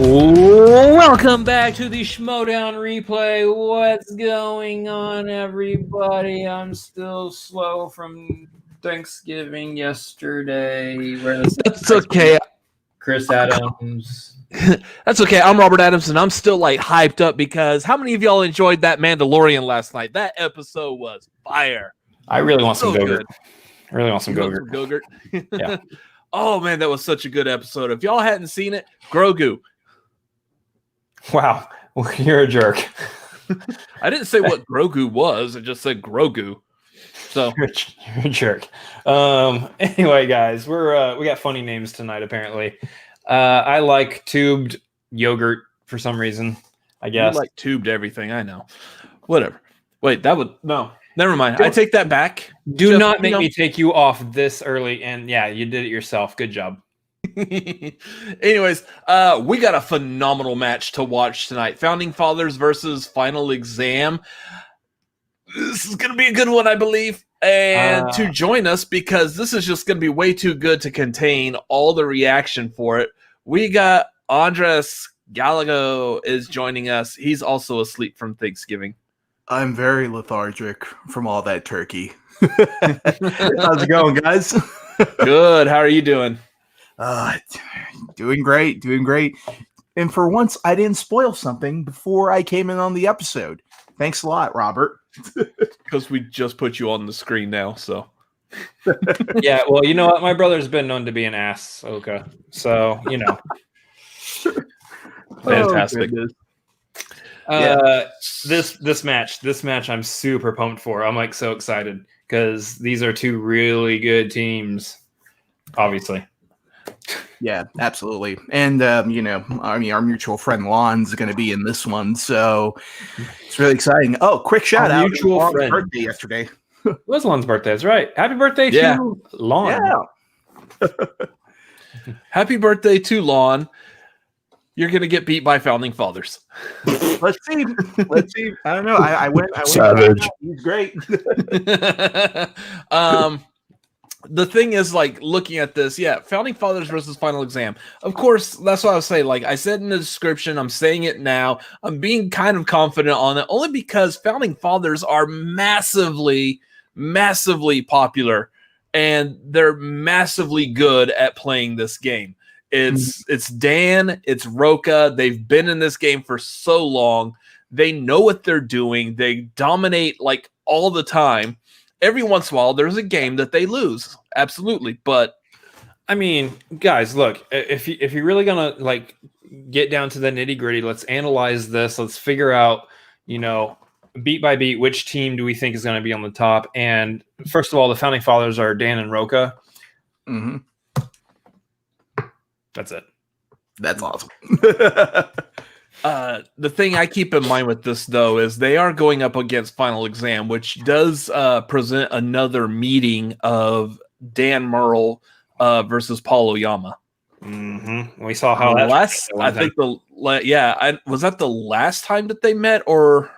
Welcome back to the Schmoedown replay. What's going on, everybody? I'm still slow from Thanksgiving yesterday. That's okay. Chris Adams. That's okay. I'm Robert Adams, and I'm still like hyped up because how many of y'all enjoyed that Mandalorian last night? That episode was fire. I really want some So Gogurt. good. I really want some Gogurt. Yeah. Oh man, that was such a good episode. If y'all hadn't seen it, Grogu. Wow, well, you're a jerk. I didn't say what Grogu was. I just said Grogu. So you're a jerk. Anyway, guys, we got funny names tonight. Apparently, I like tubed yogurt for some reason. I guess you like tubed everything. I know. Whatever. Wait, that would no. Never mind. I take that back. Do not make me take you off this early. And yeah, you did it yourself. Good job. Anyways, we got a phenomenal match to watch tonight. Founding Fathers versus Final Exam. This is going to be a good one, I believe. And to join us, because this is just going to be way too good to contain all the reaction for it, we got Andres Gallego is joining us. He's also asleep from Thanksgiving. I'm very lethargic from all that turkey. How's it going, guys? Good. How are you doing? Doing great. And for once, I didn't spoil something before I came in on the episode. Thanks a lot, Robert. Because we just put you on the screen now, so. Yeah, well, you know what? My brother's been known to be an ass, okay. So, you know. Fantastic. This match I'm super pumped for. I'm like so excited because these are two really good teams, obviously. Yeah, absolutely. And our mutual friend Lon's going to be in this one, so it's really exciting. Oh, quick shout out! Mutual friend. Birthday yesterday. It was Lon's birthday. That's right. Happy birthday to Lon. Yeah. Happy birthday to Lon. You're going to get beat by Founding Fathers. Let's see. I don't know. I went. Savage. He's great. The thing is, like, looking at this, Founding Fathers versus Final Exam. Of course, that's what I was saying. Like I said in the description, I'm saying it now. I'm being kind of confident on it, only because Founding Fathers are massively, massively popular, and they're massively good at playing this game. It's Dan, it's Roca. They've been in this game for so long. They know what they're doing. They dominate like all the time. Every once in a while, there's a game that they lose. Absolutely. But I mean, guys, look, if you're really going to like get down to the nitty gritty, let's analyze this. Let's figure out, beat by beat, which team do we think is going to be on the top? And first of all, the Founding Fathers are Dan and Roca. Mm-hmm. That's it. That's awesome. The thing I keep in mind with this, though, is they are going up against Final Exam, which does present another meeting of Dan Murrell versus Paul Oyama. Mm-hmm. We saw how was that the last time that they met, or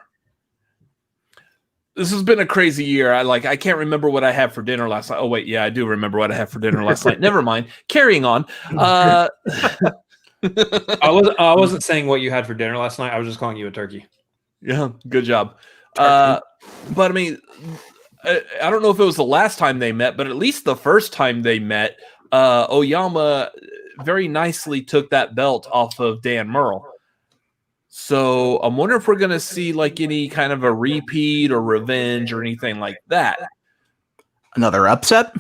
this has been a crazy year. I can't remember what I had for dinner last night. Oh wait, yeah, I do remember what I had for dinner last night. Never mind. Carrying on. I wasn't saying what you had for dinner last night. I was just calling you a turkey. Yeah, good job. But I mean, I don't know if it was the last time they met, but at least the first time they met, Oyama very nicely took that belt off of Dan Murrell. So I'm wondering if we're going to see like any kind of a repeat or revenge or anything like that. Another upset?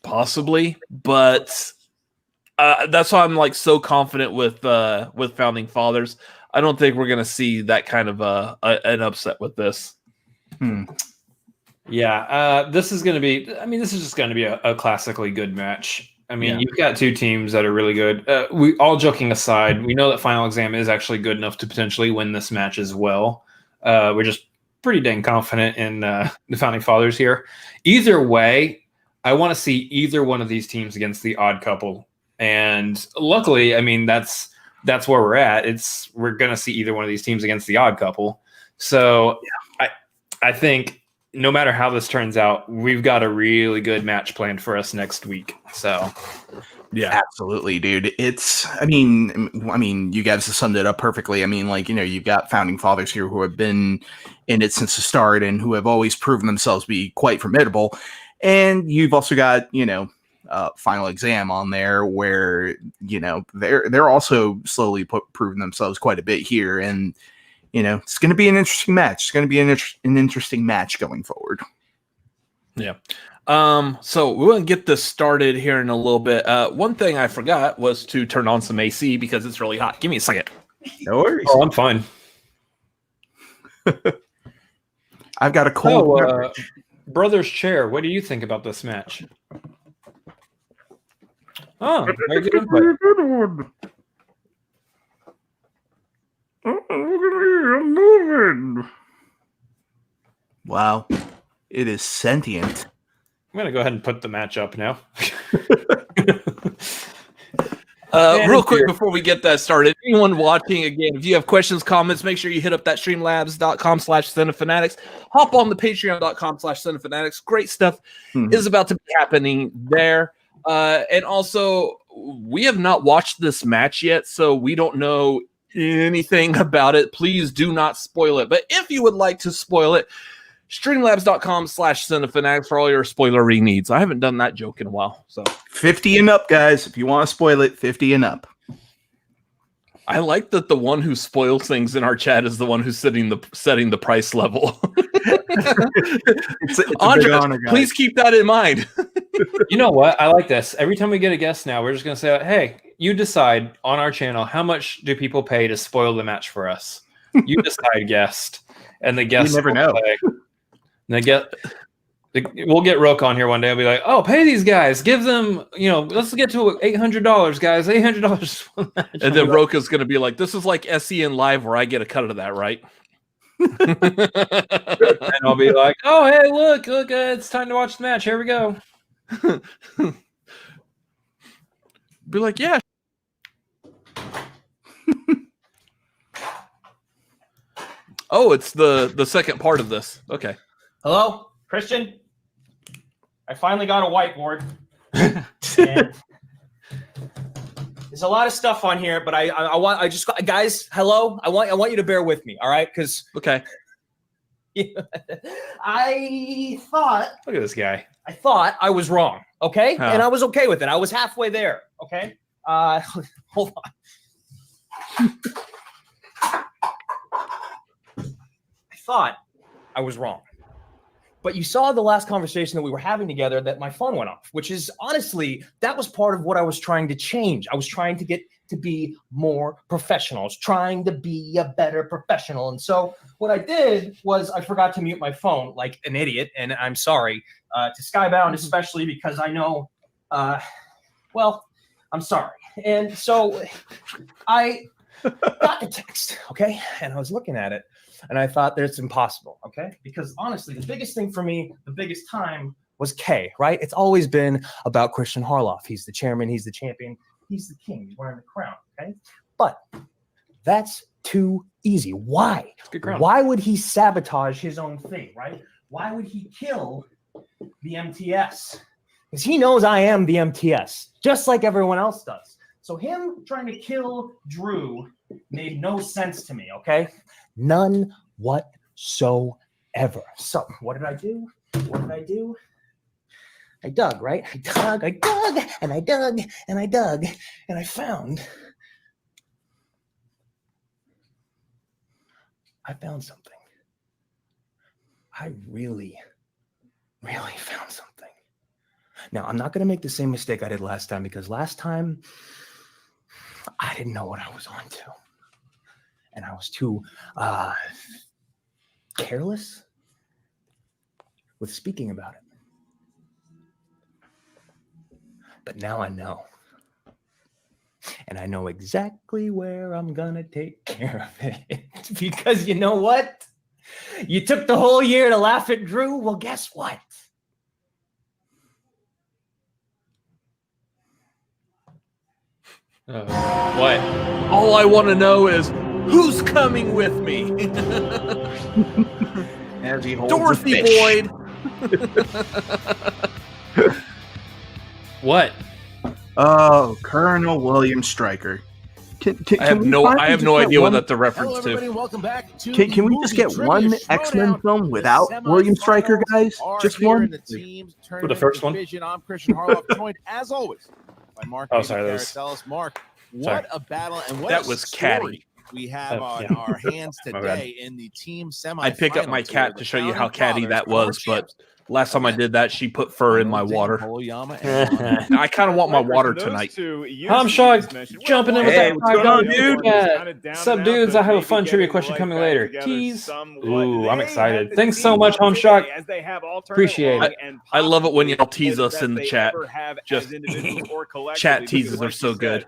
Possibly, but that's why I'm like so confident with Founding Fathers. I don't think we're going to see that kind of an upset with this. Yeah, this is just going to be a classically good match. I mean, You've got two teams that are really good. We all joking aside, we know that Final Exam is actually good enough to potentially win this match as well. We're just pretty dang confident in the Founding Fathers here. Either way, I want to see either one of these teams against the odd couple. And luckily, I mean, that's where we're at. We're going to see either one of these teams against the odd couple. So I think no matter how this turns out, we've got a really good match planned for us next week. So, yeah, absolutely, dude. I mean, you guys have summed it up perfectly. I mean, like, you've got founding fathers here who have been in it since the start and who have always proven themselves to be quite formidable. And you've also got, Final Exam on there where, they're also slowly proving themselves quite a bit here. And, it's going to be an interesting match. It's going to be an interesting match going forward. Yeah. So we want to get this started here in a little bit. One thing I forgot was to turn on some AC because it's really hot. Give me a second. No worries. Oh, I'm fine. I've got a cold. Brother's Chair, what do you think about this match? Oh, very good input. I'm moving. Wow. It is sentient. I'm going to go ahead and put the match up now. Real quick before we get that started, anyone watching, again, if you have questions, comments, make sure you hit up that streamlabs.com/cinefanatics. Hop on the patreon.com/cinefanatics. Great stuff is about to be happening there. And also, we have not watched this match yet, so we don't know anything about it. Please do not spoil it. But if you would like to spoil it, streamlabs.com/cinefanatics for all your spoilery needs. I haven't done that joke in a while. So 50 and up, guys. If you want to spoil it, 50 and up. I like that the one who spoils things in our chat is the one who's setting the price level. it's Andre, honor, please keep that in mind. You know what? I like this. Every time we get a guest now, we're just going to say, hey, you decide on our channel, how much do people pay to spoil the match for us? You decide, guest. And the guest never know. We'll get Rook on here one day. I'll be like, oh, pay these guys. Give them, let's get to $800, guys. $800. And then Rook is going to be like, this is like SEN Live where I get a cut of that, right? And I'll be like, oh, hey, look, it's time to watch the match. Here we go. Be like, yeah. Oh, it's the second part of this. Okay. Hello, Christian? I finally got a whiteboard. And there's a lot of stuff on here, but guys, hello. I want you to bear with me, all right? Because okay. I thought. Look at this guy. I thought I was wrong, okay? And I was okay with it. I was halfway there, okay? Hold on. I thought I was wrong. But you saw the last conversation that we were having together that my phone went off, which is honestly, that was part of what I was trying to change. I was trying to get to be more professional. I was trying to be a better professional. And so what I did was I forgot to mute my phone like an idiot. And I'm sorry to Skybound, especially because I know, I'm sorry. And so I got the text, okay? And I was looking at it. And I thought that it's impossible, okay? Because honestly, the biggest thing for me, the biggest time was K, right? It's always been about Christian Harloff. He's the chairman, he's the champion, he's the king, he's wearing the crown, okay? But that's too easy. Why? Why would he sabotage his own thing, right? Why would he kill the MTS? Because he knows I am the MTS, just like everyone else does. So him trying to kill Drew made no sense to me, okay? None whatsoever. So what did I do? I dug, right? I dug, and I dug, and I dug, and I found something. I really found something. Now, I'm not going to make the same mistake I did last time, because last time I didn't know what I was on to. And I was too careless with speaking about it. But now I know. And I know exactly where I'm going to take care of it. Because you know what? You took the whole year to laugh at Drew. Well, guess what? What? All I want to know is who's coming with me. as he holds Dorothy a fish. Boyd. What? Oh, Colonel William Stryker. I have no idea what that's a reference to. Welcome back to Can we just get one X-Men film without William Stryker, guys? Just one? For the first one? I'm Christian Harloff, joined as always by Mark. Oh, sorry, that was... Mark, what a battle and what that a was story catty. We have on our hands today in the team semi. I pick up my cat to show you how catty that was, but last time I did that, she put fur in my water. I kind of want my water tonight. Hamstrakt jumping in with Hey, that what's going on, dude? Yeah. Sup, dudes? I have a fun trivia question coming later. Tease. Ooh, I'm excited. Thanks so much, Hamstrakt. Appreciate it. I love it when y'all tease us in the chat. Just chat teases are so good.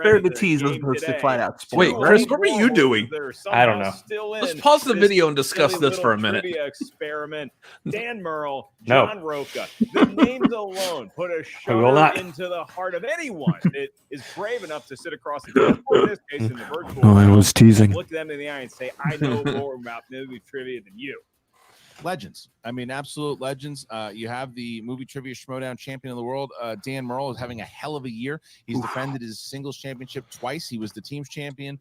Fair to tease as opposed to flat out spoil. Wait, Chris, what were you doing? I don't know. Let's pause the video and discuss this for a minute. Experiment. Dan Merle, No. John Roca. The names alone put a will not. shudder into the heart of anyone that is brave enough to sit across the table, or in this case, in the virtual I realm, was teasing. look them in the eye and say, I know more about movie trivia than you. Legends. I mean, absolute legends. You have the movie trivia Schmoedown champion of the world. Dan Merle is having a hell of a year. He's defended his singles championship twice. He was the team's champion.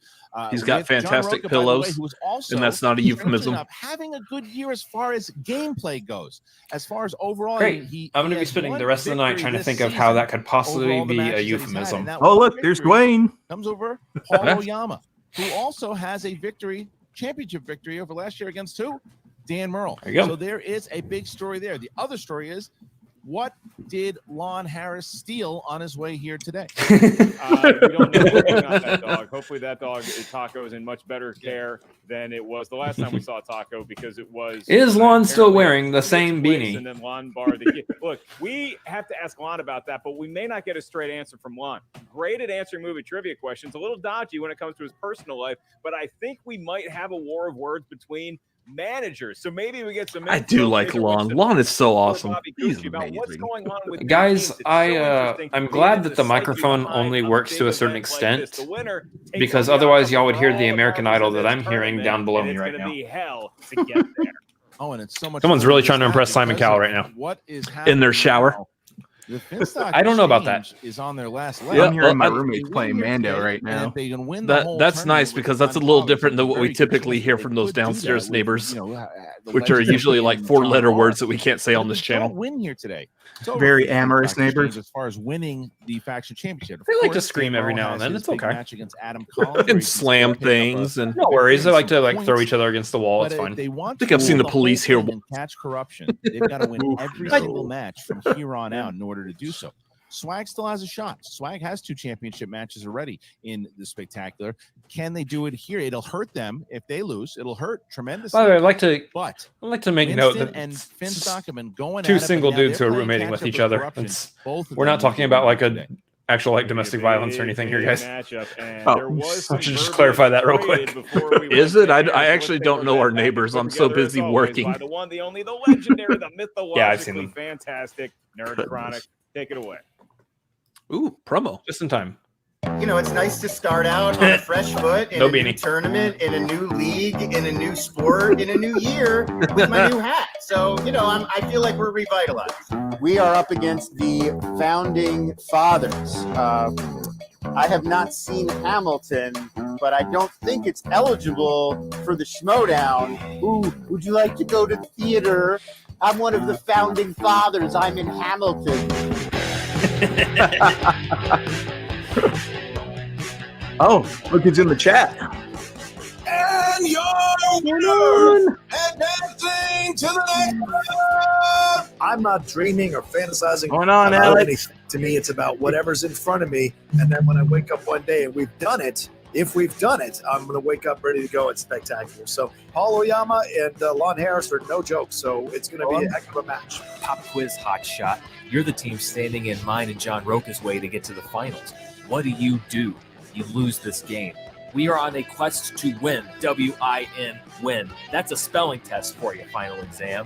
He's got fantastic Roca, pillows, way, who was also and that's not a euphemism. having a good year as far as gameplay goes. As far as overall, Great. I'm going to be spending the rest of the night trying to think of how that could possibly be a euphemism. Oh, look, there's Dwayne. Comes over Paul Oyama, who also has a championship victory over last year against who? Dan Merle. There you go. So there is a big story there. The other story is, what did Lon Harris steal on his way here today? We don't know anything about that dog. Hopefully that dog, Taco, is in much better care than it was the last time we saw Taco, because it was... Is Lon still wearing the same beanie? And then Lon barred the kid. Look, we have to ask Lon about that, but we may not get a straight answer from Lon. Great at answering movie trivia questions, a little dodgy when it comes to his personal life, but I think we might have a war of words between managers. So maybe we get some... I do like Lon. Lon is so awesome. He's about what's going on with Guys, teams. It's so interesting I'm to glad see that the psyche microphone behind only a works big to a certain event like this. extent, The winner takes because on the otherwise outcome y'all would hear the all American about Idol this that I'm hearing tournament, down below and me it's right gonna now. be hell to get there. Oh, and it's so much. Someone's really trying to impress Simon Cowell right now. What is In their shower. The Finstock I don't know about that. Exchange is on their last leg. Yeah, I'm hearing my well, roommates playing Mando right now. That's nice, because that's a little different than what we typically hear from those downstairs neighbors, which are usually like 4-letter words that we can't say on this channel. Win here today. Very amorous neighbors. As far as winning the faction championship, They like to scream every now and then. It's okay. Match against Adam Collins, And slam things, and No worries. They like to throw each other against the wall. It's fine. I think I've seen the police here and catch corruption. They've got to win every single match from here on out in order to do so. Swag still has a shot. Swag has 2 championship matches already in the spectacular. Can they do it here? It'll hurt them if they lose. It'll hurt tremendously. By the way, I'd like to make note Winston that and Finstock have been going two at it, single but now dudes who they're are playing roommating with catch-up each other. corruption. It's, We're we're not talking about like a actual like domestic violence or anything here, guys. I I should just clarify that real quick. Is it? I actually don't know our neighbors. I'm so busy working. The one, the only, the legendary, the mythologically Yeah, I've seen them. fantastic Nerd Chronic. Take it away. Ooh, promo. Just in time. You know, it's nice to start out on a fresh foot in No a new beanie. tournament, in a new league, in a new sport, in a new year with my new hat. So, you know, I feel like we're revitalized. We are up against the founding fathers. I have not seen Hamilton, but I don't think it's eligible for the Schmoedown. Ooh, would you like to go to the theater? I'm one of the founding fathers. I'm in Hamilton. Oh, look, it's in the chat. And your winner, advancing to the next round. I'm not dreaming or fantasizing Going on, about Alex. anything. To me, it's about whatever's in front of me. And then when I wake up one day and we've done it, if we've done it, I'm going to wake up ready to go. It's spectacular. So Paul Oyama and Lon Harris are no joke. So it's going to be a heck of a match. Pop quiz hot shot. You're the team standing in mine and John Roca's way to get to the finals. What do? You lose this game. We are on a quest to win. W-I-N, win. That's a spelling test for you, final exam.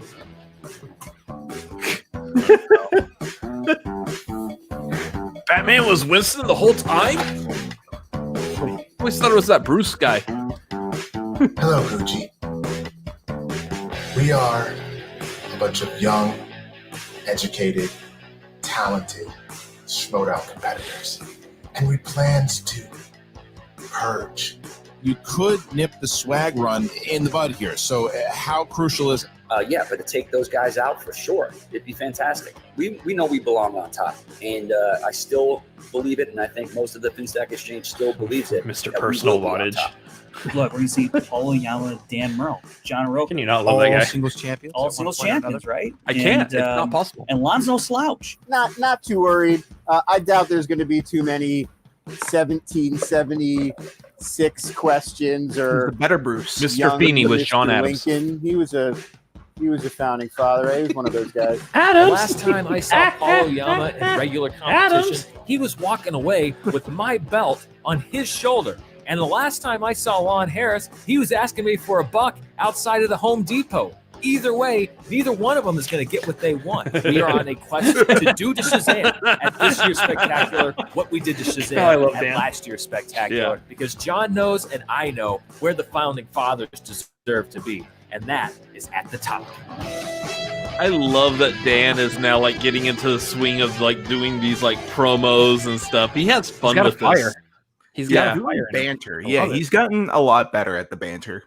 Batman was Winston the whole time? I always thought it was that Bruce guy. Hello, Gucci. We are a bunch of young, educated, talented Schmoedown competitors, and we planned to purge. You could nip the swag run in the bud here. So how crucial is it? Yeah, but to take those guys out for sure, it'd be fantastic. We know we belong on top, and I still believe it, and I think most of the FinStack Exchange still believes it. Mr. Personal Wattage. Look, we're going to see Paul Oyama, Dan Merle, John Roque. Can you not love that guy? Singles champions. All singles champions, right? I can't. It's not possible. And Lon's no slouch. Not too worried. I doubt there's going to be too many 1776 questions or Better Bruce. Mr. Feeney was John Adams. Lincoln. He was a founding father. Right? He was one of those guys. The last time I saw Paul Oyama in regular competition, he was walking away with my belt on his shoulder. And the last time I saw Lon Harris, he was asking me for $1 outside of the Home Depot. Either way, neither one of them is going to get what they want. We are on a quest to do to Shazam at this year's Spectacular what we did to Shazam at last year's Spectacular. Because John knows and I know where the founding fathers deserve to be. And that is at the top. I love that Dan is now like getting into the swing of like doing these like promos and stuff. He has fun with this. He's got banter. Yeah, he's gotten a lot better at the banter.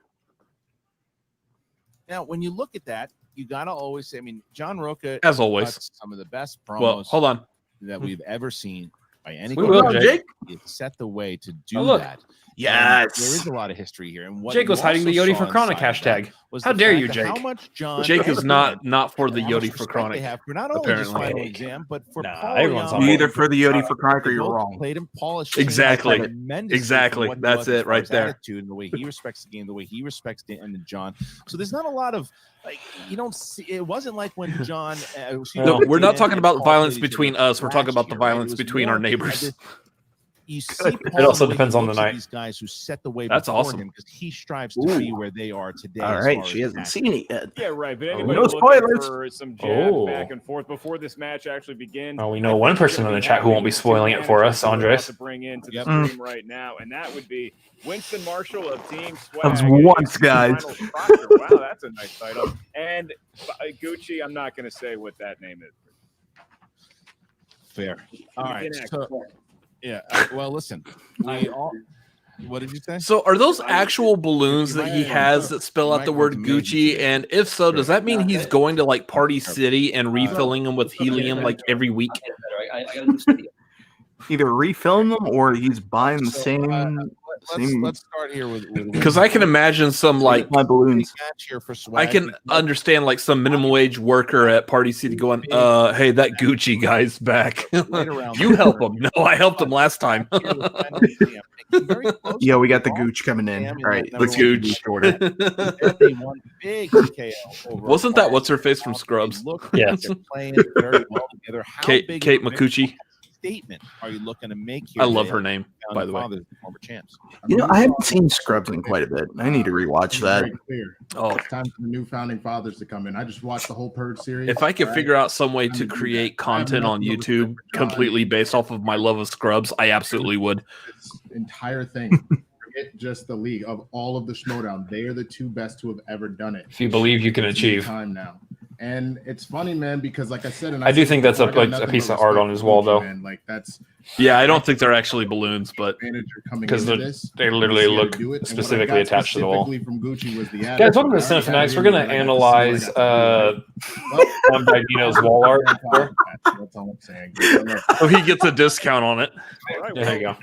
Now, when you look at that, you got to always say, I mean, John Roque, as always, some of the best promos well, hold on. that we've ever seen by any Jake. It set the way to do that. Yes. There is a lot of history here. And what Jake was hiding the Yodi for Chronic hashtag. How dare you, Jake? How much John Jake is not for the Yodi for Chronic. For not only this final exam, but for Paul everyone's Oyama. You either for the Yodi for Chronic or you're wrong. Played him polished. Exactly. That's it right there. Attitude and the way he respects the game, the way he respects Dan and John. So there's not a lot of like you don't see. It wasn't like when John. No, we're not talking about violence between us. We're talking about the violence between our neighbors. You see it also depends on the night. These guys who set the way That's before awesome. him because he strives to be where they are today. All right, she hasn't seen it yet. Yeah, right. But anybody No looking spoilers. for some jab back and forth before this match actually begins. Oh, we know one person in the chat who won't be spoiling it for us, Andres. To bring into the stream right now, and that would be Winston Marshall of Team Swag. That was once, guys. Wow, that's a nice title. And Gucci, I'm not going to say what that name is. Fair. All right. Yeah. Well, listen. What did you say? So, are those actual balloons that he has that spell out the word Gucci? And if so, does that mean he's going to like Party City and refilling them with helium like every week? Either refilling them or he's buying the same. Let's start here with because I can imagine some like my balloons. I can understand like some minimum wage worker at Party City going, hey, that Gucci guy's back. You help him. No, I helped him last time. Yeah, we got the Gooch coming in. All right, let's Gooch. Wasn't that what's her face from Scrubs? Yes. Kate McCucci. Statement are you looking to make here? I love her name, by the way. Former champs. You know, I haven't seen Scrubs in quite a bit. I need to rewatch that. Oh, it's time for the new founding fathers to come in. I just watched the whole Purge series. If I could figure out some way to create content on YouTube completely based off of my love of Scrubs, I absolutely would. This entire thing. Forget just the league of all of the Schmoedown. They are the two best to have ever done it. If you believe you can achieve. Time now. And it's funny, man, because like I said, and I do think that's a piece of art on his wall, though. Man. Like that's yeah, I don't think they're actually balloons, but because they literally look specifically attached to the wall. From Gucci was the guys, welcome to Cinefanatics. We're going to analyze Juan Baldino's wall art. That's all I'm saying. Oh, he gets a discount on it. There you go.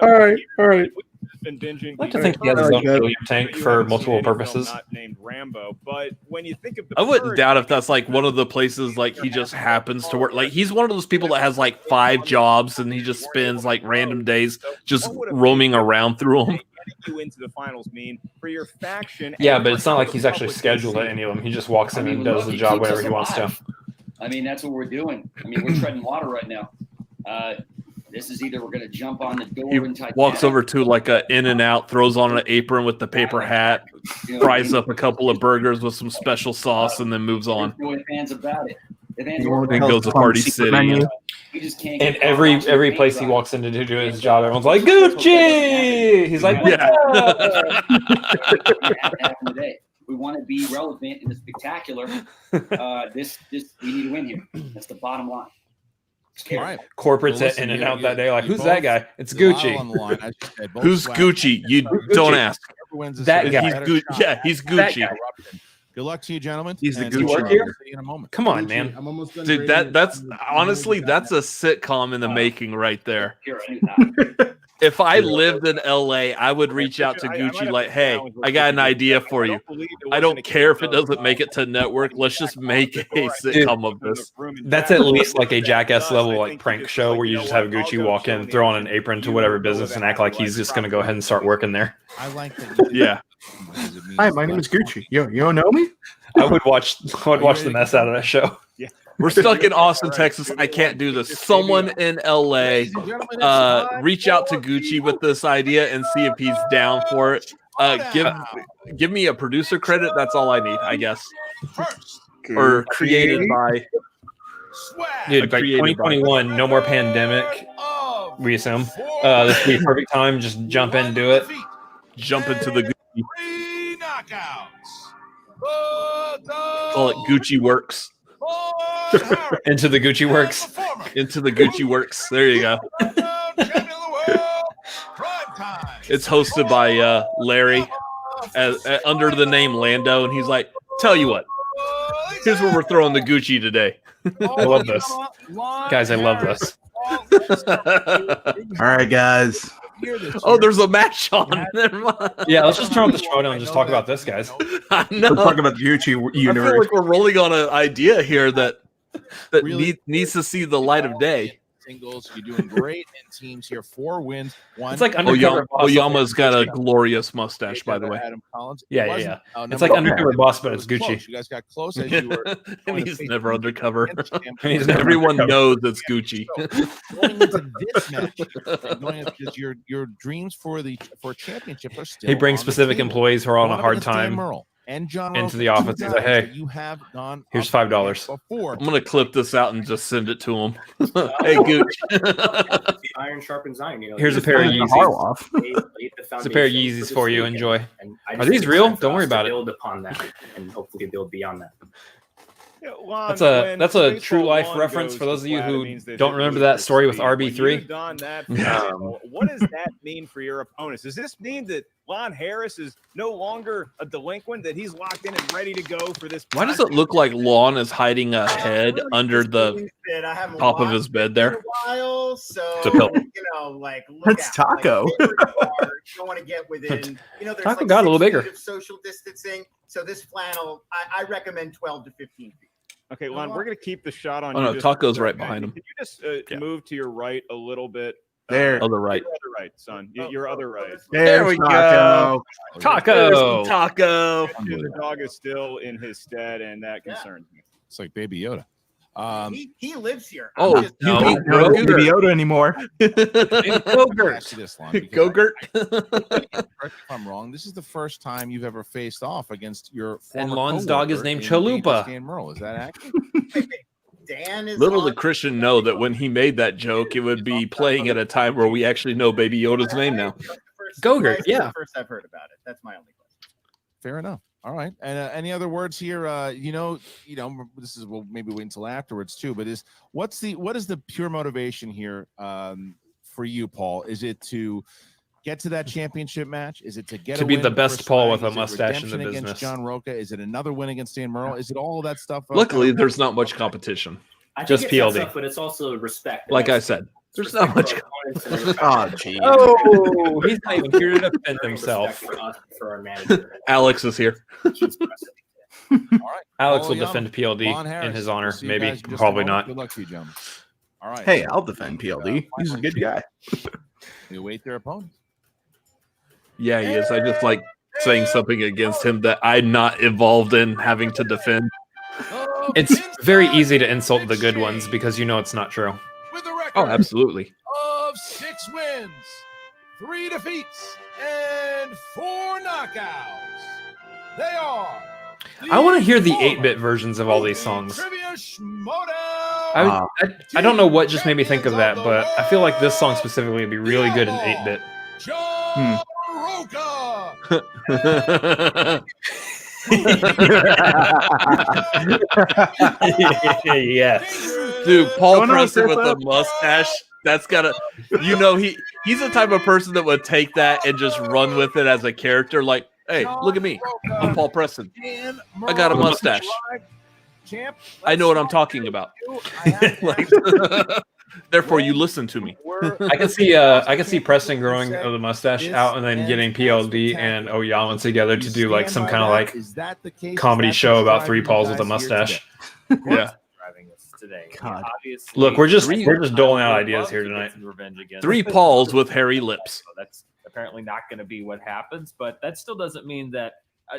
All right. I like to think he has his own helium tank for multiple purposes. Not named Rambo, but when you think of the I wouldn't doubt if that's like one of the places like he just happens to work. Like he's one of those people that has like 5 jobs and he just spends like random days just roaming around through them. You into the finals mean for your faction. Yeah, but it's not like he's actually scheduled at any of them. He just walks in and does the job whenever he wants to. I mean, that's what we're doing. I mean, we're treading water right now. This is either we're going to jump on the door and walks over to like a In-N-Out, throws on an apron with the paper hat, fries up a couple of burgers with some special sauce, and then moves on. No fans about it. And goes to Party City. And every place he walks into to do his job, everyone's like, Gucci! He's like, yeah. we want to be relevant in the spectacular, this we need to win here. That's the bottom line. All right. Corporate's Well, listen, in and you- out you- that day. Like, you who's that both- guy? It's there's a lot Gucci. on the line, as you said. Both Who's Swag- Gucci? You don't ask. Whoever wins this That race guy. has He's a good. shot Yeah, he's at Gucci. eruption. Good luck to you, gentlemen. He's the and Gucci we'll work here? see you in a moment. Come on, Gucci, man. I'm almost done Dude, grading that's it. honestly, that's a sitcom in the making right there. Here, I knew that. If I lived in LA, I would reach out to Gucci like, "Hey, I got an idea for you. I don't care if it doesn't make it to network. Let's just make a sitcom of this." That's at least like a Jackass level like prank show where you just have Gucci walk in, throw on an apron to whatever business, and act like he's just going to go ahead and start working there. I like that. Yeah. Hi, my name is Gucci. You don't know me? I would watch the mess out of that show. We're stuck in Austin, Texas. I can't do this. Someone in LA, reach out to Gucci with this idea and see if he's down for it. Give me a producer credit. That's all I need, I guess. Or created by. Dude, by 2021, no more pandemic. We assume this would be a perfect time. Just jump in, do it. Jump into the Gucci. Call it Gucci Works. Into the Gucci Works. Into the Gucci Works. There you go. It's hosted by Larry under the name Lando, and he's like, "Tell you what, here's where we're throwing the Gucci today." I love this, guys. I love this. All right, guys. Oh, there's a match on. Never mind. Yeah, let's just turn off the Schmoedown and just talk about this, guys. I know. Let's talk about the Gucci I universe. feel like we're rolling on an idea here that Really? needs to see the light of day. Singles, you're doing great in teams here. 4 wins. One. It's like Undercover Boss. Oyama's got a glorious mustache, by the way. Adam Collins. Yeah, It yeah, wasn't, yeah. It's number like one. Undercover Boss, but it's It was Gucci. close. You guys got close as you were. And he's never undercover. And he's never Everyone undercover. knows it's Gucci. Going into this match, because your dreams for a championship are still. He brings on the specific table. employees who are on a Going up hard against Dan time Merle and John into Roca, the office. two He's like, guys "Hey, that you have gone here's up $5." before. I'm gonna clip this out and just send it to him. Hey, Gucci. Iron sharpens iron. You know, Here's a pair of Yeezys. Harloff. It's a pair of Yeezys for you. Enjoy. Are these real? Don't worry about it. Build upon that, and hopefully build beyond that. Yeah, Lon, That's a when true baseball life one reference goes for those to of you flat, it who means that don't they remember lose that their story with speed. When RB3. you've done that for what does that mean for your opponents? Does this mean that Lon Harris is no longer a delinquent, that he's locked in and ready to go for this? Why does it look like Lon is hiding a head under the I haven't top of watched his bed in there? a while, so It's a pill. you know, like look That's out, Taco. Like, wherever you are, you don't want to get within. You know, there's Taco like got a little 6 bigger. feet of social distancing. So this flannel, I recommend 12 to 15 feet. Okay, Lon, we're going to keep the shot on Oh, you. no, just Taco's for a right second. behind him. Can you just move to your right a little bit? There. Other right. Your other right, son. Your other right. There we Taco. go. Taco. Taco. The dog is still in his stead, and that concerns me. It's like Baby Yoda. He lives here. Oh, I'm just- you No, eat no Grogu? Baby Yoda anymore. Ask you this, Lon, because Gogurt. correct me if I'm wrong. This is the first time you've ever faced off against your former And Lon's dog is coworker named in Chalupa. Dan Merle. Is that accurate? Dan is Little on- did Christian know that when he made that joke, it would be playing at a time where we actually know Baby Yoda's name now. Gogurt, This is yeah. the first I've heard about it. That's my only question. Fair enough. All right. And any other words here? This is we'll maybe wait until afterwards too. But what is the pure motivation here for you, Paul? Is it to get to that championship match? Is it to get To a be win the best for Paul Swag? with a Is it mustache in the redemption against business? John Roca? Is it another win against Dan Merle? Is it all of that stuff? Luckily, there's not much competition. I think Just it's that PLD. stuff, but it's also respect. Like I said, there's not much. Oh, gee. Oh, he's not even here to defend himself. For us, for our manager. Alex is here. All right. Alex will Paul defend Yama, PLD Lon Harris. in his honor. We'll see you Maybe, guys in just a probably moment. not. Good luck to you, gentlemen. All right. Hey, I'll defend PLD. He's a good guy. They await their opponents. Yeah, he is. I just like saying something against him that I'm not involved in having to defend. It's very easy to insult the good ones because you know it's not true. With a record Oh, absolutely. of 6 wins, 3 defeats, and 4 knockouts. They are. I want to hear the 8-bit versions of all these songs. Trivia Schmoedown. I don't know what just made me think of that, but I feel like this song specifically would be really good in 8-bit. John Roca. Yes. Dude, Paul Going on, Preston with Trippa? the mustache. That's gotta, he's the type of person that would take that and just run with it as a character. Like, hey, look at me, I'm Paul Preston. I got a mustache. Champ, I know what I'm talking about. Like, therefore, you listen to me. I can see Preston growing the mustache out and then getting PLD and Oyama together to do like some kind of like comedy show about three Pauls with a mustache. Yeah. Driving us today. God. Obviously, Look, we're just doling out I would ideas love here to get tonight. some revenge against 3 them. Pauls with hairy lips. So that's apparently not going to be what happens, but that still doesn't mean that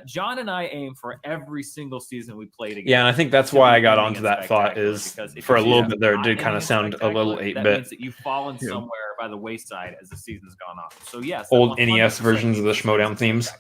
John and I aim for every single season we played against. Yeah, and I think that's why I got onto that thought is for a little bit there, it did kind of sound a little That 8-bit. means that you've fallen somewhere by the wayside as the season's gone on. So yes, that Old NES 100% versions of the Schmoedown themes.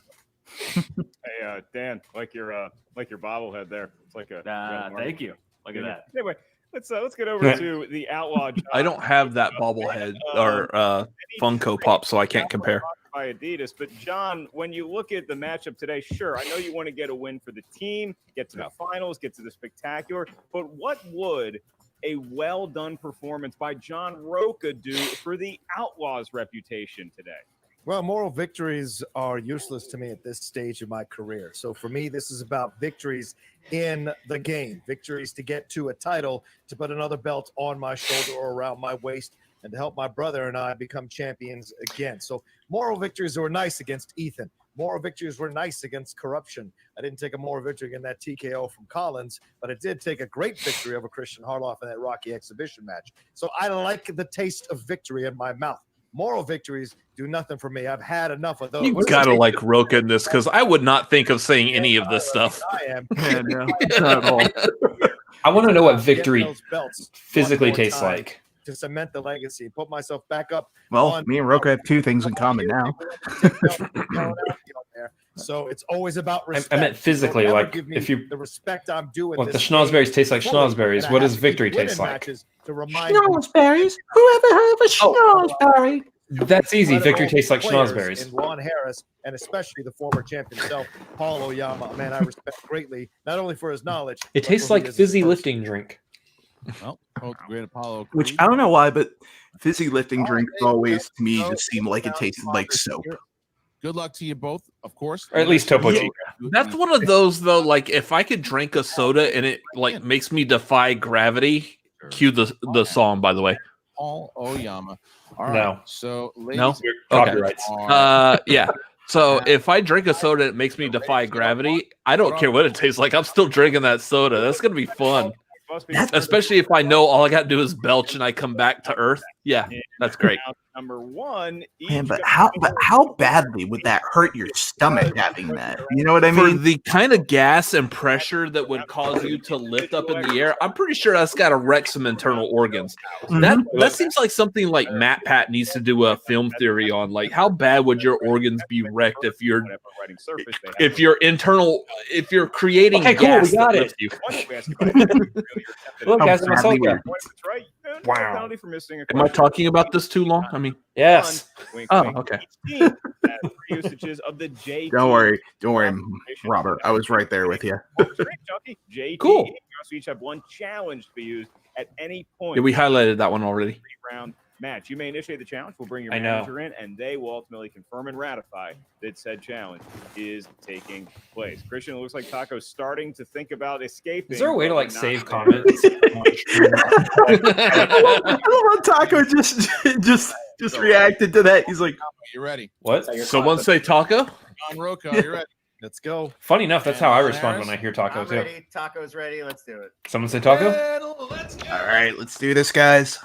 Hey, Dan, like your bobblehead there. It's like a. red mark. Thank you. Look at that. Anyway, let's get over to the Outlaw. I don't have that bobblehead or Funko Pop, so I can't compare. By Adidas, but John, when you look at the matchup today, sure, I know you want to get a win for the team, get to the finals, get to the spectacular, but what would a well done performance by John Roca do for the Outlaws' reputation today? Well, moral victories are useless to me at this stage of my career. So for me, this is about victories in the game, victories to get to a title, to put another belt on my shoulder or around my waist, and to help my brother and I become champions again. So moral victories were nice against Ethan. Moral victories were nice against corruption. I didn't take a moral victory in that TKO from Collins, but I did take a great victory over Christian Harloff in that Rocky exhibition match. So I like the taste of victory in my mouth. Moral victories do nothing for me. I've had enough of those. You gotta like Roca in this because I would not think of saying any of this stuff. I am. Yeah, no, not at all. I want to know what victory Getting those belts physically one more tastes time like. to cement the legacy, put myself back up. Well, on- me and Roca have 2 things in common now. So it's always about I respect. meant physically, Don't ever like, give me if you- the respect I'm due. Well, if the schnozberries taste like schnozberries, what does victory taste like? To remind Schnozberries? Whoever heard of a schnozberry? That's easy. Victory tastes like players schnozberries. in Lon Harris, and especially the former champion himself, Paul Oyama, a man I respect greatly, not only for his knowledge. It but tastes for who he like is as a fizzy person. lifting drink. Well, the Great Apollo. Which Creed. I don't know why, but fizzy lifting drinks always to me just seem like it tasted like soap. Good luck to you both, of course. Or at least Topo Chico. That's one of those though. Like if I could drink a soda and it like makes me defy gravity. Cue the song, by the way. Paul Oyama. All right. No. So, ladies No? and Copyrights. Yeah. So if I drink a soda that makes me defy gravity, I don't care what it tastes like. I'm still drinking that soda. That's gonna be fun. Especially if I know all I got to do is belch and I come back to Earth. Yeah, that's great. Number one. Man, but how badly would that hurt your stomach having that? You know what I For mean? the kind of gas and pressure that would cause you to lift up in the air, I'm pretty sure that's got to wreck some internal organs. That seems like something like Matt Pat needs to do a film theory on. Like, how bad would your organs be wrecked if you're creating Okay, cool, gas we got that it. lifts you? Look, guys, my soul That's right. No Wow. penalty for missing a Am I question. talking about this too long? I mean, yes. Wink, Oh, wink. okay. Each team has 3 usages of the JT. Don't worry, Robert. I was right there with you. JT. Cool. You also each have 1 challenge to be used at any point. Yeah, we highlighted that one already. 3-round match. You may initiate the challenge. We'll bring your I know. manager in, and they will ultimately confirm and ratify that said challenge is taking place. Christian, it looks like Taco's starting to think about escaping. Is there a way to like but not save there. comments? I love Taco just reacted to that. He's like, You ready? What? Someone say taco? John Roca, you ready? Let's go. Funny enough, that's how I Lon respond Harris? when I hear taco I'm too. ready. Taco's ready. Let's do it. Someone say taco? all right, let's do this, guys.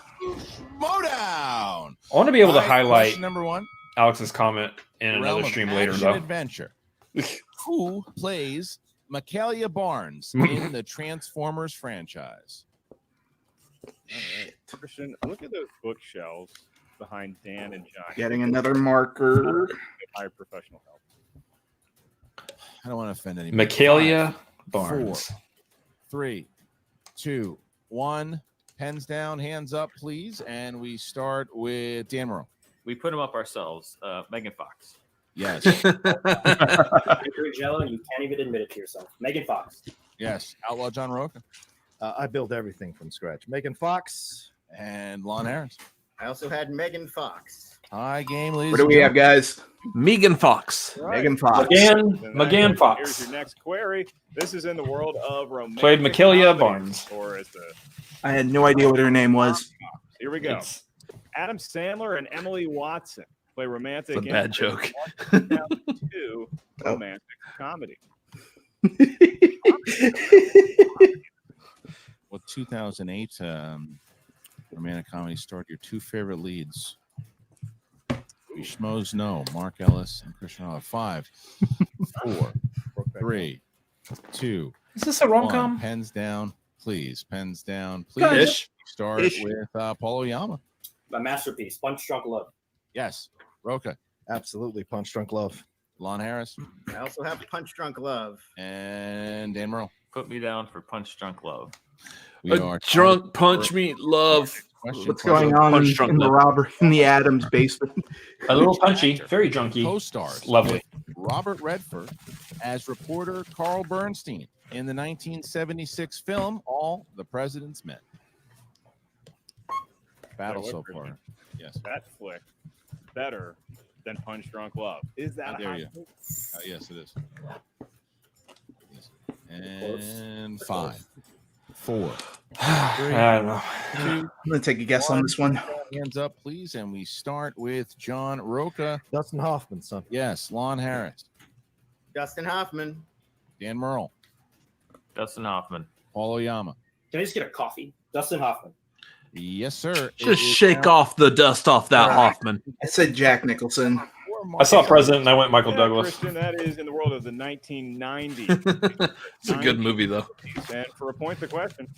Schmoedown. I want to be able to All right, highlight question number 1. Alex's comment in Realm another of stream later, action though. Adventure. Who plays Michaelia Barnes in the Transformers franchise? Christian, look at those bookshelves behind Dan and John. Getting another marker. Hire professional help. I don't want to offend anybody. Michaelia 5, Barnes. 4, 3, 2, 1. Pens down, hands up, please. And we start with Dan Morrow. We put them up ourselves. Megan Fox. Yes. You drink Jello and you can't even admit it to yourself. Megan Fox. Yes. Outlaw John Roca. I build everything from scratch. Megan Fox. And Lon Harris. I also had Megan Fox. High game, ladies. What do we have, guys? Megan Fox. Right. Megan Fox. McGann Fox. Here's your next query. This is in the world of romantic Played Makilia comedies, Barnes. or as the I had no idea what her name was. here we go. Adam Sandler and Emily Watson play romantic. It's a bad joke. 2002 romantic comedy. Well, 2008 romantic comedy starred your two favorite leads. We schmoes no. Mark Ellis and Christian Oliver. 5, 4, 3, 2. Is this a rom-com? 1. Pens down, please. Pens down, Good. please. Ish. Start Ish. with Paul Oyama. My masterpiece, Punch Drunk Love. Yes. Roca. Absolutely. Punch Drunk Love. Lon Harris. I also have Punch Drunk Love. And Dan Merle. Put me down for Punch Drunk Love. We are Drunk punch me love. What's going on in the Adams basement? A little punchy, very junky. Co-stars. Lovely. Robert Redford as reporter Carl Bernstein in the 1976 film All the President's Men. Battle so far. Yes. That flick better than Punch Drunk Love. Is that How a dare hot you? take? Yes, it is. And 5, 4, 3, I don't know. 2. I'm gonna take a guess on this one. Hands up, please, and we start with John Roca. Dustin Hoffman, son. Yes, Lon Harris, Dustin Hoffman. Dan Merle, Dustin Hoffman. Paul Oyama. Can I just get a coffee? Dustin Hoffman. Yes, sir. Just shake off the dust off that Hoffman. I said Jack Nicholson. I saw President and I went Michael Yeah, Douglas. Christian, that is in the world of the 1990s. It's a good movie, though. And for a point, the question: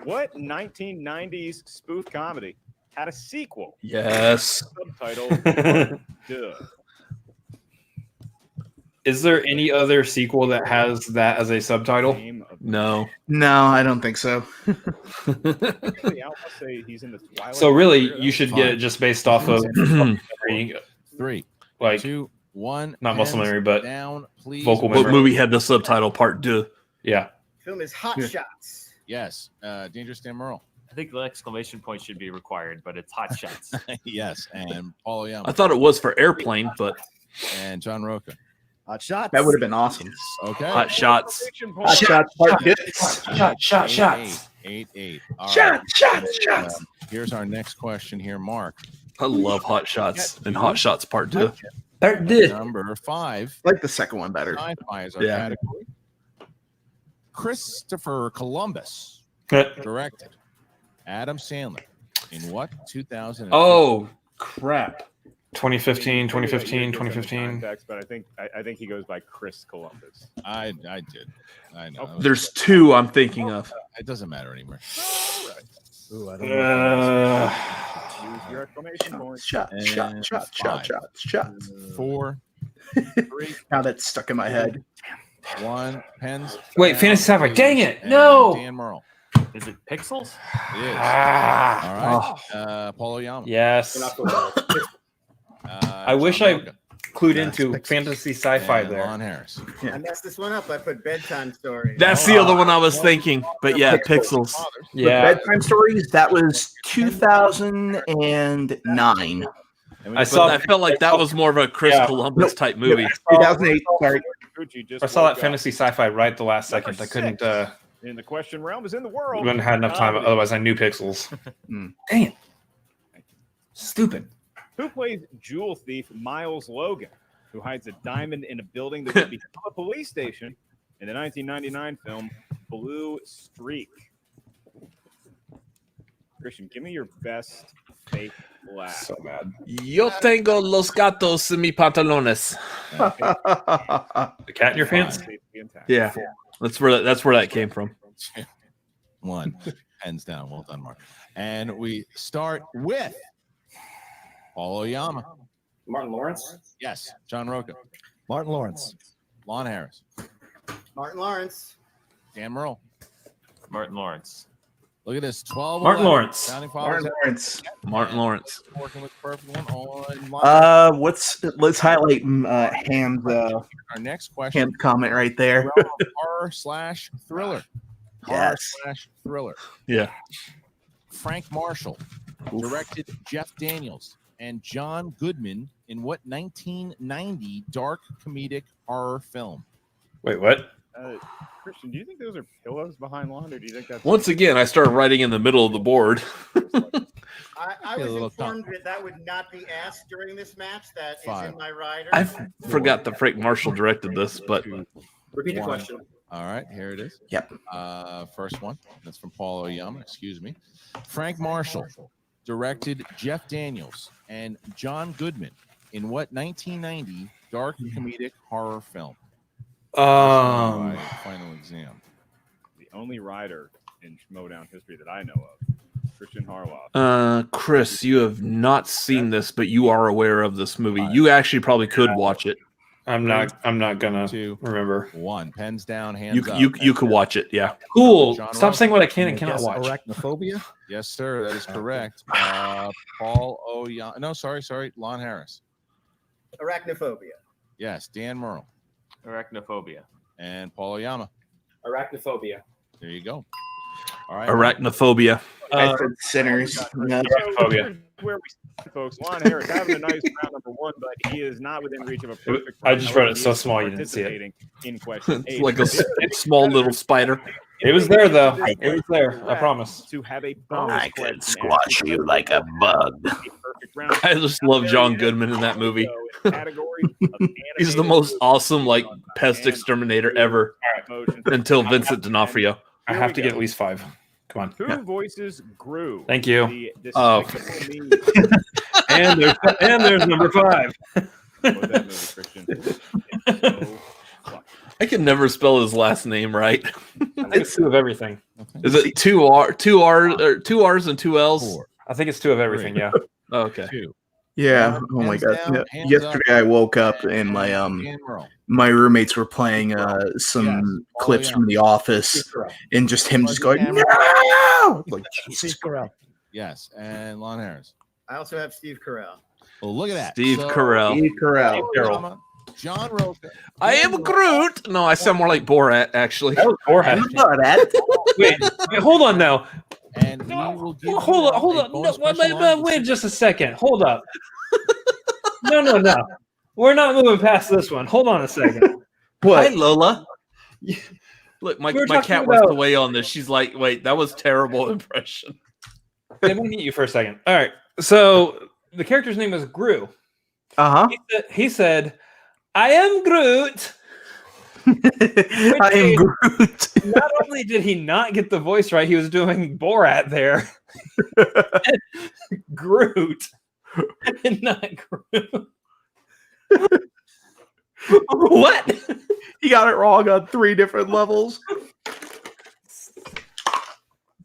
what 1990s spoof comedy had a sequel? Yes. Subtitle. Duh. Is there any other sequel that has that as a subtitle? No. No, I don't think so. Actually, I'll say he's in the Twilight. So really, you should get it just based off of 3, like 2, 1. not muscle hands memory, but down, please. vocal What memory. movie had the subtitle part 2? Yeah. Film is Hot Shots. Yes, Dangerous Dan Merle. I think the exclamation point should be required, but it's hot shots. Yes, and Paul Oyama. I thought it was for Airplane, but And John Roca. Hot shots. That would have been awesome. Okay. Hot Shots. Hot Shots Part 2. Shots. 8-8. All Shots. right. Here's our next question here, Mark. I love Hot Shots and Hot Shots Part 2. Number 5. I like the second one better. Sci-fi is our Yeah. category. Christopher Columbus directed Adam Sandler in what 2000? Oh, crap. 2015, 2015, Context, 2015. but I think he goes by Chris Columbus. I did. I know. There's 2 I'm thinking of. It doesn't matter anymore. Ooh, I don't know. Use your exclamation point. Shot. 4, 3, Now that's stuck in my head. 1. Pens. Wait, down, Fantasy Sci-Fi. please. Dang it. And No. Dan Merle. Is it Pixels? It is. Ah. All right. Paul Oyama. Yes. I wish John I Roca. clued into fantasy sci-fi And there. Lon Harris. I messed this one up. I put Bedtime Story. That's the other one I was thinking. But yeah, Pixels. Yeah. Bedtime Stories, that was 2009. I saw. I felt like that was more of a Chris Yeah. Columbus type movie. 2008. Sorry. I saw that fantasy sci-fi right at the last second. I couldn't. In the question realm is in the world. Wouldn't have had enough time. Otherwise, I knew Pixels. Dang it! Stupid. Who plays jewel thief Miles Logan, who hides a diamond in a building that would become a police station in the 1999 film Blue Streak? Christian, give me your best fake laugh. So bad. Yo tengo los gatos en mi pantalones. The cat in your pants? Yeah, that's where that came from. 1. Hands down. Well done, Mark. And we start with Paul Oyama. Martin Lawrence. Yes. John Roca. Martin Lawrence. Lon Harris. Martin Lawrence. Dan Merle. Martin Lawrence. Look at this. 12. Martin Lawrence. Martin Lawrence. Working with the perfect one on. Let's highlight Ham's Our next question. Ham's comment right there. Horror/thriller. Yes. Horror/thriller. Yeah. Frank Marshall directed Jeff Daniels and John Goodman in what 1990 dark comedic horror film? Wait, what? Christian, do you think those are pillows behind Lon, or do you think that's Once again, I started writing in the middle of the board. I was informed that would not be asked during this match. That is in my rider. I forgot that Frank Marshall directed this, but Repeat the question. All right, here it is. Yep. First one. That's from Paul Oyama. Excuse me. Frank Marshall directed Jeff Daniels and John Goodman in what 1990 dark comedic horror film? Final exam. the only rider in Schmoedown history that I know of? Christian Harlow. Chris, you have not seen this, but you are aware of this movie. You actually probably could watch it. I'm not gonna remember. 1. Pens down, hands up. You could watch it, yeah. Cool. John Stop Ross. saying what I can and cannot watch. Arachnophobia? Yes, sir. That is correct. Paul Oyama. No, sorry. Lon Harris. Arachnophobia. Yes, Dan Merle. Arachnophobia. And Paul Oyama. Arachnophobia. There you go. All right. Arachnophobia. I said sinners. Arachnophobia. Where we stand, folks. Lon Harris having a nice round number 1, but he is not within reach of a perfect. I just wrote it so He is small you didn't see it. participating in question It's 8. like a small little spider. It was there though. It was there. I promise. To have a bonus I could question squash you like a bug. perfect round. I just love John Goodman in that movie. Category of He's the most awesome, like, pest exterminator ever motion. until Vincent D'Onofrio. I have to get at least 5. Come on. Who voices Gru? Thank you. The Oh. despicable me. and there's number 5. What was that movie, Christian? It's so I can never spell his last name right. I think it's 2 of everything. Is it two R's and 2 L's? I think it's 2 of everything. Yeah. Okay. 2. Yeah. Oh my Hands god. down, Yeah. hands Yesterday up. I woke up and Dan Merle. my roommates were playing some Yes. clips yeah. from The Office and just him just going, Camera. no! Like, Jesus. Yes, and Lon Harris. I also have Steve Carell. Well, look at that. Steve Carell. Steve Carell. Oyama, John Roca. I am Groot. No, I sound more like Borat, actually. That was Borat. Wait, hold on now. And he will give Hold you on. a bonus No, question line. wait just a second. Hold up. No. We're not moving past this one. Hold on a second. Hi, Lola. Look, my We were cat talking wants to about- weigh on this. She's like, wait, that was terrible impression. Let me mute you for a second. All right. So the character's name is Gru. Uh-huh. He said, I am Groot. I am Groot. Not only did he not get the voice right, he was doing Borat there. Groot. And not Groot. What? He got it wrong on 3 different levels.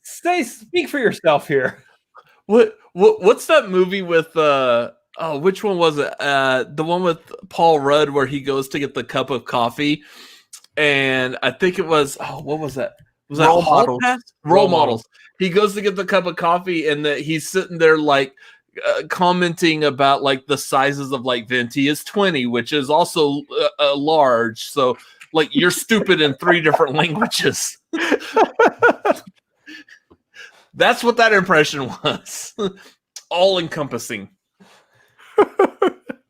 Speak for yourself here. What's that movie with which one was it? The one with Paul Rudd where he goes to get the cup of coffee, and I think it was what was that? Was that Role Hall Models. Pass? Role Models. He goes to get the cup of coffee, and he's sitting there like commenting about like the sizes of like venti is 20, which is also large. So like you're stupid in 3 different languages. That's what that impression was. All encompassing.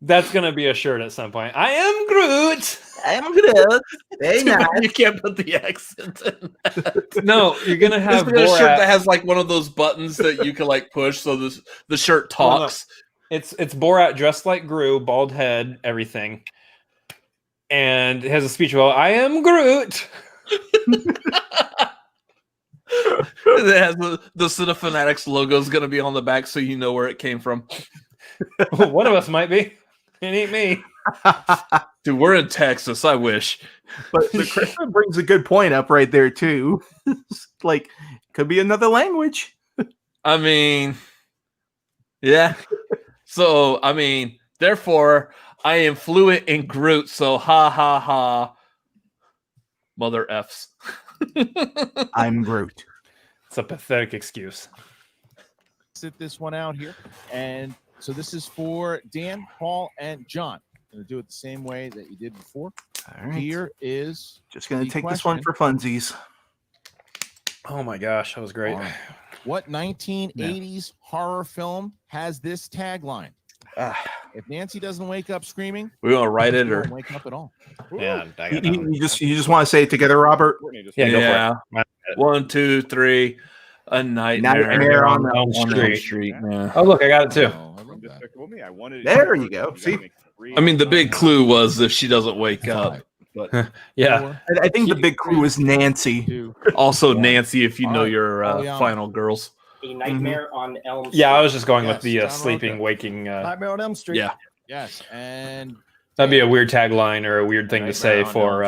That's going to be a shirt at some point. I am Groot. I am Groot. Very Too bad nice. you can't put the accent in that. No, you're going to have Just get a shirt that Borat. has like one of those buttons that you can like push so the shirt talks. It's Borat dressed like Gru, bald head, everything. And it has a speech about, I am Groot. It has the Cinefanatics logo is going to be on the back so you know where it came from. One of us might be. It ain't me. Dude, we're in Texas. I wish. But the Christian brings a good point up right there too. Like, could be another language. I mean, yeah. So, I mean, therefore, I am fluent in Groot. So, ha ha ha. Mother F's. I'm Groot. It's a pathetic excuse. Sit this one out here. And so this is for Dan, Paul, and John. I'm going to do it the same way that you did before. All right. Here is Just going to the take this one question. for funsies. Oh my gosh, that was great. All right. What 1980s horror film has this tagline? If Nancy doesn't wake up screaming, We're gonna write it she or won't wake up at all. Yeah, I got You just want to say it together, Robert? Yeah, go for it. 1, 2, 3. A Nightmare, Nightmare on Elm Street. Street. Yeah. Oh, look, I got it too. Oh, I love that. There you go. See? I mean, the big clue was if she doesn't wake up. But Yeah. I think the big clue was Nancy. also Nancy, if you know Alright. your Oh, yeah. final girls. A Nightmare on Elm Street. Yeah, I was just going Yes, with the John wrote sleeping, that. waking. Nightmare on Elm Street. Yeah. Yes, and That'd be a weird tagline or a weird thing to say for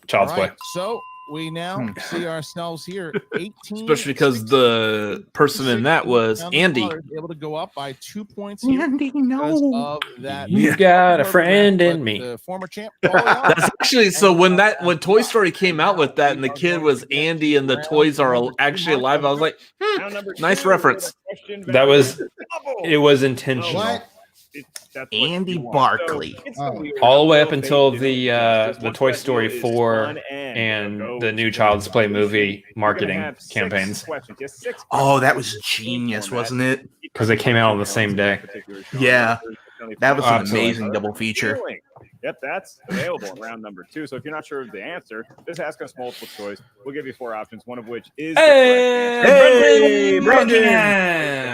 Child's all Play. right, so we now see ourselves here 18, Especially because the person in that was Founding Andy. Fathers able to go up by 2 points here because of that. You got a friend But in me. The former champ. Paul Young, That's actually so when Toy Story came out with that and the kid was Andy and the toys are actually alive, I was like, nice reference. That was, it was intentional. What? Andy Barkley. All the way up until the Toy Story 4 and the new Child's Play movie marketing campaigns. Oh, that was genius, wasn't it? Because they came out on the same day. Yeah. That was an Absolutely. amazing double feature. Yep, that's available in round number 2. So if you're not sure of the answer, just ask us multiple choice. We'll give you 4 options, one of which is Hey, the correct answer.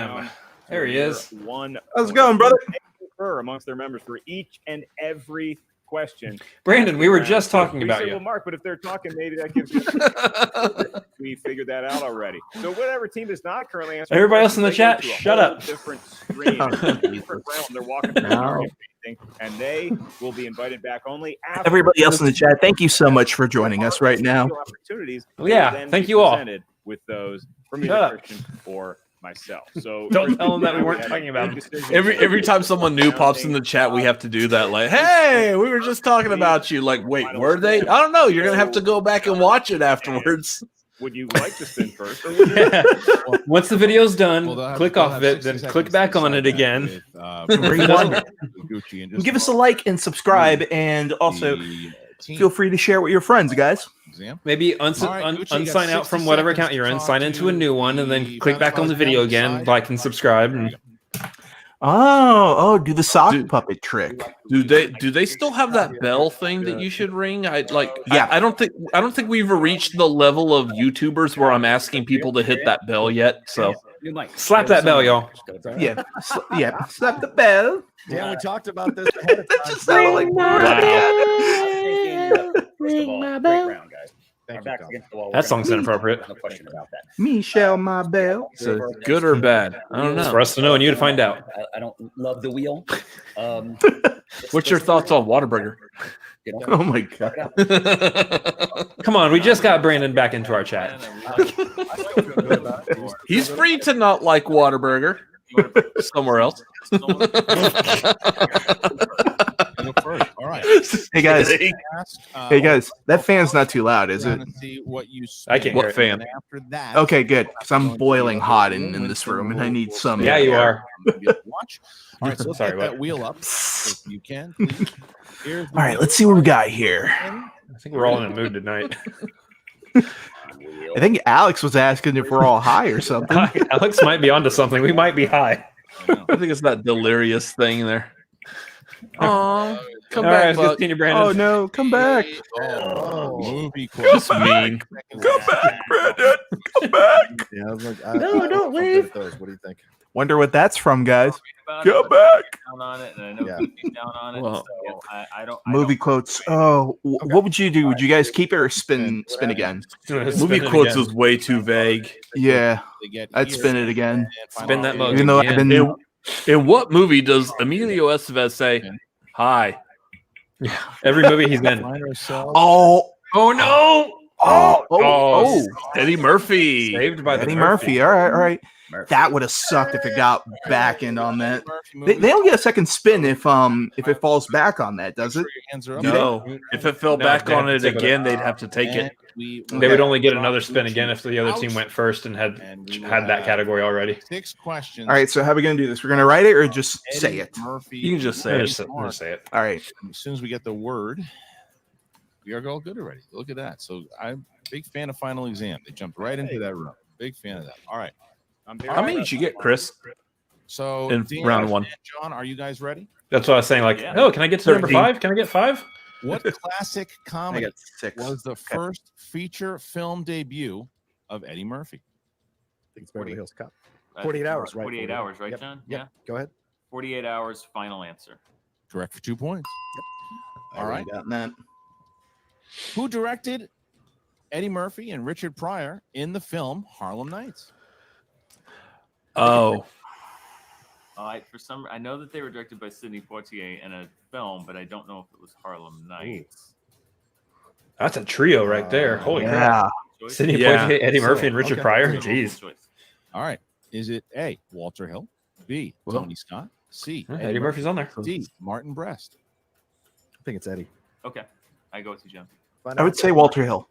Brandon! There he is. How's it going, brother? Amongst their members for each and every question. Brandon, we were just talking about you. Mark, but if they're talking, maybe that gives you. We figured that out already. So whatever team is not currently answering, Everybody else in the they go chat, to a shut whole up. Different stream, different realm. They're walking through the and they will be invited back only after Everybody else in the chat, thank you so much for joining us right now. opportunities. Yeah, will then thank be you all. presented with those from Shut either up. Christian or myself. So Don't tell them that we weren't talking about them. Every time someone new pops in the chat, we have to do that. Like, hey, we were just talking about you. Like, wait, were they? I don't know. You're gonna have to go back and watch it afterwards. Would you like to spin first? Or would you Yeah. Once the video's done, Well, they'll have- click they'll off have of it, 60 then seconds click to back on decide it that again. with, Rewind it. Gucci and just Give us a like and subscribe, and also the team feel free to share with your friends, guys. exam. Maybe All right, Gucci, you got unsign out 60 from whatever seconds account you're to in, talk sign into a new one, and then to click back on the video again, like and subscribe. And Oh, do the sock Dude. puppet trick. Do they still have that bell thing that you should ring? I Yeah. don't think we've reached the level of YouTubers where I'm asking people to hit that bell yet. So slap that bell, y'all. Yeah, slap the bell. Yeah, we talked about this ahead of time. Sounded like Ring my bell. Great round, guys. Thank Our you, backs Tom. against the wall. That song's inappropriate. No question about that. Michelle, my bell. so good or bad? I don't It's know. for us to know and you to find out. I don't love the wheel. What's your thoughts on Whataburger? You know, Oh my god. Come on, we just got Brandon back into our chat. He's free to not like Whataburger somewhere else. Go first. All right. Hey guys, Ask, hey guys, that fan's not too loud, is it? to see what you I can't What hear it. fan? And after that, Okay, good. Because I'm boiling hot in this room, and I need some. Yeah, you are. Watch. All right, so let's Sorry, get what? that wheel up if you can. Please. Here's the All right, let's see what we got here. I think we're all in a mood tonight. I think Alex was asking if we're all high or something. Alex might be onto something. We might be high. I think it's that delirious thing there. Oh, come All back, right, Buck. continue, Brandon. Oh no, come back. movie Just mean. Come back, Brandon. Come back. Yeah, I was like, No, don't leave. Those. What do you think? Wonder what that's from, guys. About Come it, back. down on it, and I know Yeah. Goofy's down on it. Well, So I don't. Movie quotes. Oh, what would you do? Would you guys keep it or spin again? movie quotes is way too vague. Yeah, They get I'd here spin it again. and find Spin out that if mug. Even though again. I've been. In what movie does Emilio Estevez say, "Hi"? Every movie he's in. Find ourselves. Oh, Oh no! Eddie Murphy. Saved by Eddie Murphy. All right. That would have sucked if it got back end on that. They don't get a second spin if it falls back on that, does it? No. If it fell back on it again, they'd have to take it. They would only get another spin again if the other team went first and had that category already. 6 questions. All right, so how are we going to do this? We're going to write it or just say it? You can just say it. Just say it. All right. As soon as we get the word, we are all good already. Look at that. So I'm a big fan of Final Exam. They jumped right into that room. Big fan of that. All right. How many did you get, Chris? So in Dan round 1? and John, are you guys ready? That's what I was saying. Like, oh, can I get to number 5? Can I get 5? What classic comedy I got 6. was the first feature film debut of Eddie Murphy? I think it's Beverly Hills Cop. 48 hours, right? 48 hours, right, Yep. John? Yep. Yeah. Go ahead. 48 hours, final answer. Correct for 2 points. All right. Got that. Who directed Eddie Murphy and Richard Pryor in the film Harlem Nights? Oh. I know that they were directed by Sidney Poitier in a film, but I don't know if it was Harlem Nights. That's a trio right there. Holy crap. Sidney Poitier, Eddie Murphy, and Richard Pryor. Jeez. All right. Is it A, Walter Hill, B, Tony Scott, C, Eddie Murphy's on there, D, Martin Brest? I think it's Eddie. Okay. I go with you, John. I would say Walter Hill.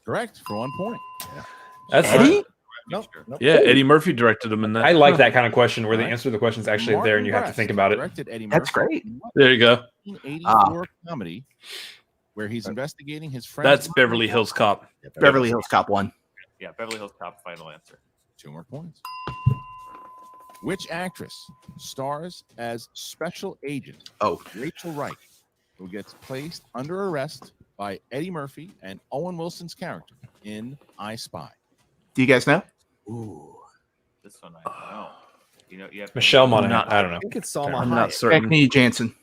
Correct for 1 point. That's Eddie? Nope. Yeah, Eddie Murphy directed him in that. I like that kind of question where the answer to the question is actually there and you have to think about it. That's great. There you go. 1984 comedy where he's investigating his friend. That's Beverly Hills Cop. Beverly Hills Cop 1. Yeah, Beverly Hills Cop, final answer. 2 more points. Which actress stars as special agent Rachel Wright, who gets placed under arrest by Eddie Murphy and Owen Wilson's character in I Spy? Do you guys know? Ooh. This one I don't know. You know, you have Michelle Monaghan. I don't know. I think it's Salma I'm Hayek, not certain. Anthony Jansen.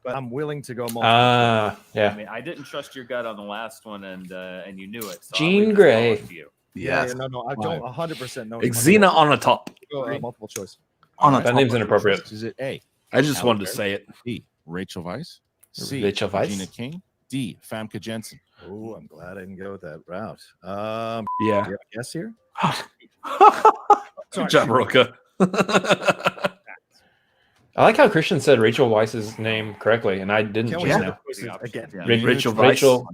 but I'm willing to go multiple. I Yeah. mean, I didn't trust your gut on the last one, and you knew it. So Jean I'll leave Grey. it to you. Yeah, no, I don't 100% know. Xena on the top. Go, multiple choice. That name's inappropriate. Is it A, I just wanted to say it. B, Rachel Weisz, C, Rachel Weisz? Regina King, D, Famke Jensen? Oh, I'm glad I didn't go with that route. Yeah. Do you have a guess here? Good job, Roka. I like how Christian said Rachel Weisz's name correctly, and I didn't Can we just have know. the quizzes again? Yeah. Rachel Rachel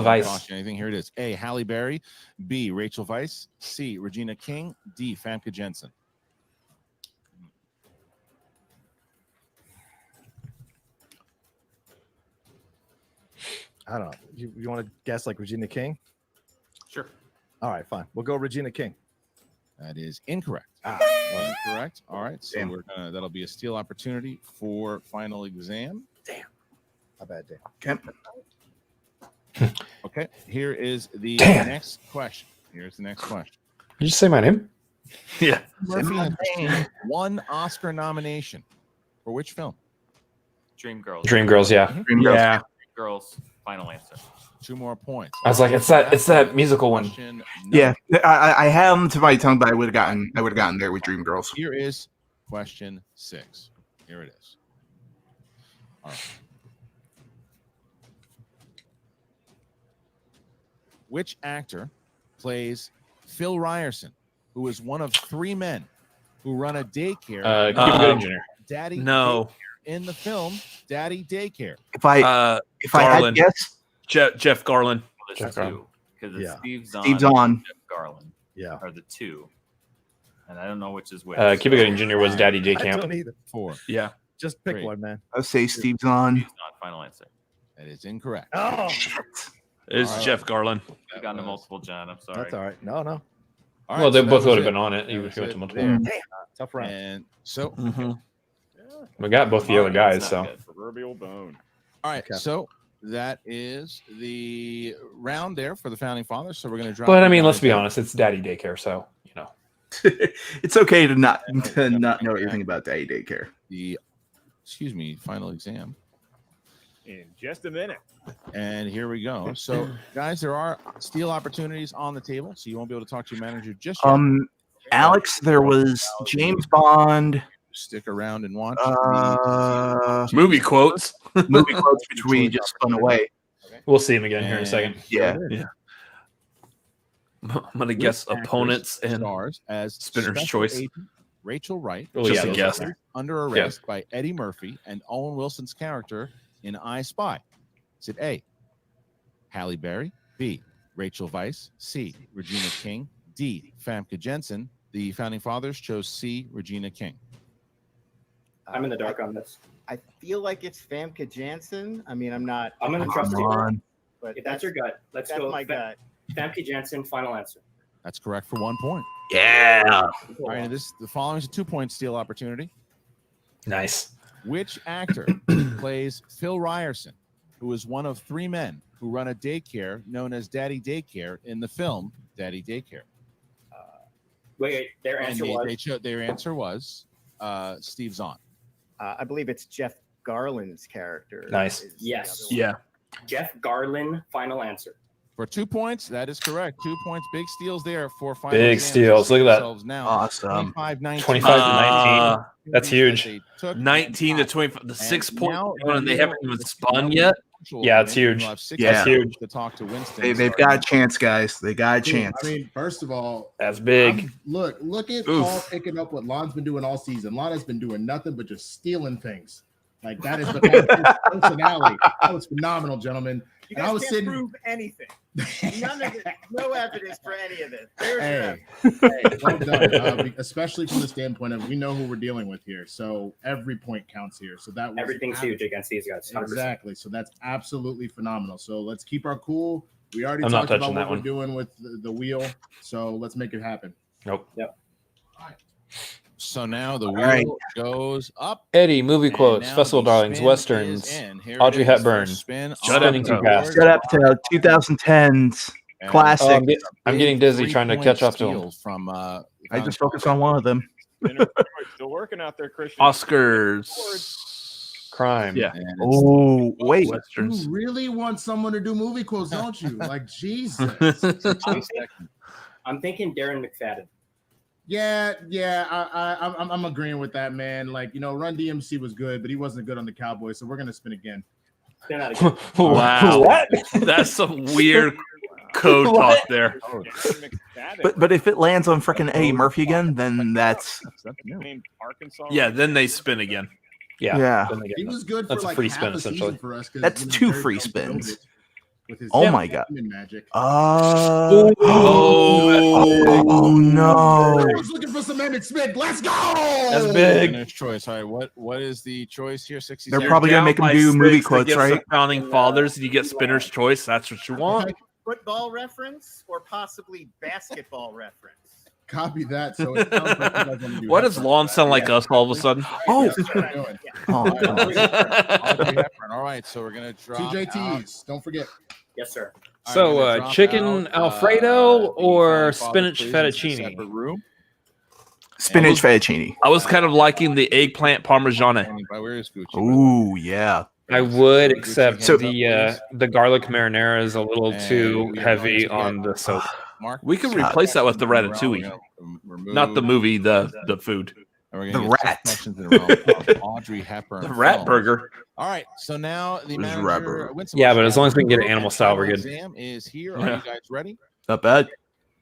Weisz. Cost you anything? Here it is. A, Halle Berry. B, Rachel Weisz. C, Regina King. D, Famke Jensen. I don't know. You want to guess like Regina King? Sure. All right, fine. We'll go Regina King. That is incorrect. Incorrect. All right. So we're gonna that'll be a steal opportunity for final exam. Damn. How bad, damn. Okay. Okay. Here is the Damn. next question. Here's the next question. Did you say my name? Yeah. Murphy has received 1 Oscar nomination for which film? Dreamgirls. Dreamgirls, yeah. Yeah. Girls, final answer. 2 more points. I was like, it's that musical one. Question Yeah, I have them to my tongue, but I would have gotten there with Dreamgirls. Here is question 6. Here it is. All right. Which actor plays Phil Ryerson, who is one of 3 men who run a daycare? Cuba Gooding Jr. Daddy. No. Daycare in the film Daddy Daycare. If I had Garland. guess, Jeff Garland. Well, there's two because it's Yeah. Steve Zahn. and Jeff Garland Yeah. are the 2, and I don't know which is which. Cuba Gooding Jr. was Daddy J I Camp. don't either. 4. Yeah. Just pick Great. one, man. I'll say Steve's on. Not final answer. That is incorrect. Oh, It's All right. Jeff Garland. You got into multiple, John. I'm sorry. that's all right. No. All Well, right, they so both that would was have been on it. You That went was to it multiple. there. damn. Tough round. And so, Mm-hmm. We got both the other guys, so. Proverbial bone. all right. Okay. So that is the round there for the founding fathers. So we're going to drop. But I you mean, guys let's be in. honest, it's Daddy Daycare, so you know. It's okay to not know everything about Daddy Daycare. The final exam. In just a minute. And here we go. So, guys, there are steal opportunities on the table, so you won't be able to talk to your manager just yet. Alex, there was James Bond. Stick around and watch. Movie quotes. Movie quotes, which we just spun away. We'll see him again here in a second. Yeah. I'm gonna guess Which actress opponents and stars as Spinner's Special choice. Agent Rachel Wright. Oh, just a guess. Under arrest by Eddie Murphy and Owen Wilson's character in I Spy. Is it A, Halle Berry, B, Rachel Weisz, C, Regina King, D, Famke Janssen? The founding fathers chose C, Regina King. I'm in the dark on this. I feel like it's Famke Janssen. I mean, I'm not. I'm going to trust Come you. on. But If that's your gut, let's that's go. my gut. Famke Janssen, final answer. That's correct for 1 point. Yeah. All right, the following is a 2-point steal opportunity. Nice. Which actor plays Phil Ryerson, who is one of 3 men who run a daycare known as Daddy Daycare in the film Daddy Daycare? Wait, their And answer was. their answer was Steve Zahn. I believe it's Jeff Garland's character. Nice. is the Yes. other one. Yeah. Jeff Garland, final answer. For 2 points, that is correct. 2 points, big steals there for final. Big exams. steals. Look at that. Themselves Now, Awesome. 25-19. 25 to 19. That's huge. They took 19 to and 25. The 6 point now one, and they haven't even the spun yet. Yeah, it's huge. You'll have 6 Yeah. That's huge. to talk to Winston. They've got a chance, guys. They got a Dude, chance. I mean, first of all, That's big. look at Oof. Paul picking up what Lon's been doing all season. Lon has been doing nothing but just stealing things. Like that is become his personality. That was phenomenal, gentlemen. You And guys I was can't sitting. prove anything. None of it. No evidence for any of this. There's Hey, well done. Especially from the standpoint of we know who we're dealing with here, so every point counts here. So that was Everything's huge against these guys. 100%. Exactly. So that's absolutely phenomenal. So let's keep our cool. We already I'm not talked about touching what that we're one. doing with the wheel. So let's make it happen. Nope. So now the wheel right. goes up. Eddie, movie and quotes, now festival the darlings, spin westerns, is in. Here Audrey it is. Hepburn. First spin Shut on up, the Tug. board. Shut up to 2010s And classic. I'm getting dizzy big trying to 3-point catch up to him. steal From, I just focused on one of them. Still working out there, Christian. Oscars. Crime. Yeah. and it's Oh, wait. Westerns. You really want someone to do movie quotes, don't you? Like Jesus. I'm thinking Darren McFadden. Yeah. I'm agreeing with that, man. Like, Run DMC was good, but he wasn't good on the Cowboys, so we're gonna spin again. They're not again. Wow. What? That's some weird code talk there. But if it lands on freaking Eddie Murphy again, then that's Named Arkansas. Yeah, then they spin again. yeah. Then they get He that. was good That's for a like free half spin, a season essentially. for us. 'cause, That's 2 Jerry free Jones built spins. it with his Oh my God. magic. Oh no. I was looking for some Emmett Smith. Let's go. That's big. Winner's choice. All right, what is the choice here? 60 They're seconds. probably gonna make him Down by do movie 6 quotes, against right? The founding fathers, and you get spinner's choice. That's what you want. football reference or possibly basketball reference. Copy that. So it sounds like you guys want to do What that. does Lon sound like us all of a sudden? Oh. That's what I'm doing. Audrey Hepburn. All right, so we're gonna drop out. TJTs. Don't forget. Yes, sir. All right, So, we're gonna drop chicken out, Alfredo the or founding fathers, spinach please, into a fettuccine? separate room. Spinach fettuccine. I was kind of liking the eggplant parmigiana. Standing by where is Gucci? Ooh, yeah. I would, except So- the garlic marinara is a little And too we are heavy going to on get, the soap. Mark, We could Scott. replace that with the We're ratatouille, gonna remove- not the movie, the food, and we're The gonna get 6 rat. questions in a row of Audrey Hepburn. the rat films. burger. All right, so now the Who's manager, Robert? Winston Yeah, Marshall, but as long as we can get it and animal style, we're final good. Exam is here. Are Yeah. you guys ready? Not bad.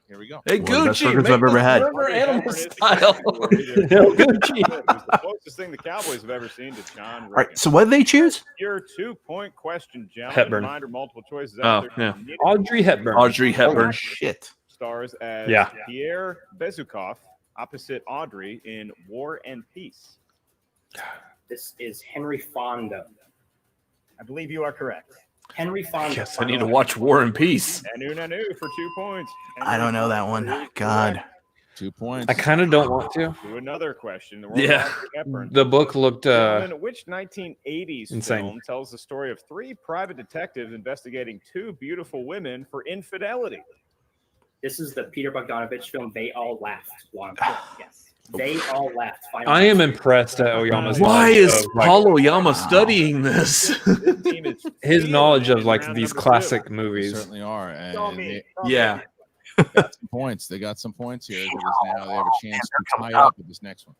Here we go. Hey, One of the best Gucci, burgers make I've ever this had. burger animal Hepburn is style. Gucci. The closest thing the Cowboys have ever seen to John All right. Riggins. So what did they choose? Your 2-point question, gentlemen. Hepburn. Reminder, multiple choices Oh, out there. yeah. Audrey Hepburn. Audrey Hepburn. Shit. Stars as Yeah. Pierre Bezukov opposite Audrey in War and Peace. This is Henry Fonda. I believe you are correct. Henry Fonda. Yes, I need to watch War and Peace. Nanu for 2 points. I don't know that one. God. 2 points. I kind of don't want to. To another question. The world Yeah. of Audrey Hepburn. The book looked Gentlemen, which 1980s insane. film tells the story of 3 private detectives investigating 2 beautiful women for infidelity? This is the Peter Bogdanovich film. They all laughed. Yes. They all laughed. Final I am answer. impressed at Oyama's Why knowledge is of, like, Paul Oyama studying this? This team is his knowledge of in like round these number 2. classic They movies. certainly are. And Call me. they Call me. Yeah. got some points. They got some points here because now they have a chance to tie it up with this next one.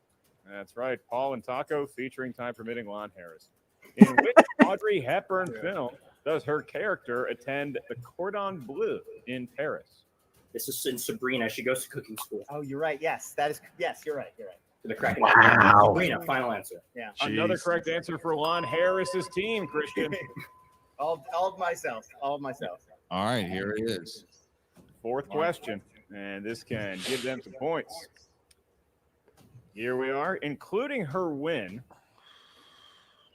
That's right. Paul and Taco featuring time permitting Lon Harris. In which Audrey Hepburn film does her character attend the Cordon Bleu in Paris? This is in Sabrina. She goes to cooking school. Oh, you're right. Yes, that is. Yes, you're right. You're right. The correct Wow. Sabrina, final answer. Yeah. Another correct answer for Lon Harris's team, Christian. all of myself. All of myself. All right, here it is. Fourth question, and this can give them some points. Here we are, including her win.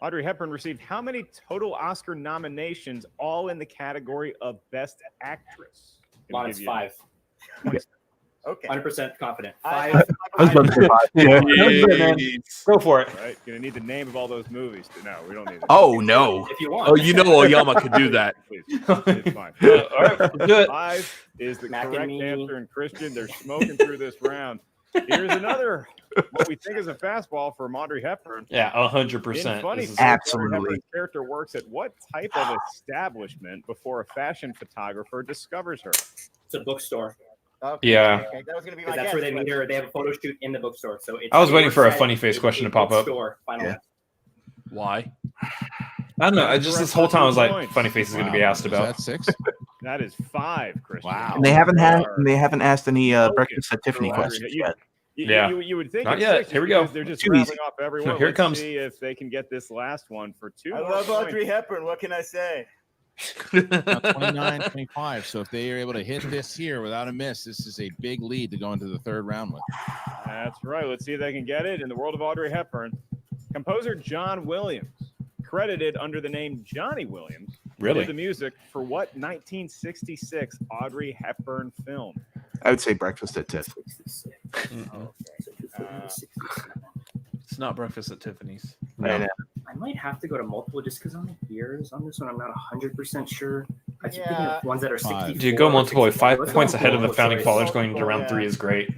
Audrey Hepburn received how many total Oscar nominations, all in the category of Best Actress? Lon, it's 5. Okay. 100% confident. I 5. was about to say 5. Yeah. Go for it. Right, gonna need the name of all those movies. No, we don't need it. Oh no! If you want. Oh, you know Oyama could do that. Please, it's fine. All right, let's do it. 5 is the Mac and correct me. answer, and Christian, they're smoking through this round. Here's another, what we think is a fastball from Audrey Hepburn. Yeah, In 100%. funny This is- story, Absolutely. Hepburn's character works at what type of establishment before a fashion photographer discovers her? It's a bookstore. Okay. Yeah. Okay. That was going to be my Because that's guess. where they meet her. They have a photo shoot in the bookstore. So it's I was waiting for a funny face question to pop up. Store, final Yeah. answer. Why? I don't know. I just this whole time I was like, funny face is going to be asked Is about. that 6? That is 5, Christian. Wow. And they haven't asked any breakfast at Tiffany Audrey, questions you- yet. Yeah. You would think Not it's yet. 6 Here we because go. They're just Too rattling easy. off everyone. Here it Let's comes. see if they can get this last one for 2 I more love points. Audrey Hepburn. What can I say? Now 29, 25. So if they are able to hit this here without a miss, this is a big lead to go into the third round with. That's right. Let's see if they can get it. In the world of Audrey Hepburn, composer John Williams, credited under the name Johnny Williams, Really? did the music for what 1966 Audrey Hepburn film? I would say breakfast at Tiff. It's not breakfast at Tiffany's. I know. I might have to go to multiple just because on the years on this one, I'm not 100% sure. I keep thinking Yeah. of ones that are 64. Dude, go multiple. 5 Let's go points ahead of the multiple founding choice. fathers going into round 3 is great.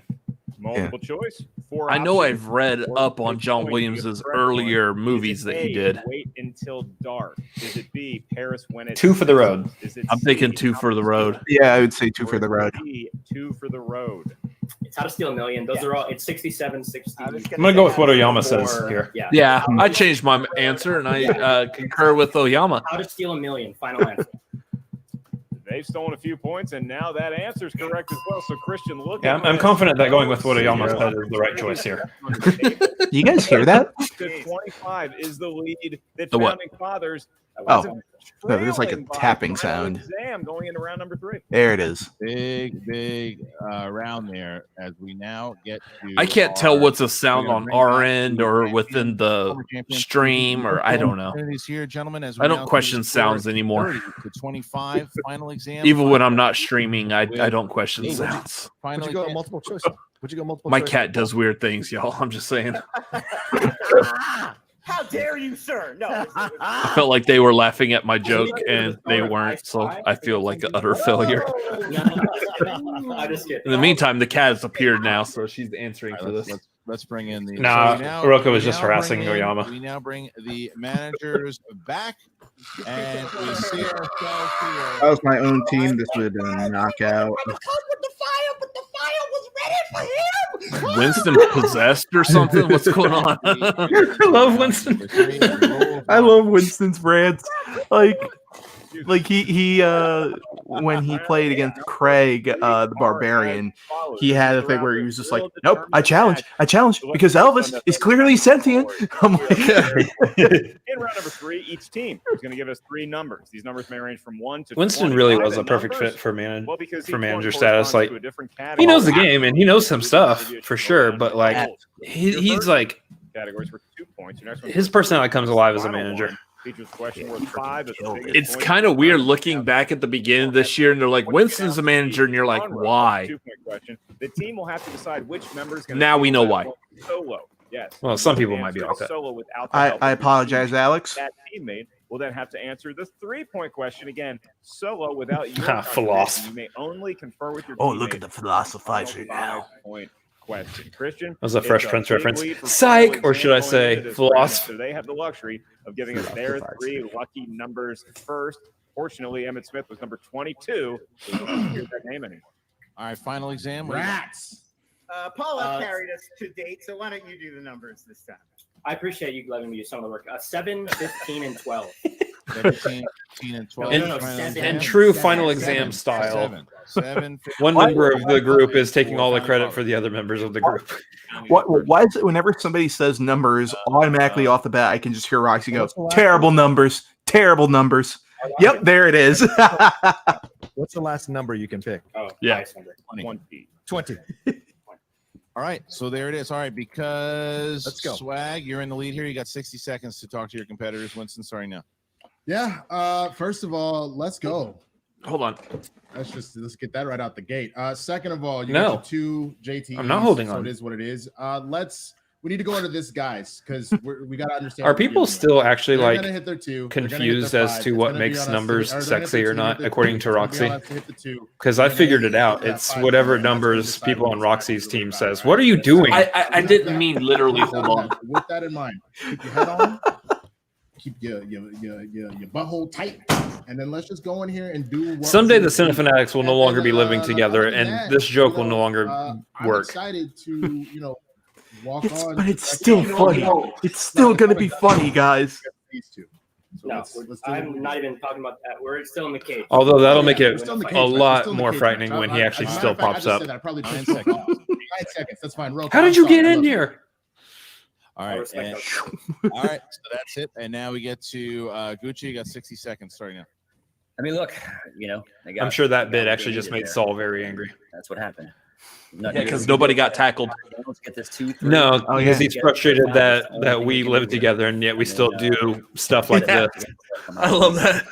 Multiple choice. 4 I know options. I've read Or up on which John point Williams's you get the correct earlier one. movies Is that it he A, did. Wait Until Dark. Is it B, Paris When It's 2 for the road. Is it I'm C, thinking 2 How for to the Steal road. Yeah, I would say 2 Or for the is it road. D, 2 for the road. It's How to Steal a Million. Those are all, it's 67, 60. I was I'm going to go with what say Oyama says Or- here. Yeah. Yeah, I changed my answer and I concur with Oyama. How to Steal a Million. Final answer. They've stolen a few points, and now that answer is correct as well. So, Christian, look. Yeah, at I'm this. confident that going with what Oyama said is the right choice here. Do you guys hear that? To 25 is the lead that The what? Founding Fathers. Oh, wasn't no, there's like a trailing by tapping final sound. Exam going into round number 3. There it is. Big round there as we now get to. I can't tell our- what's a sound we're on gonna bring our back end the or champion, within the former champion. stream, or I don't know. Opportunities here, gentlemen, as we I now don't see question the score sounds anymore. 30 to 25 final exam. Even when I'm not streaming, I don't question Hey, what'd you- sounds. Final Would you go exam. multiple choice? Would you go multiple My choice? cat does weird things, y'all. I'm just saying. How dare you, sir? No. I felt like they were laughing at my joke and they weren't, so I feel like an utter failure. I'm just kidding. In the meantime, the cat has appeared now, so she's answering All for right, this. let's bring in the. Nah, we Oroka was we just now harassing bring in- Oyama. We now bring the managers back, and we see ourselves That here. was my own team. This would have been a knockout. Winston possessed or something? What's going on? I love Winston. I love Winston's rants. Like he when he played against Craig the Barbarian, he had a thing where he was just like, "Nope, I challenge, because Elvis is clearly sentient." I'm like, In round number 3, each team is going to give us 3 numbers. These numbers may range from 1 to Winston 25. really was a And perfect numbers, fit for well, because for each one manager corresponds status. Like to a different he category. knows the game and he knows some stuff for sure, but like he's like Categories for 2 points. Your next one his for personality comes alive as a final manager. one features a question worth 5. That's the biggest It's point. kind of weird looking back at the beginning of this year, and they're like, Winston's the manager, and you're like, why? 2-point question. The team will have to decide which member is going to Now we know why. Solo. Yes. Well, some people might be Answer like that. Solo without the help I of apologize, Alex. that teammate will then have to answer the 3-point question again, solo without your Philosoph. contribution. You may only confer with your Oh, look at teammate. the philosophizer Final now. 5-point question. Christian, That was a it's Fresh a Prince big reference. lead for Psych, final or should I exam say going into this philosoph- round, so they have the luxury of giving us their 3 lucky numbers first. Fortunately, Emmett Smith was number 22. So we don't hear that name anymore. All right, final exam. Rats. Paula carried us to date, so why don't you do the numbers this time? I appreciate you letting me do some of the work. 7, 15, and 12. 17, 15, and 12. In true final exam style, one member of the group is taking all the credit for the other members of the group. Why is it whenever somebody says numbers, automatically off the bat, I can just hear Roxy go, terrible numbers, terrible numbers. Yep, there it is. What's the last number you can pick? Oh, yeah. 20. All right, so there it is. All right, because Let's go. Swag, you're in the lead here. You got 60 seconds to talk to your competitors. Winston, sorry now. Yeah. First of all, let's go. Hold on. Let's get that right out the gate. Second of all, you No. got your 2 JTs. I'm not holding so on. it is what it is. We need to go into this, guys, because we got to understand. Are what we're people dealing still with. actually They're like gonna hit their 2. They're gonna hit confused their as 5. to It's what gonna be makes on us. numbers They're gonna hit sexy their or 2, not, hit their according 3. to It's Roxy? gonna be on us to hit the 2. Because We're I gonna figured hit it out. that It's 5 whatever and that's numbers decide people what on it's Roxy's really team about, says. right? What are you doing? I didn't mean literally. Hold on. With that in mind, keep your head on, keep your butthole tight, and then let's just go in here and do. Someday the Cinefanatics will no longer be living together, and this joke will no longer I'm work. excited to walk on. But it's still funny. It's still going to be funny, guys. These 2. So No, let's do I'm not even talking about that. We're still in the cage. Although that'll make We're it still in the cage, a right? We're lot still in the more cage, frightening right? when he actually As a still matter of fact, pops I just up. said that. I probably 9 took seconds. 9 seconds. That's fine. Real How did you get in here? All right. respect All right. So that's it. And now we get to Gucci. You got 60 seconds starting now. I mean, look, I'm sure that bit actually just made Saul very angry. That's what happened. Yeah, because nobody got tackled. Let's get this 2, 3. No, Oh, because yeah. he's frustrated that we live together and yet we still do stuff like this. I love that.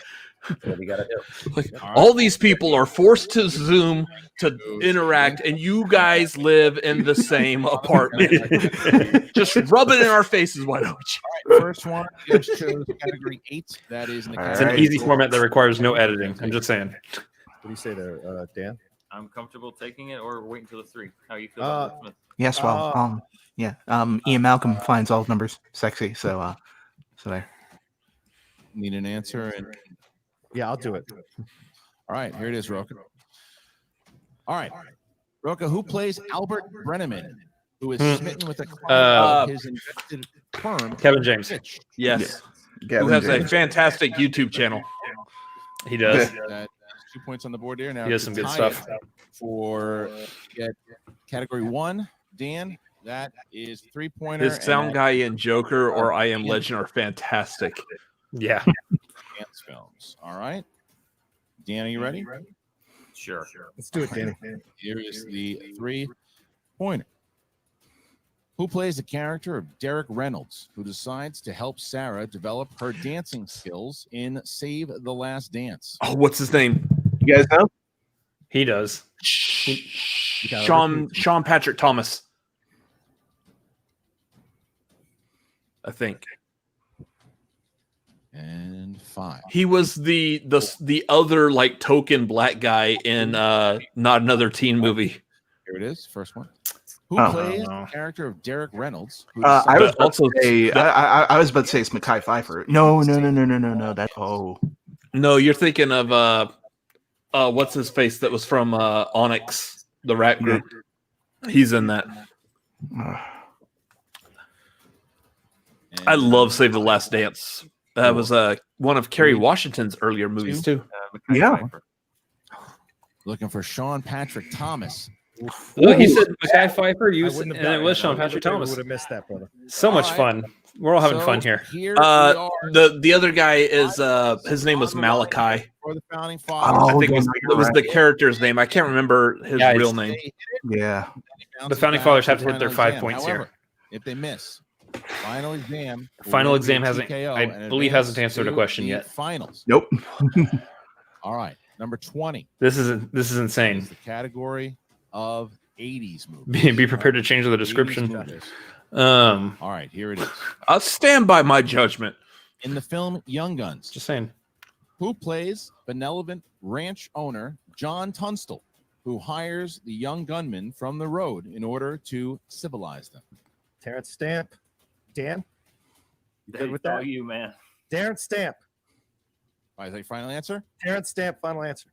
That's what we gotta do. Like, all these people are forced to Zoom to interact, and you guys live in the same apartment. Just rub it in our faces, why don't you? All right. First one, you guys chose category 8. That is in the It's an easy format that requires no editing. I'm just saying. What do you say there, Dan? I'm comfortable taking it or waiting till the 3. How you feel about Will Smith? Yes, well, Ian Malcolm finds all numbers sexy, so there. Need an answer. And Yeah, I'll do it. all right, here it is, Roka. All right, Roka, who plays Albert Brenneman, who is smitten with a client of his invested firm, Kevin James. Fitch? Yes. Yeah. Who has a fantastic YouTube channel. He does. That 2 points on the board there. Now He does to some good tie stuff. it For category 1, Dan, that is 3-pointer. His sound guy in Joker or I Am Legend are fantastic. Yeah. Dance films. All right, Dan, are you ready? Sure. Let's do it, Danny. Here is the 3-pointer. Who plays the character of Derek Reynolds, who decides to help Sarah develop her dancing skills in Save the Last Dance? Oh, what's his name? You guys know? He does. Sean Patrick Thomas. I think. And 5. He was the other like token black guy in Not Another Teen Movie. Here it is, first one. Who Oh. plays the character of Derek Reynolds? Who I was decides- about to say I was about to say it's Mekhi Phifer. No. That No, you're thinking of what's his face that was from Onyx, the rap group. He's in that. I love Save the Last Dance. That was one of Kerry Washington's earlier movies too. Yeah. Looking for Sean Patrick Thomas. Look, he said Mekhi Phifer, I wouldn't have and it gotten was that. Sean Patrick Thomas. Would have missed that, brother. So much All fun. We're all having fun here. Here we are The other guy is his name was Malachi. for the founding fathers. Oh, I think yeah, it was the character's name. I can't remember his Guys, real name. Yeah. The founding fathers have to hit their 5 points here. However, if they miss, final exam. Final exam hasn't, I believe, hasn't answered a question yet. Finals. Nope. All right, number 20 This is is insane. the category of 80s movies. Be prepared to change the 80s description. movies. All right, here it is. I'll stand by my judgment. In the film Young Guns, just saying, who plays benevolent ranch owner John Tunstall, who hires the young gunmen from the road in order to civilize them? Terrence Stamp. Dan? You good with Oh, that? you, man. Terrence Stamp. All right, is that your final answer? Terrence Stamp, final answer.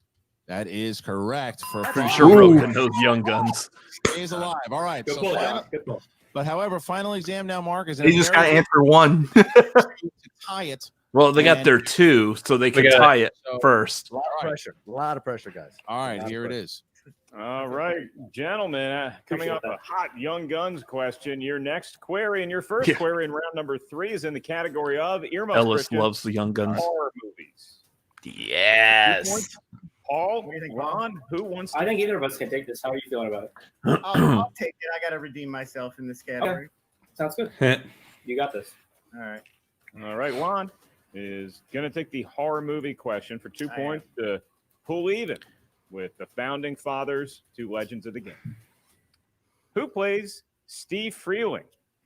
That is correct. For Pretty sure Rogan knows Young Guns. Stays alive. All right. Good So pull, final, Doc. Good pull. but however, final exam now, Mark, is He just got to answer one. to tie it Well, they got their 2, so they can tie it first. A lot of pressure. A lot of pressure, guys. All right, here it is. All right, gentlemen, coming up a hot Young Guns question. Your next query and your first query in round number 3 is in the category of earmuffs. Ellis Christian, loves the Young Guns. horror movies. Yes. Paul, Ron, who wants to? I think either of us can take this. How are you feeling about it? I'll take it. I got to redeem myself in this category. Sounds good. You got this. All right. All right, Juan is going to take the horror movie question for 2 points to pull even with the Founding Fathers, 2 legends of the game. Who plays Steve Freeling,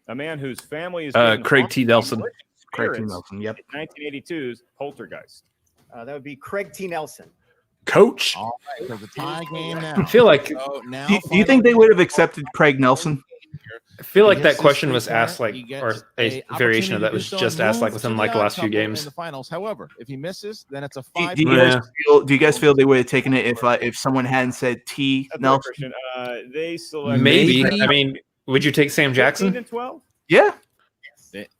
a man whose family is Craig T. Nelson. Craig T. Nelson, yep. 1982's Poltergeist. That would be Craig T. Nelson. Coach. All right, so the tie game now. I feel like So now Do you think they would have accepted Craig Nelson? I feel like He that gets question his was free asked pair. like, He gets or a variation of that was just asked like within like the last few games. in the finals. However, if he misses, then it's a Do 5. you guys feel they would have taken it if soone hadn't said T. That's right, Nelson? Christian. They select Maybe. I mean, would you take Sam 15 Jackson? and 12. Yeah.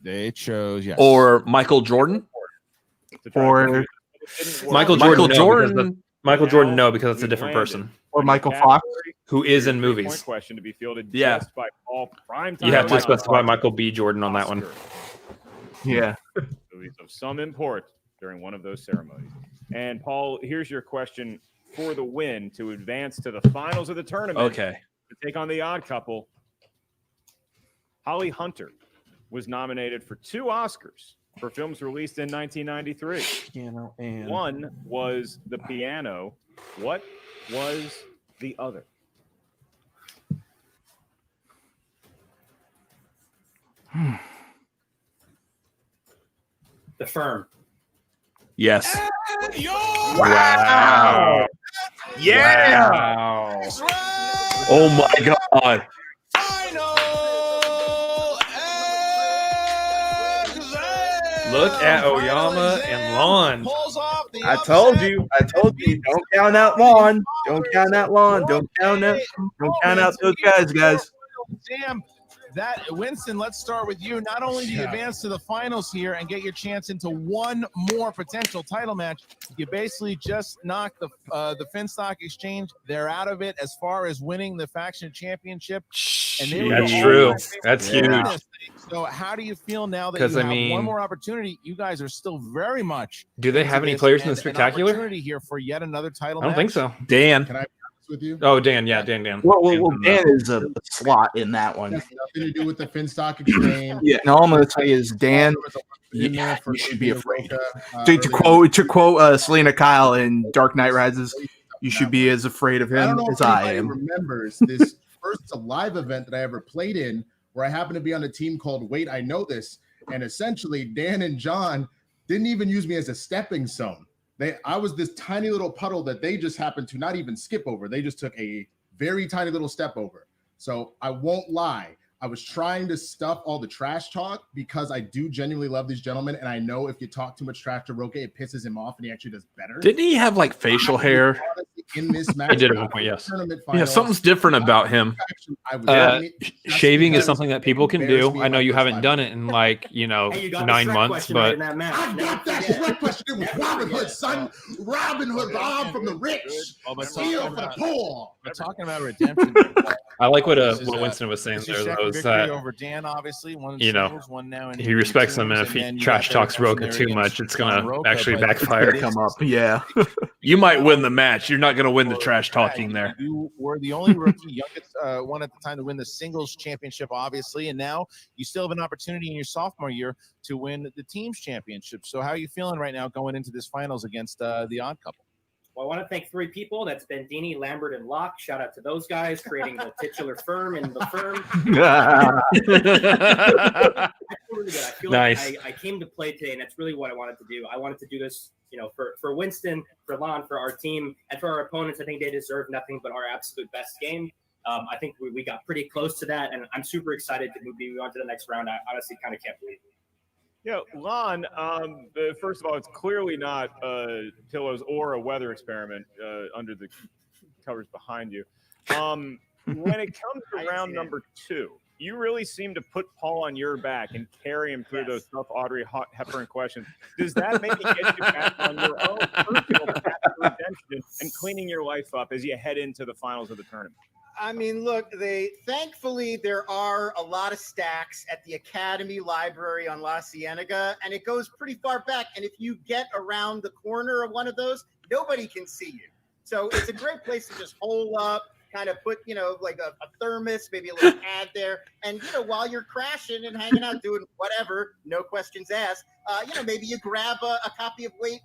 They chose yes. Or Michael Jordan? Or Michael Jordan. Michael Jordan, no, because it's a different person. Or Michael Fox, who is in 3-point movies. question to be fielded Yeah. just by Paul Primetime. You have to Michael specify Fox. Michael B. Jordan on that one. Yeah. Movies of some import during one of those ceremonies. And Paul, here's your question for the win to advance to the finals of the tournament. Okay. To take on the Odd Couple. Holly Hunter was nominated for 2 Oscars for films released in 1993. Piano and One was The Piano. What was the other? The Firm. Yes. Wow. Yeah. Wow. Oh my God. Look at Oyama and Lon. I told you. Don't count out Lon. Don't count out Lon. Don't count out those guys. Damn. That Winston, let's start with you. Not only do you advance to the finals here and get your chance into one more potential title match, you basically just knocked the Finstock Exchange. They're out of it as far as winning the faction championship. And they were That's true. That's huge. So how do you feel now that 'Cause, you I have mean- one more opportunity? You guys are still very much. Do they have into any this players in the and an Spectacular? opportunity here for yet another title I don't think match. so. Dan. Can I be honest with you? Oh, Dan. Yeah, Dan. Well, Dan is a slot in that one. It has nothing to do with the Finstock Exchange. Yeah, and all I'm going to tell you is Dan. In there for You should be afraid. Roca, To quote Selena Kyle in Dark Knight Rises, you should be as afraid of I don't him know as if I anybody am. remembers this first live event that I ever played in, where I happened to be on a team called Wait, I Know This, and essentially Dan and John didn't even use me as a stepping stone. I was this tiny little puddle that they just happened to not even skip over. They just took a very tiny little step over. So I won't lie. I was trying to stuff all the trash talk because I do genuinely love these gentlemen, and I know if you talk too much trash to Roque, it pisses him off, and he actually does better. Didn't he have like facial hair? In this match, He did at one point, yes. tournament Yeah, finals, something's different about him. I was Shaving is because something that people can embarrassed do. me I in know my you first haven't live done it in like, Hey, you got the 9 Shrek months, question right but in that match. I got that Shrek question. It was Robin Hood, son. Robin Hood robbed from the rich, steal for the poor. We're talking about redemption. I like what This is, Winston was saying this there. is Though, Shaq is victory that over Dan, obviously. One in you know, singles, one now in he respects him, and teams, if he then you trash got talks that Roca there too against much, it's John gonna Roca, actually but backfire. this- Come up, yeah. You might win the match. You're not going to win the trash talking there. You were the only rookie, youngest one at the time to win the singles championship, obviously, and now you still have an opportunity in your sophomore year to win the teams championship. So how are you feeling right now going into this finals against the Odd Couple? Well, I want to thank 3 people. That's Bendini, Lambert, and Locke. Shout out to those guys creating the titular firm and the firm. I feel really good. I feel Nice. like I came to play today, and that's really what I wanted to do. I wanted to do this, for Winston, for Lon, for our team, and for our opponents. I think they deserve nothing but our absolute best game. I think we got pretty close to that, and I'm super excited to move on to the next round. I honestly kind of can't believe it. Yeah, Lon, first of all, it's clearly not pillows or a weather experiment under the covers behind you. When it comes to round number 2, you really seem to put Paul on your back and carry him through those tough Audrey Hepburn questions. Does that maybe get you back on your own personal path to redemption and cleaning your life up as you head into the finals of the tournament? I mean, look, thankfully there are a lot of stacks at the Academy Library on La Cienega, and it goes pretty far back. And if you get around the corner of one of those, nobody can see you. So it's a great place to just hole up, kind of put, like a thermos, maybe a little pad there. And, while you're crashing and hanging out, doing whatever, no questions asked, maybe you grab a copy of Wait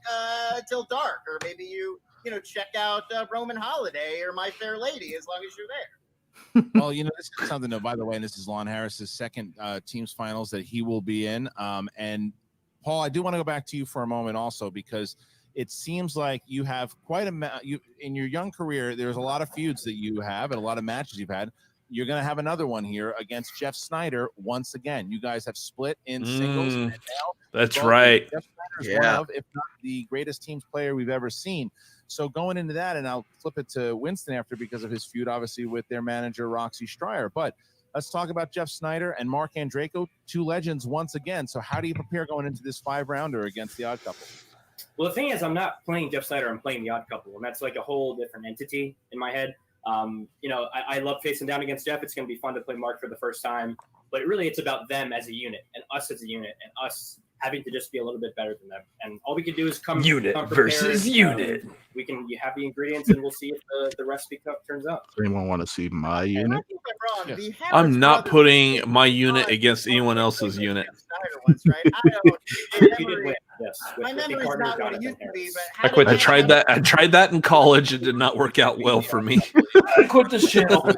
Till Dark, or maybe you check out Roman Holiday or My Fair Lady, as long as you're there. Well, this is something, though, by the way, and this is Lon Harris's second team's finals that he will be in. And Paul, I do want to go back to you for a moment also, because it seems like you have quite in your young career, there's a lot of feuds that you have and a lot of matches you've had. You're going to have another one here against Jeff Snyder once again. You guys have split in singles. And now that's right. Jeff Snyder's one of, if not the greatest teams player we've ever seen. So going into that, and I'll flip it to Winston after because of his feud, obviously, with their manager, Roxy Stryer. But let's talk about Jeff Snyder and Mark Andreyko, two legends once again. So how do you prepare going into this 5-rounder against the Odd Couple? Well, the thing is, I'm not playing Jeff Snyder. I'm playing the Odd Couple, and that's like a whole different entity in my head. I love facing down against Jeff. It's going to be fun to play Mark for the first time. But really, it's about them as a unit and us as a unit and us having to just be a little bit better than them. And all we can do is come versus unit. You have the ingredients, and we'll see if the recipe turns out. Does anyone want to see my unit? I'm not putting my unit against anyone else's unit. My memory is not what it used to be, but I quit. I tried that in college. It did not work out well for me. I quit this channel. We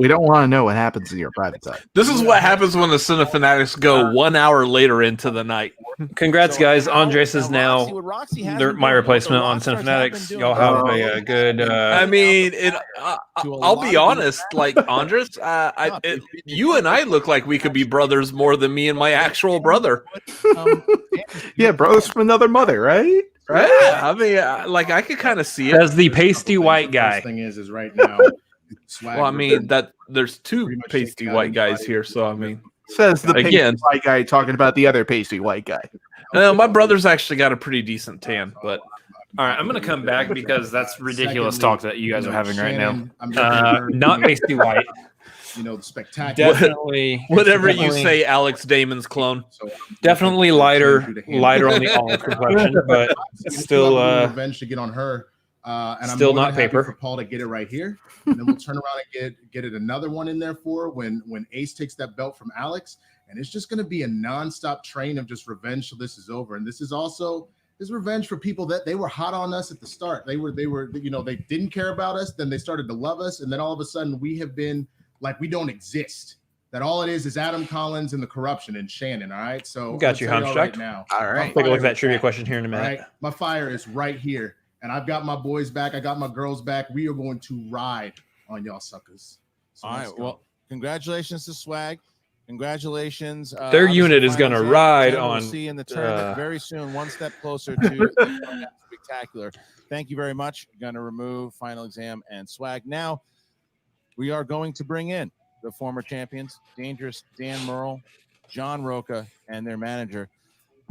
don't want to know what happens in your private time. This is what happens when the Cinefanatics go 1 hour later into the night. Congrats, guys. Andres is now my replacement on Cinefanatics. Y'all have a good. I mean, I'll be honest. Like Andres, you and I look like we could be brothers more than me and my actual brother. Yeah, brothers from another mother, right? Right. I mean, I could kind of see it. As the pasty white guy. Thing is right now. Well, I mean that there's two pasty white guys here, so I mean, says the pasty white guy talking about the other pasty white guy. My brother's actually got a pretty decent tan, but all right, I'm going to come back because that's ridiculous talk that you guys are having right now. Not pasty white. The spectacular. Definitely. Whatever you say, Alex Damon's clone. Definitely lighter on the olive complexion, but still revenge to get on her. And still I'm not paper for Paul to get it right here, and then we'll turn around and get it another one in there for when Ace takes that belt from Alex, and it's just going to be a nonstop train of just revenge till this is over. And this is also revenge for people that they were hot on us at the start. They were they didn't care about us, then they started to love us, and then all of a sudden we have been like we don't exist. That all it is Adam Collins and the corruption and Shannon. All right, so got you, Hamstrakt. Right now. All right, take a look at that trivia question here in a minute. Right? My fire is right here. And I've got my boys back. I got my girls back. We are going to ride on y'all suckers. So all right. Well, congratulations to Swag. Congratulations. Their unit is going to ride on. We'll see in the tournament very soon. One step closer to spectacular. Thank you very much. Going to remove Final Exam and Swag. Now we are going to bring in the former champions, Dangerous Dan Merle, John Roca, and their manager.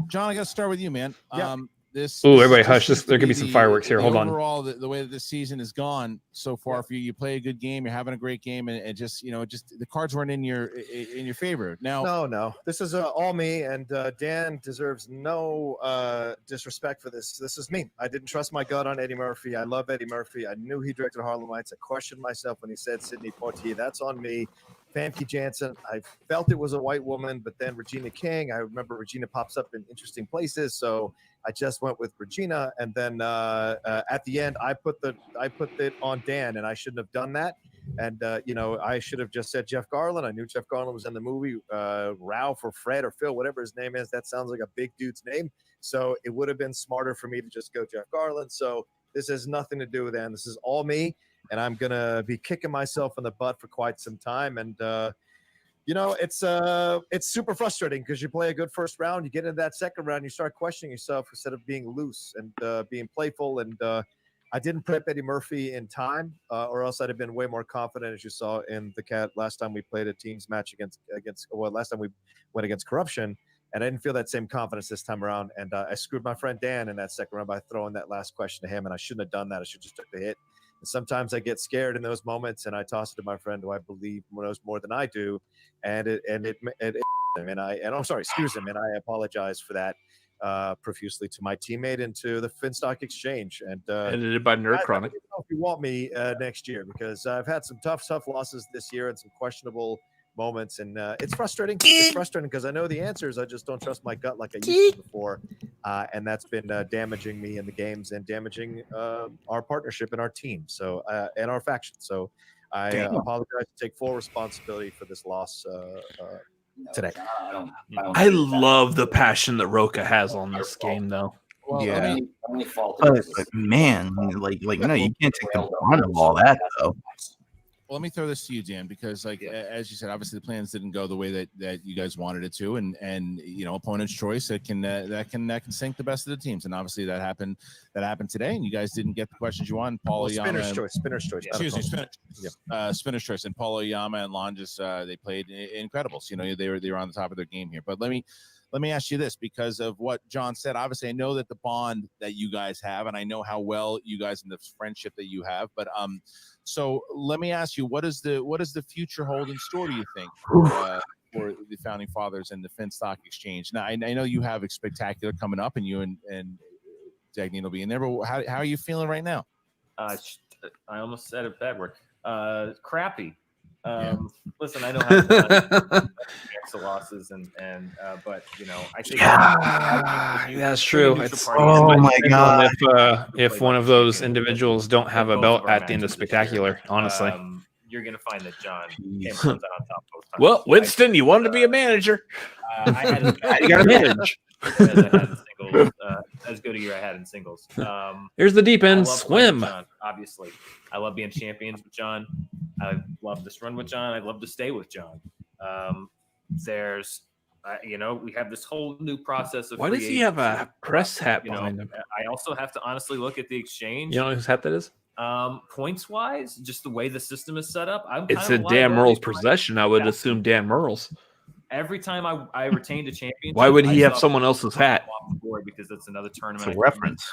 John, I got to start with you, man. Yeah. Everybody hush. There could be some fireworks here. Hold on. Overall, the way that this season has gone so far for you, you play a good game, you're having a great game, and it just the cards weren't in your favor. Now, no, this is all me, and Dan deserves no disrespect for this. This is me. I didn't trust my gut on Eddie Murphy. I love Eddie Murphy. I knew he directed Harlemites. I questioned myself when he said Sidney Poitier. That's on me. Famke Janssen, I felt it was a white woman, but then Regina King, I remember Regina pops up in interesting places, so I just went with Regina, and then at the end, I put it on Dan, and I shouldn't have done that, and I should have just said Jeff Garland. I knew Jeff Garland was in the movie. Ralph or Fred or Phil, whatever his name is, that sounds like a big dude's name, so it would have been smarter for me to just go Jeff Garland. So this has nothing to do with Dan. This is all me. And I'm going to be kicking myself in the butt for quite some time. And, it's super frustrating because you play a good first round. You get into that second round, you start questioning yourself instead of being loose and being playful. And, I didn't prep Eddie Murphy in time, or else I'd have been way more confident, as you saw in the cat last time we played a teams match against. Well, last time we went against Corruption, and I didn't feel that same confidence this time around. And I screwed my friend Dan in that second round by throwing that last question to him, and I shouldn't have done that. I should just took the hit. And sometimes I get scared in those moments, and I toss it to my friend who I believe knows more than I do, and I'm sorry, excuse him, and I apologize for that. Profusely to my teammate and to the Finstock Exchange, and edited by Nerd Chronic. I don't know if you want me next year, because I've had some tough losses this year and some questionable moments, and it's frustrating. It's frustrating because I know the answers. I just don't trust my gut like I used to before, and that's been damaging me in the games and damaging our partnership and our team. So and our faction. So I apologize to take full responsibility for this loss. Today. I love the passion that Roka has on this game, though. Well, yeah, but man, like no, you can't take the brunt of all that though. Well, let me throw this to you, Dan, because as you said, obviously the plans didn't go the way that you guys wanted it to, and opponent's choice that can sink the best of the teams, and obviously that happened today, and you guys didn't get the questions you want. Paul Spinner's choice. Excuse me, Spinner's choice, and Paul Oyama and Lon just they played incredible. So, they were on the top of their game here. But let me ask you this, because of what John said. Obviously, I know that the bond that you guys have, and I know how well you guys and the friendship that you have. But so let me ask you, what does the future hold in store, do you think, for the Founding Fathers and the Finstock Exchange? Now, I know you have a spectacular coming up, and you and Dagnine will be in there. But how are you feeling right now? I almost said a bad word. Crappy. Listen, I know how to the losses and but I think that's true. Oh my god! If one of those individuals don't have a belt at the end of Spectacular, honestly, you're gonna find that John comes out on top both times. Well, Winston, you wanted to be a manager. I had you got to manage. As good a year I had in singles. Here's the deep end swim. John, obviously, I love being champions with John. I love this run with John. I'd love to stay with John. There's, we have this whole new process of. Why does he have a press hat behind him? I also have to honestly look at the exchange. You know whose hat that is? Points wise, just the way the system is set up, it's a Dan Murrell's possession. I would assume Dan Murrell's. Every time I retained a championship, why would he have someone else's hat? Off the board, because that's another tournament. It's a reference.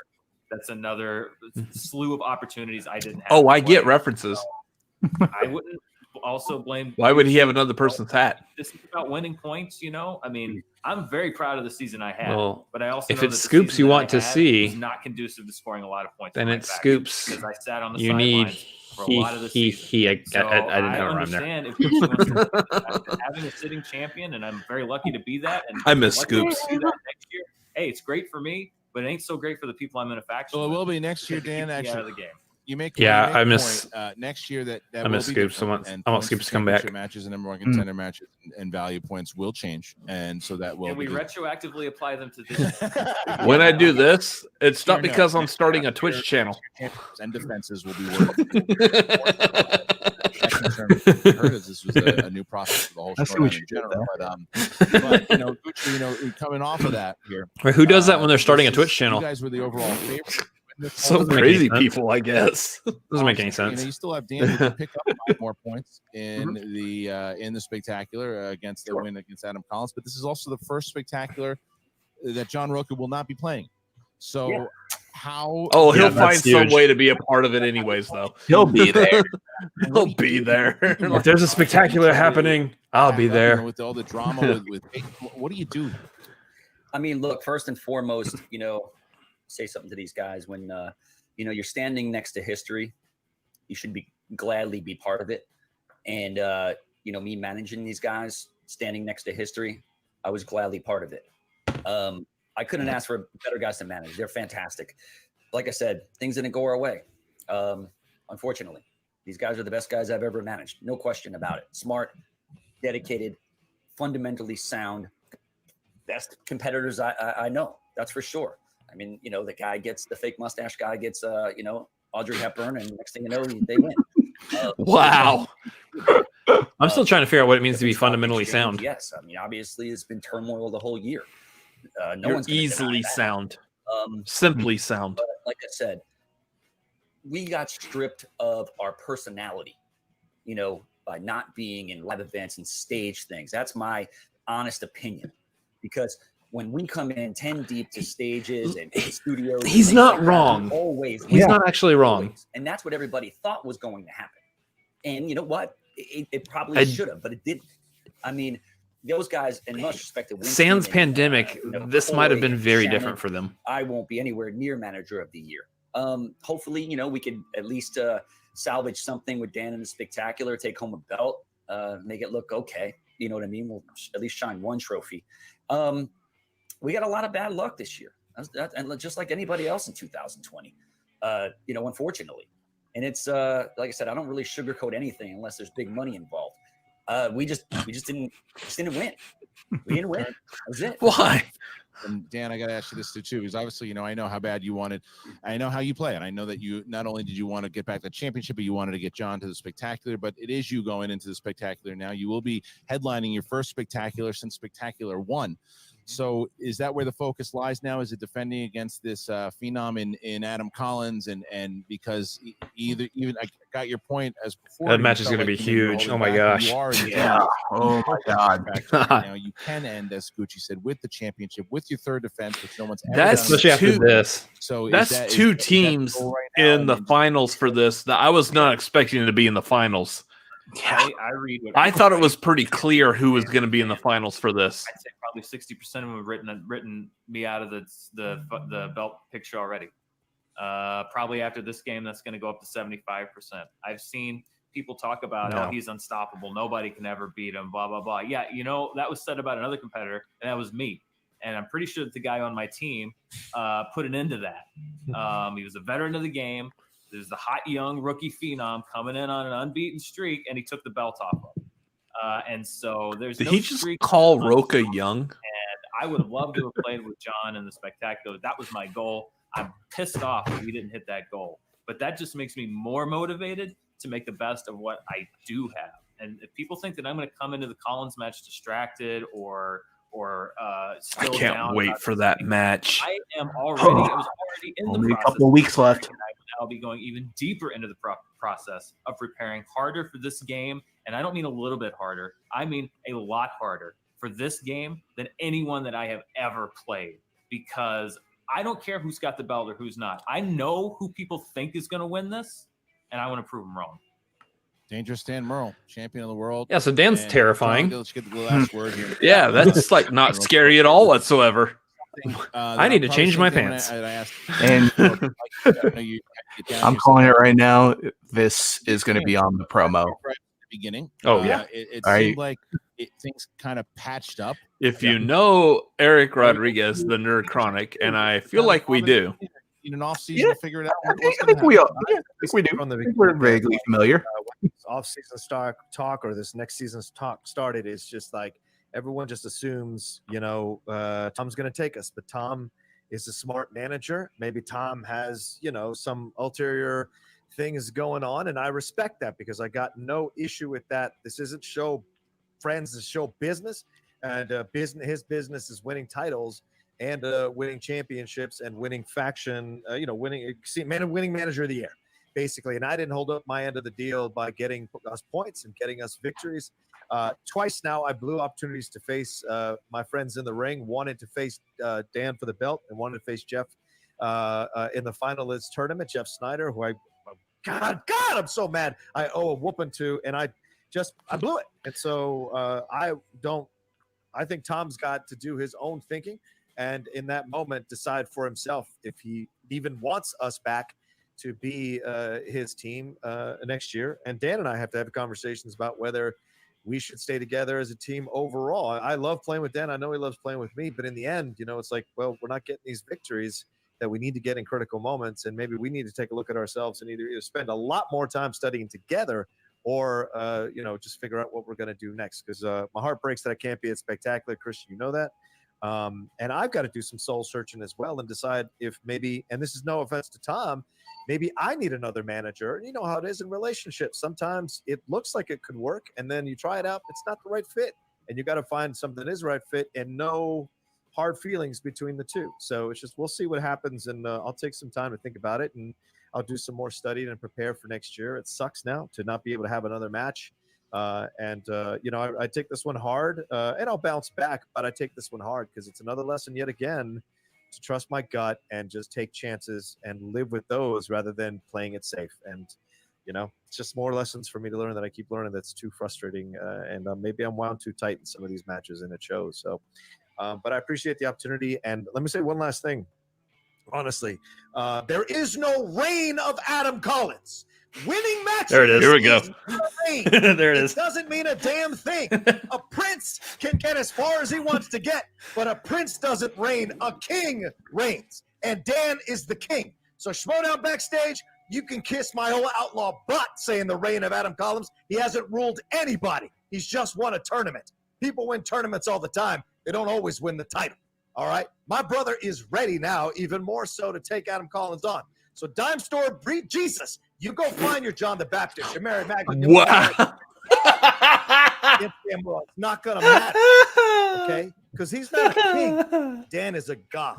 That's another slew of opportunities I didn't have. Oh, I get references. I wouldn't also blame. Why would he have another person's hat? This is about winning points, I mean, I'm very proud of the season I had, but I also if know it's that the scoops season you that want I to had see, was not conducive to scoring a lot of points. Then it's scoops. Because I sat on the you need for a lot of the season. I didn't have a rhyme there. If having a sitting champion, and I'm very lucky to be that. And I miss lucky scoops. to do that next year. Hey, it's great for me, but it ain't so great for the people I'm in a faction. Well, it will be next year, Dan. Actually, out of the game. I miss next year that I miss scoops. I want scoops to come back. Matches and number one contender matches and value points will change, and so that will. Can we retroactively apply them to this? When I do this, it's not because I'm starting a Twitch channel. And defenses will be worth. This was a new process for the whole story in general. But Gucci, coming off of that here. Who does that when they're starting a Twitch channel? You guys were the overall favorite. Some crazy people, I guess. Doesn't make any sense. You still have Dan who can pick up 5 more points in the spectacular against the win against Adam Collins. But this is also the first spectacular that John Roka will not be playing. So how? Oh, he'll find some way to be a part of it, anyways. Though he'll be there. He'll be there. If there's a spectacular happening, I'll be there. With all the drama, with what do you do? I mean, look. First and foremost, say something to these guys when you're standing next to history. You should gladly be part of it. And me managing these guys, standing next to history, I was gladly part of it. I couldn't ask for better guys to manage. They're fantastic. Like I said, things didn't go our way. Unfortunately, these guys are the best guys I've ever managed. No question about it. Smart, dedicated, fundamentally sound, best competitors I know. That's for sure. I mean, the guy gets the fake mustache guy gets, Audrey Hepburn, and next thing you know, they win. Wow. I'm still trying to figure out what it means to be fundamentally sound. Yes. I mean, obviously, it's been turmoil the whole year. You're easily sound. Simply sound. But like I said, we got stripped of our personality, by not being in live events and stage things. That's my honest opinion, because when we come in 10 deep to stages and studios, he's not wrong. He's not actually wrong. And that's what everybody thought was going to happen. And you know what? It probably should have, but it didn't. I mean, those guys, in much respect to Winston Sans and, pandemic, this might have been very Shannon, different for them. I won't be anywhere near manager of the year. Hopefully, we could at least salvage something with Dan and the Spectacular, take home a belt, make it look okay. You know what I mean? We'll at least shine one trophy. We got a lot of bad luck this year, and just like anybody else in 2020, unfortunately. And it's like I said, I don't really sugarcoat anything unless there's big money involved. We just didn't win. We didn't win. That was it. Why? And Dan, I got to ask you this too, because obviously, I know how bad you wanted. I know how you play, and I know that you not only did you want to get back the championship, but you wanted to get John to the Spectacular. But it is you going into the Spectacular now. You will be headlining your first Spectacular since Spectacular 1. So is that where the focus lies now? Is it defending against this phenom in Adam Collins? And because even I got your point as before. That match is going to be huge. Oh my gosh. Yeah. Oh my God. Now you can end, as Gucci said, with the championship, with your third defense, which no one's ever That's done. especially after this. So that's two teams in the finals for this. That I was not expecting to be in the finals. Yeah. I read. I thought it was pretty clear who was going to be in the finals for this. I'd say probably 60% of them have written me out of the belt picture already. Probably after this game, that's going to go up to 75%. I've seen people talk about, oh, he's unstoppable. Nobody can ever beat him, blah, blah, blah. Yeah, that was said about another competitor, and that was me. And I'm pretty sure that the guy on my team put an end to that. He was a veteran of the game. There's the hot young rookie phenom coming in on an unbeaten streak, and he took the belt off of him. And so there's Did no he just streak call Roca young? And I would have loved to have played with John in the Spectacular. That was my goal. I'm pissed off that we didn't hit that goal. But that just makes me more motivated to make the best of what I do have. And if people think that I'm going to come into the Collins match distracted or still I can't wait for that match. I am already. I was already in the Only process. a couple of weeks left. And I will now be going even deeper into the process of preparing harder for this game. And I don't mean a little bit harder. I mean a lot harder for this game than anyone that I have ever played. Because I don't care who's got the belt or who's not. I know who people think is going to win this, and I want to prove them wrong. Dangerous Dan Murrell, champion of the world. Yeah, so Dan's And terrifying. John, let's get the last word here. Yeah, that's like not scary at all whatsoever. I need to change my pants. And I'm calling it right now. This is going to be on the promo. Beginning. Oh, yeah. It All seemed right. like things kind of patched up. If you know Eric Rodriguez, the Nerd Chronic, and I feel like we do. In an off season to figure it out. I think we all. Yeah, I think we do. From the I think we're vaguely familiar. When this off-season talk or this next season's talk started, it's just like everyone just assumes, Tom's going to take us, but Tom is a smart manager. Maybe Tom has, some ulterior things going on, and I respect that because I got no issue with that. This isn't show friends, it's show business, and his business is winning titles and winning championships and winning faction, winning manager of the year, basically. And I didn't hold up my end of the deal by getting us points and getting us victories. Twice now, I blew opportunities to face my friends in the ring. Wanted to face Dan for the belt and wanted to face Jeff in the finalist tournament. Jeff Snyder, who God, I'm so mad. I owe a whooping to, and I blew it. And so I think Tom's got to do his own thinking. And in that moment, decide for himself if he even wants us back to be his team next year. And Dan and I have to have conversations about whether we should stay together as a team overall. I love playing with Dan. I know he loves playing with me. But in the end, it's like, well, we're not getting these victories that we need to get in critical moments. And maybe we need to take a look at ourselves and either spend a lot more time studying together or, just figure out what we're going to do next. Because my heart breaks that I can't be at Spectacular. Christian, you know that. And I've got to do some soul searching as well and decide if maybe, and this is no offense to Tom, maybe I need another manager. And you know how it is in relationships. Sometimes it looks like it could work and then you try it out. It's not the right fit. And you got to find something that is the right fit and no hard feelings between the two. So it's just, we'll see what happens. And I'll take some time to think about it. And I'll do some more studying and prepare for next year. It sucks now to not be able to have another match. I take this one hard, and I'll bounce back, but I take this one hard because it's another lesson yet again to trust my gut and just take chances and live with those rather than playing it safe. And, it's just more lessons for me to learn that I keep learning. That's too frustrating. And maybe I'm wound too tight in some of these matches, and it shows. So, but I appreciate the opportunity. And let me say one last thing. Honestly, there is no reign of Adam Collins. Winning matches. There it is. Here we go. There it is. It doesn't mean a damn thing. A prince can get as far as he wants to get, but a prince doesn't reign. A king reigns. And Dan is the king. So Schmoedown backstage, you can kiss my whole outlaw butt saying the reign of Adam Collins. He hasn't ruled anybody. He's just won a tournament. People win tournaments all the time. They don't always win the title. All right? My brother is ready now, even more so, to take Adam Collins on. So Dime Store, breed Jesus. You go find your John the Baptist, your Mary Magdalene. Wow. It's not going to matter, okay? Because he's not a king. Dan is a God,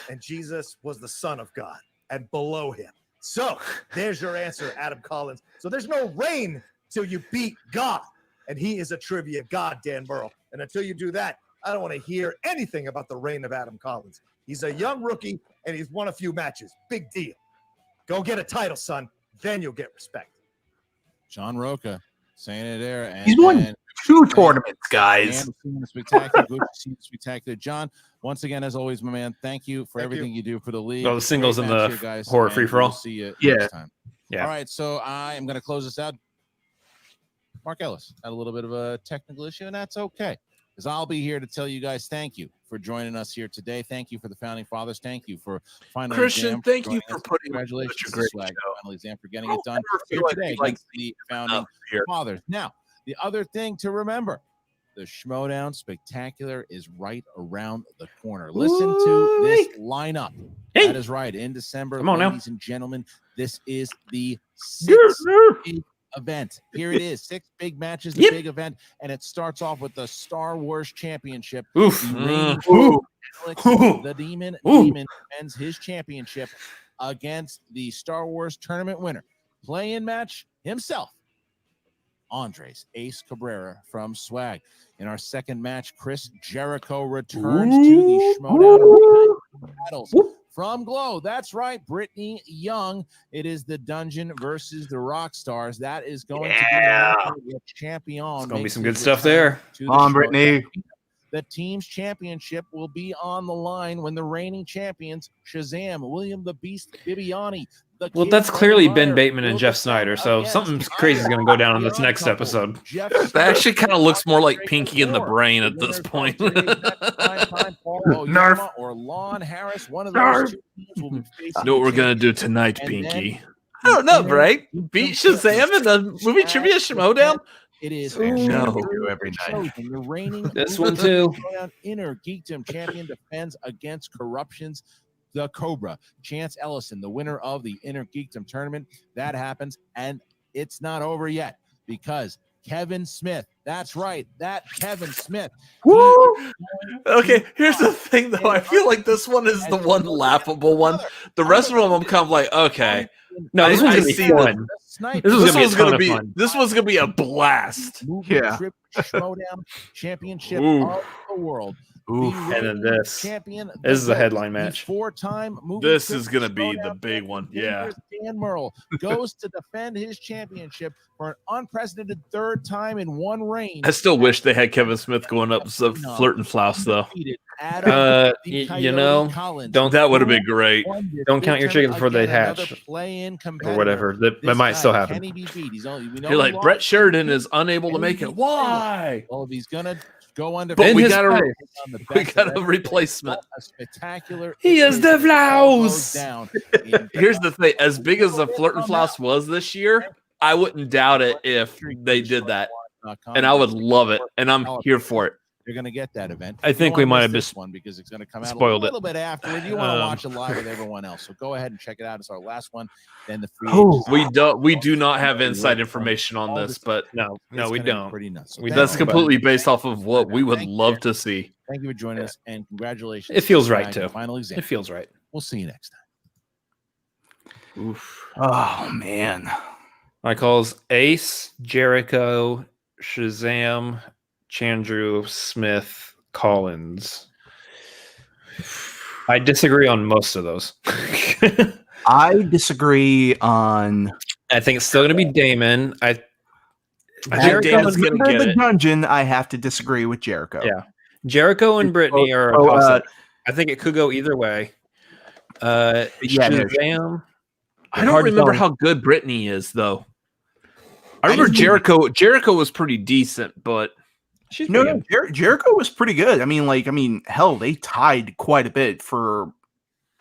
and Jesus was the Son of God, and below him. So there's your answer, Adam Collins. So there's no reign till you beat God, and he is a trivia God, Dan Murrell. And until you do that, I don't want to hear anything about the reign of Adam Collins. He's a young rookie, and he's won a few matches. Big deal. Go get a title, son. Then you'll get respect. John Roca saying it there. And, He's won 2 tournaments, guys. Spectacular. Good to see you, spectacular. John, once again, as always, my man, thank you for everything you do for the league. Oh, the singles Great and match the here, guys, horror and free-for-all? we'll see you Yeah. next time. Yeah. All right, so I am going to close this out. Mark Ellis had a little bit of a technical issue, and that's okay, because I'll be here to tell you guys thank you for joining us here today. Thank you for the Founding Fathers. Thank you for Final Christian, Exam. thank you joining for us. putting Congratulations such a to great Swag show. Final Exam for getting it done here like today you like against the Founding Fathers. Now, the other thing to remember, the Schmoedown Spectacular is right around the corner. Listen to this lineup. Hey. That is right. In December, Come on now. ladies and gentlemen, this is the 6th big event. Here it is. 6 big matches, the big event, and it starts off with the Star Wars Championship. Oof. The reigning Alex, the Demon defends his championship against the Star Wars tournament winner. Play-in match himself, Andres Ace Cabrera from Swag. In our second match, Chris Jericho returns to the Schmoedown battles from Glow. That's right, Brittany Young. It is the Dungeon versus the Rock Stars. That is going to be the champion. It's going to be some good stuff there. Come on, Brittany. The team's championship will be on the line when the reigning champions, Shazam, William the Beast Bibiani. Well, that's clearly Ben Bateman and Jeff Snyder, so something crazy is going to go down in this next episode. That actually kind of looks more like Pinky in the Brain at this point. Nerf or Lon Harris. One of those two teams will be facing. You know what we're going to do tonight, Pinky? I don't know, right? Beat Shazam in the movie Trivia Schmoedown? It is no. every night. The reigning This one too. Inner Geekdom champion defends against Corruption's the Cobra. Chance Ellison, the winner of the Inner Geekdom tournament. That happens, and it's not over yet because Kevin Smith. That's right, that Kevin Smith. Woo! Okay, here's the thing, though. I feel like this one is the one laughable one. The rest of them, I'm kind of like, okay. No, this one's gonna be fun. This one's gonna be a blast. Yeah. Schmoedown Championship of the world. And then this. Champion. This is a headline match. 4-time movie. This is gonna be the big one. Yeah. Dan Murrell goes to defend his championship for an unprecedented 3rd time in one reign. I still wish they had Kevin Smith going up some Flirt and Flouse, though. You know, don't. That would have been great. Don't count your chickens before they hatch, or whatever. That might still happen. You're like, Brett Sheridan is unable to make it. Why? Well, if he's gonna go under, but we got a replacement. A spectacular. He is the Flouse. Here's the thing: as big as the Flirt and Flouse was this year, I wouldn't doubt it if they did that, and I would love it, and I'm here for it. You're going to get that event. I think we might have this one because it's going to come out spoiled a little bit afterward. You want to watch it live with everyone else, so go ahead and check it out. It's our last one. Then the free. We do not have inside information on this, but no, we don't. Pretty nuts. That's completely based off of what we would love to see. Thank you for joining us, and congratulations. It feels right too. Final Exam. It feels right. We'll see you next time. Oof. Oh man. My calls Ace, Jericho, Shazam, Chandru, Smith, Collins. I disagree on most of those. I disagree on. I think it's still going to be Damon. I think Dan's going to get the dungeon. I have to disagree with Jericho. Yeah, Jericho and Brittany are. I think it could go either way. Shazam. I don't remember how good Brittany is, though. I remember Jericho was pretty decent, but Jericho was pretty good. I mean, hell, they tied quite a bit for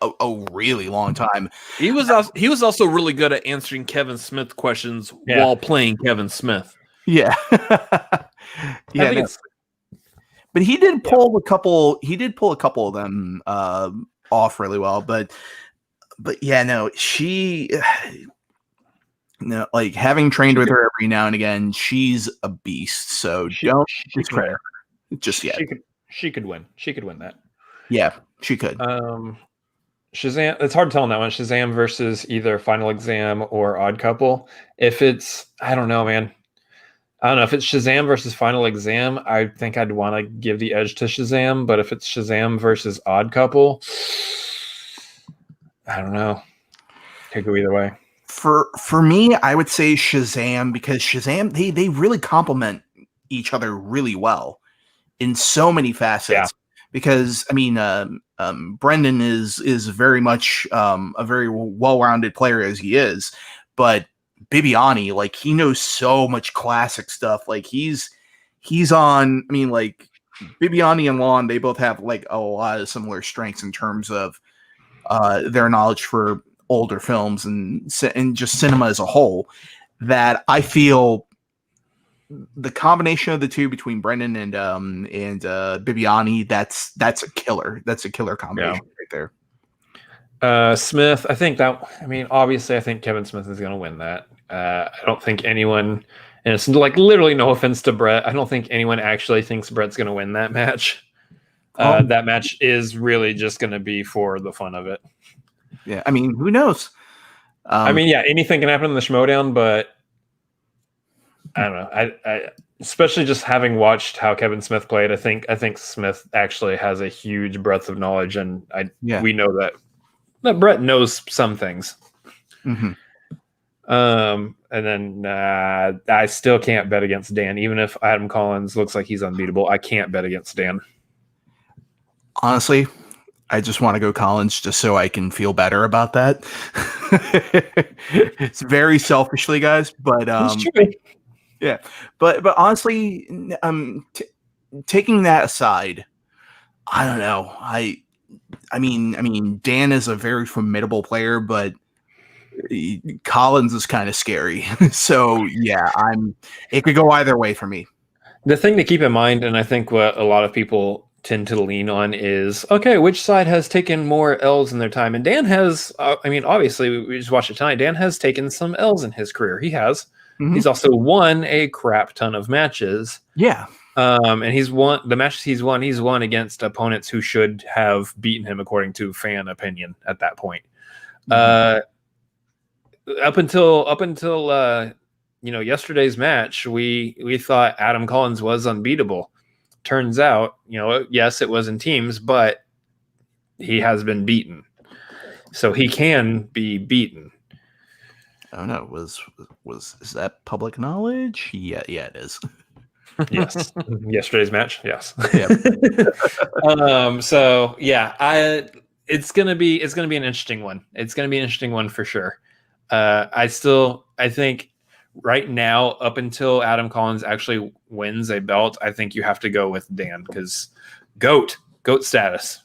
a really long time. He was also really good at answering Kevin Smith questions while playing Kevin Smith. Yeah, yeah. But he did pull a couple. He did pull a couple of them off really well. But yeah, no, she. No, like having trained with her every now and again, she's a beast. So don't declare just yet. She could win. She could win that. Yeah, she could. Shazam. It's hard to tell on that one. Shazam versus either Final Exam or Odd Couple. If it's, I don't know, man. I don't know if it's Shazam versus Final Exam. I think I'd want to give the edge to Shazam. But if it's Shazam versus Odd Couple, I don't know. Could go either way. For me, I would say Shazam because Shazam they really complement each other really well in so many facets. Yeah. Because I mean, Brendan is very much a very well-rounded player as he is, but Bibiani, like he knows so much classic stuff. Like he's on. I mean, like Bibiani and Lon, they both have like a lot of similar strengths in terms of their knowledge for older films and just cinema as a whole, that I feel the combination of the two between Brendan and Bibiani, that's a killer. That's a killer combination right there. Smith, I think that. I mean, obviously, I think Kevin Smith is going to win that. I don't think anyone, and it's like literally no offense to Brett, I don't think anyone actually thinks Brett's going to win that match. That match is really just going to be for the fun of it. Yeah, I mean, who knows? I mean, yeah, anything can happen in the Schmoedown, but I don't know. I especially just having watched how Kevin Smith played, I think Smith actually has a huge breadth of knowledge, and we know that Brett knows some things. Mm-hmm. And then I still can't bet against Dan, even if Adam Collins looks like he's unbeatable. I can't bet against Dan. Honestly, I just want to go Collins just so I can feel better about that. It's very selfishly, guys, but yeah, but honestly, taking that aside, I don't know. I mean, Dan is a very formidable player, but Collins is kind of scary. So yeah, it could go either way for me. The thing to keep in mind, and I think what a lot of people tend to lean on is, okay, which side has taken more L's in their time? And Dan has, I mean, obviously we just watched it tonight. Dan has taken some L's in his career. He has. Mm-hmm. He's also won a crap ton of matches. Yeah. And he's won the matches he's won against opponents who should have beaten him according to fan opinion at that point. Mm-hmm. Up until yesterday's match, we thought Adam Collins was unbeatable. Turns out, yes, it was in teams, but he has been beaten. So he can be beaten. I don't know. Is that public knowledge? Yeah, it is. Yes. Yesterday's match. Yes. Yeah. So yeah, it's gonna be an interesting one. It's gonna be an interesting one for sure. I think right now, up until Adam Collins actually wins a belt, I think you have to go with Dan because GOAT status.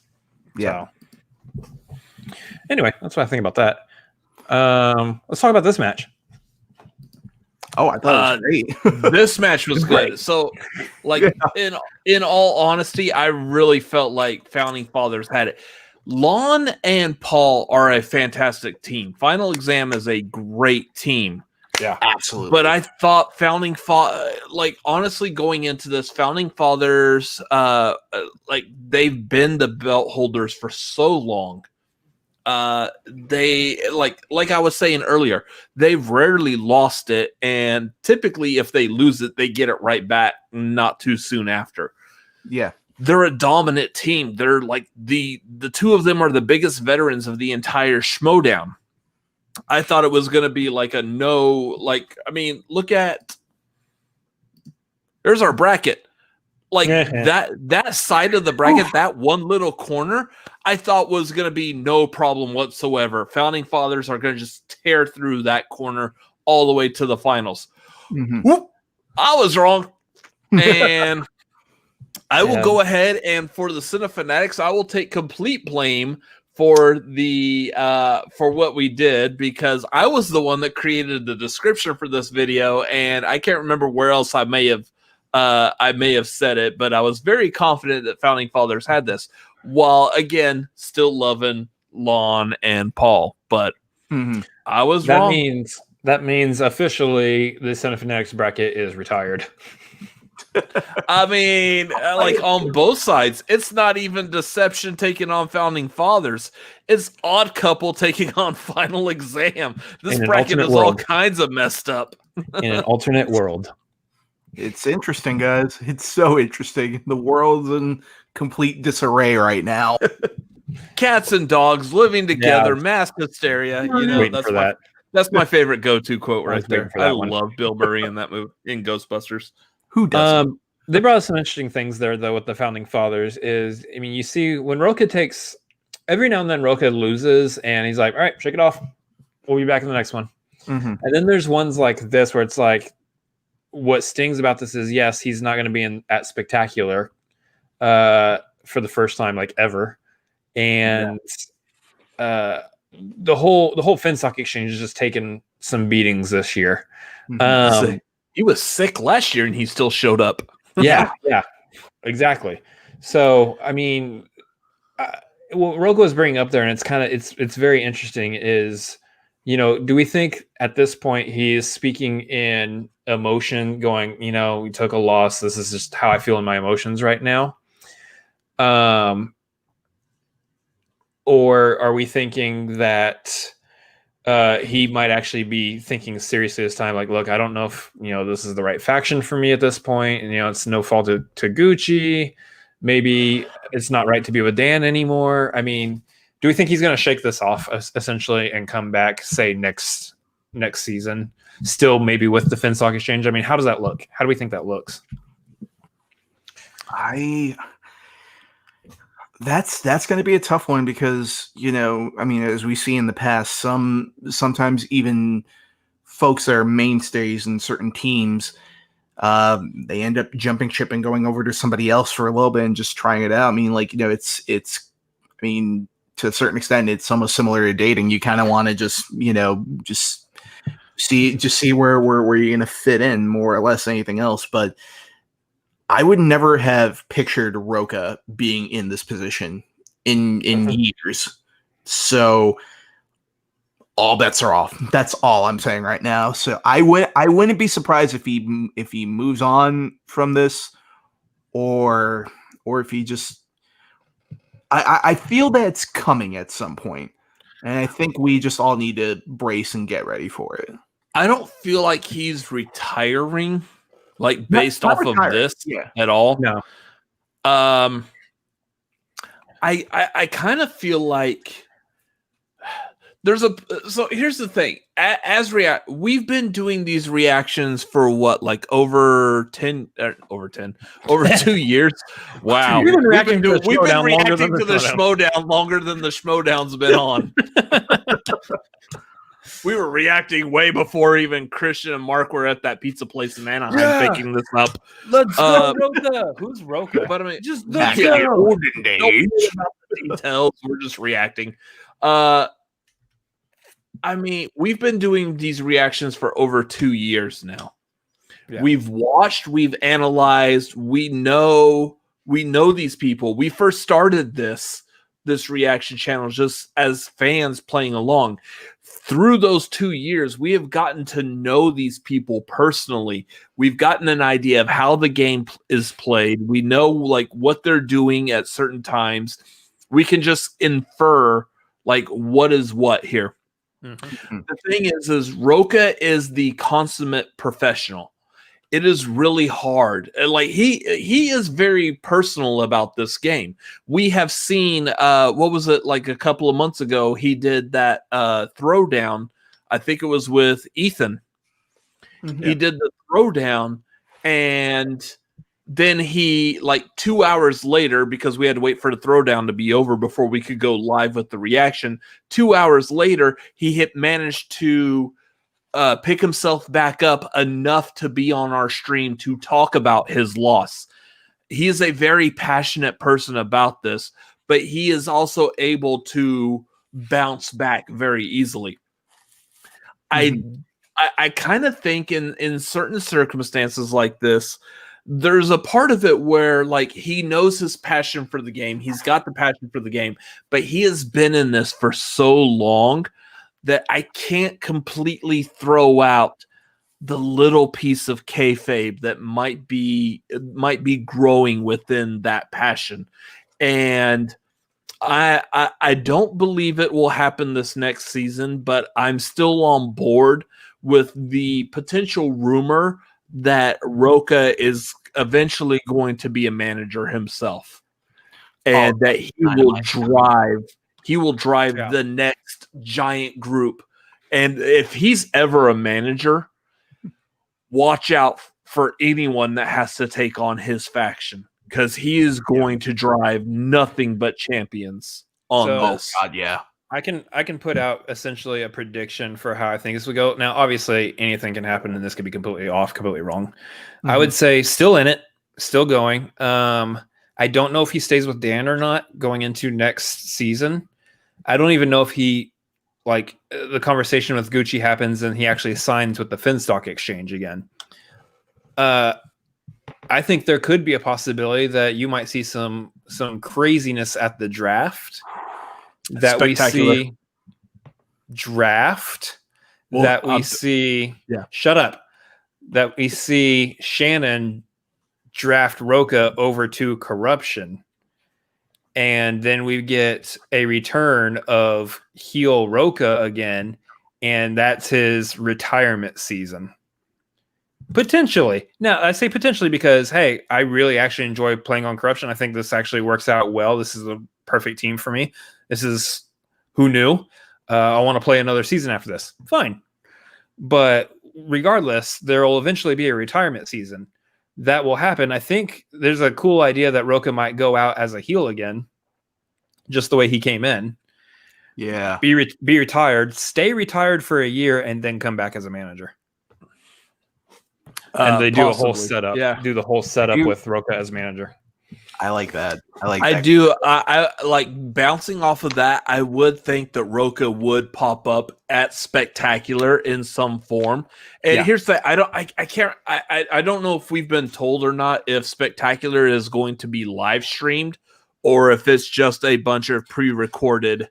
Yeah. So, anyway, that's what I think about that. Let's talk about this match. Oh, I thought it was great. This match was good. So, like, in all honesty, I really felt like Founding Fathers had it. Lon and Paul are a fantastic team. Final Exam is a great team. Yeah, absolutely. But I thought honestly, going into this, Founding Fathers, they've been the belt holders for so long. they like I was saying earlier, they've rarely lost it, and typically if they lose it, they get it right back not too soon after. Yeah. They're a dominant team. They're like the two of them are the biggest veterans of the entire Schmoedown. I thought it was going to be like a no, like, I mean, look at, there's our bracket. Like that side of the bracket, that one little corner, I thought was going to be no problem whatsoever. Founding Fathers are going to just tear through that corner all the way to the finals. Whoop, I was wrong. And I will go ahead and for the Cinefanatics, I will take complete blame for the for what we did, because I was the one that created the description for this video, and I can't remember where else I may have said it, but I was very confident that Founding Fathers had this, while again still loving Lon and Paul, but I was wrong. That means officially the Cinefanatics bracket is retired. I mean, like on both sides, it's not even Deception taking on Founding Fathers. It's Odd Couple taking on Final Exam. This bracket is all kinds of messed up. In an alternate world. It's interesting, guys. It's so interesting. The world's in complete disarray right now. Cats and dogs living together, mass hysteria. You know, that's my favorite go-to quote right there. I love Bill Murray in that movie, in Ghostbusters. Who doesn't? They brought up some interesting things there, though, with the Founding Fathers. Is, I mean, you see when Roka takes, every now and then Roka loses, and he's like, all right, shake it off. We'll be back in the next one. And then there's ones like this where it's like, what stings about this is, yes, he's not going to be at Spectacular for the first time, like, ever. And the whole Finstock Exchange is just taking some beatings this year. He was sick last year and he still showed up. yeah, exactly. So, I mean, what Roka was bringing up there, and it's kind of, it's very interesting, is, you know, do we think at this point he is speaking in emotion, going, you know, we took a loss, this is just how I feel in my emotions right now? Or are we thinking that he might actually be thinking seriously this time, like, look, I don't know if, you know, this is the right faction for me at this point, and, you know, it's no fault to Gucci. Maybe it's not right to be with Dan anymore. I mean, do we think he's going to shake this off essentially and come back, say next season, still maybe with the Finstock Exchange? I mean, how does that look? How do we think that looks? That's going to be a tough one, because, you know, I mean, as we see in the past, sometimes even folks that are mainstays in certain teams, they end up jumping ship and going over to somebody else for a little bit and just trying it out. I mean, like, you know, it's I mean, to a certain extent, it's almost similar to dating. You kind of want to just, you know, just see where you're going to fit in more or less anything else. But I would never have pictured Roka being in this position in years. So all bets are off. That's all I'm saying right now. So I wouldn't be surprised if he moves on from this, or if he just, I feel that it's coming at some point, and I think we just all need to brace and get ready for it. I don't feel like he's retiring, like, based off of this at all. No. I kind of feel like there's so here's the thing. We've been doing these reactions for what, like over 2 years. Wow. We've been reacting to the Schmoedown longer than the Schmoedown's been on. We were reacting way before even Christian and Mark were at that pizza place in Anaheim picking this up. Let's go, Roka. Who's Roka? But I mean, just back in the olden days. About the details. We're just reacting. I mean, we've been doing these reactions for over 2 years now. Yeah. We've watched, we've analyzed, we know these people. We first started this reaction channel just as fans playing along. Through those 2 years, we have gotten to know these people personally. We've gotten an idea of how the game is played. We know, like, what they're doing at certain times. We can just infer, Like, what is what here? The thing is Rocha is the consummate professional. It is really hard. Like he is very personal about this game. We have seen what was it, like a couple of months ago, he did that throwdown. I think it was with Ethan. He did the throwdown, and then he, like 2 hours later, because we had to wait for the throwdown to be over before we could go live with the reaction. 2 hours later, he managed to pick himself back up enough to be on our stream to talk about his loss. He is a very passionate person about this, but he is also able to bounce back very easily. I kind of think in certain circumstances like this, there's a part of it where, like, he knows his passion for the game. He's got the passion for the game, but he has been in this for so long that I can't completely throw out the little piece of kayfabe that might be growing within that passion. And I don't believe it will happen this next season, but I'm still on board with the potential rumor that Rocha is eventually going to be a manager himself, and that he will drive the next giant group. And if he's ever a manager, watch out for anyone that has to take on his faction, because he is going to drive nothing but champions on this. God, yeah. I can put out essentially a prediction for how I think this will go. Now, obviously, anything can happen, and this could be completely off, completely wrong. I would say still in it, still going. I don't know if he stays with Dan or not going into next season. I don't even know if he, like, the conversation with Gucci happens and he actually signs with the Finstock Exchange again. I think there could be a possibility that you might see some craziness at the draft. That we see that we see Shannon draft Rocha over to corruption, and then we get a return of heel Rocha again, and that's his retirement season. Potentially. Now, I say potentially because, hey, I really actually enjoy playing on corruption. I think this actually works out well. This is a perfect team for me. This is who knew. I want to play another season after this. Fine. But regardless, there will eventually be a retirement season. That will happen. I think there's a cool idea that Rocha might go out as a heel again, just the way he came in. Yeah. Be retired, stay retired for a year, and then come back as a manager. And they do a whole setup. Yeah. Do the whole setup with Rocha as manager. I like that. I like bouncing off of that. I would think that Rocha would pop up at Spectacular in some form. And here's the I don't know if we've been told or not if Spectacular is going to be live streamed or if it's just a bunch of pre-recorded.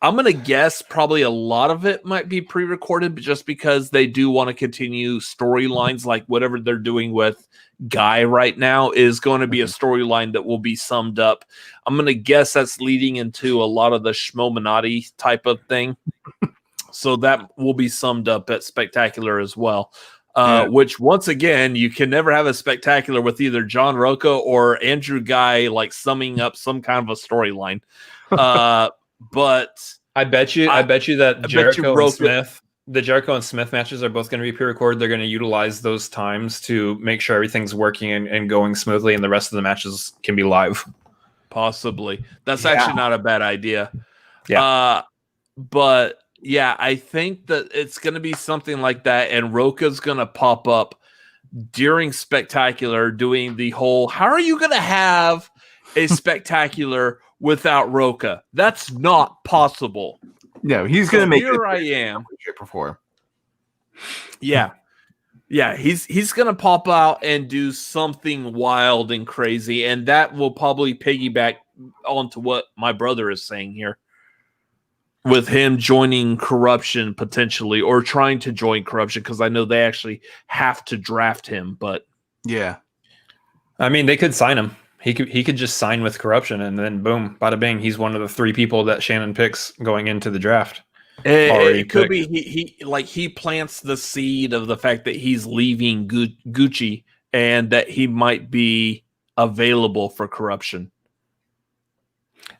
I'm going to guess probably a lot of it might be pre-recorded, but just because they do want to continue storylines, like whatever they're doing with Guy right now is going to be a storyline that will be summed up. I'm going to guess that's leading into a lot of the Schmoedown type of thing. So that will be summed up at Spectacular as well. Which, once again, you can never have a Spectacular with either John Rocha or Andrew Guy like summing up some kind of a storyline. But I bet you that Jericho and Smith, the Jericho and Smith matches are both going to be pre-recorded. They're going to utilize those times to make sure everything's working and going smoothly, and the rest of the matches can be live. Possibly. That's actually not a bad idea. Yeah. But yeah, I think that it's going to be something like that, and Rocha's going to pop up during Spectacular doing the whole, how are you going to have a Spectacular without Rocha? That's not possible. No, he's going to make here I am. Before. Yeah. Yeah, he's going to pop out and do something wild and crazy, and that will probably piggyback onto what my brother is saying here. With him joining corruption potentially, or trying to join corruption, because I know they actually have to draft him, but yeah. I mean, they could sign him. He could just sign with corruption, and then boom, bada bing, he's one of the 3 people that Shannon picks going into the draft. It could be he plants the seed of the fact that he's leaving Gucci and that he might be available for corruption.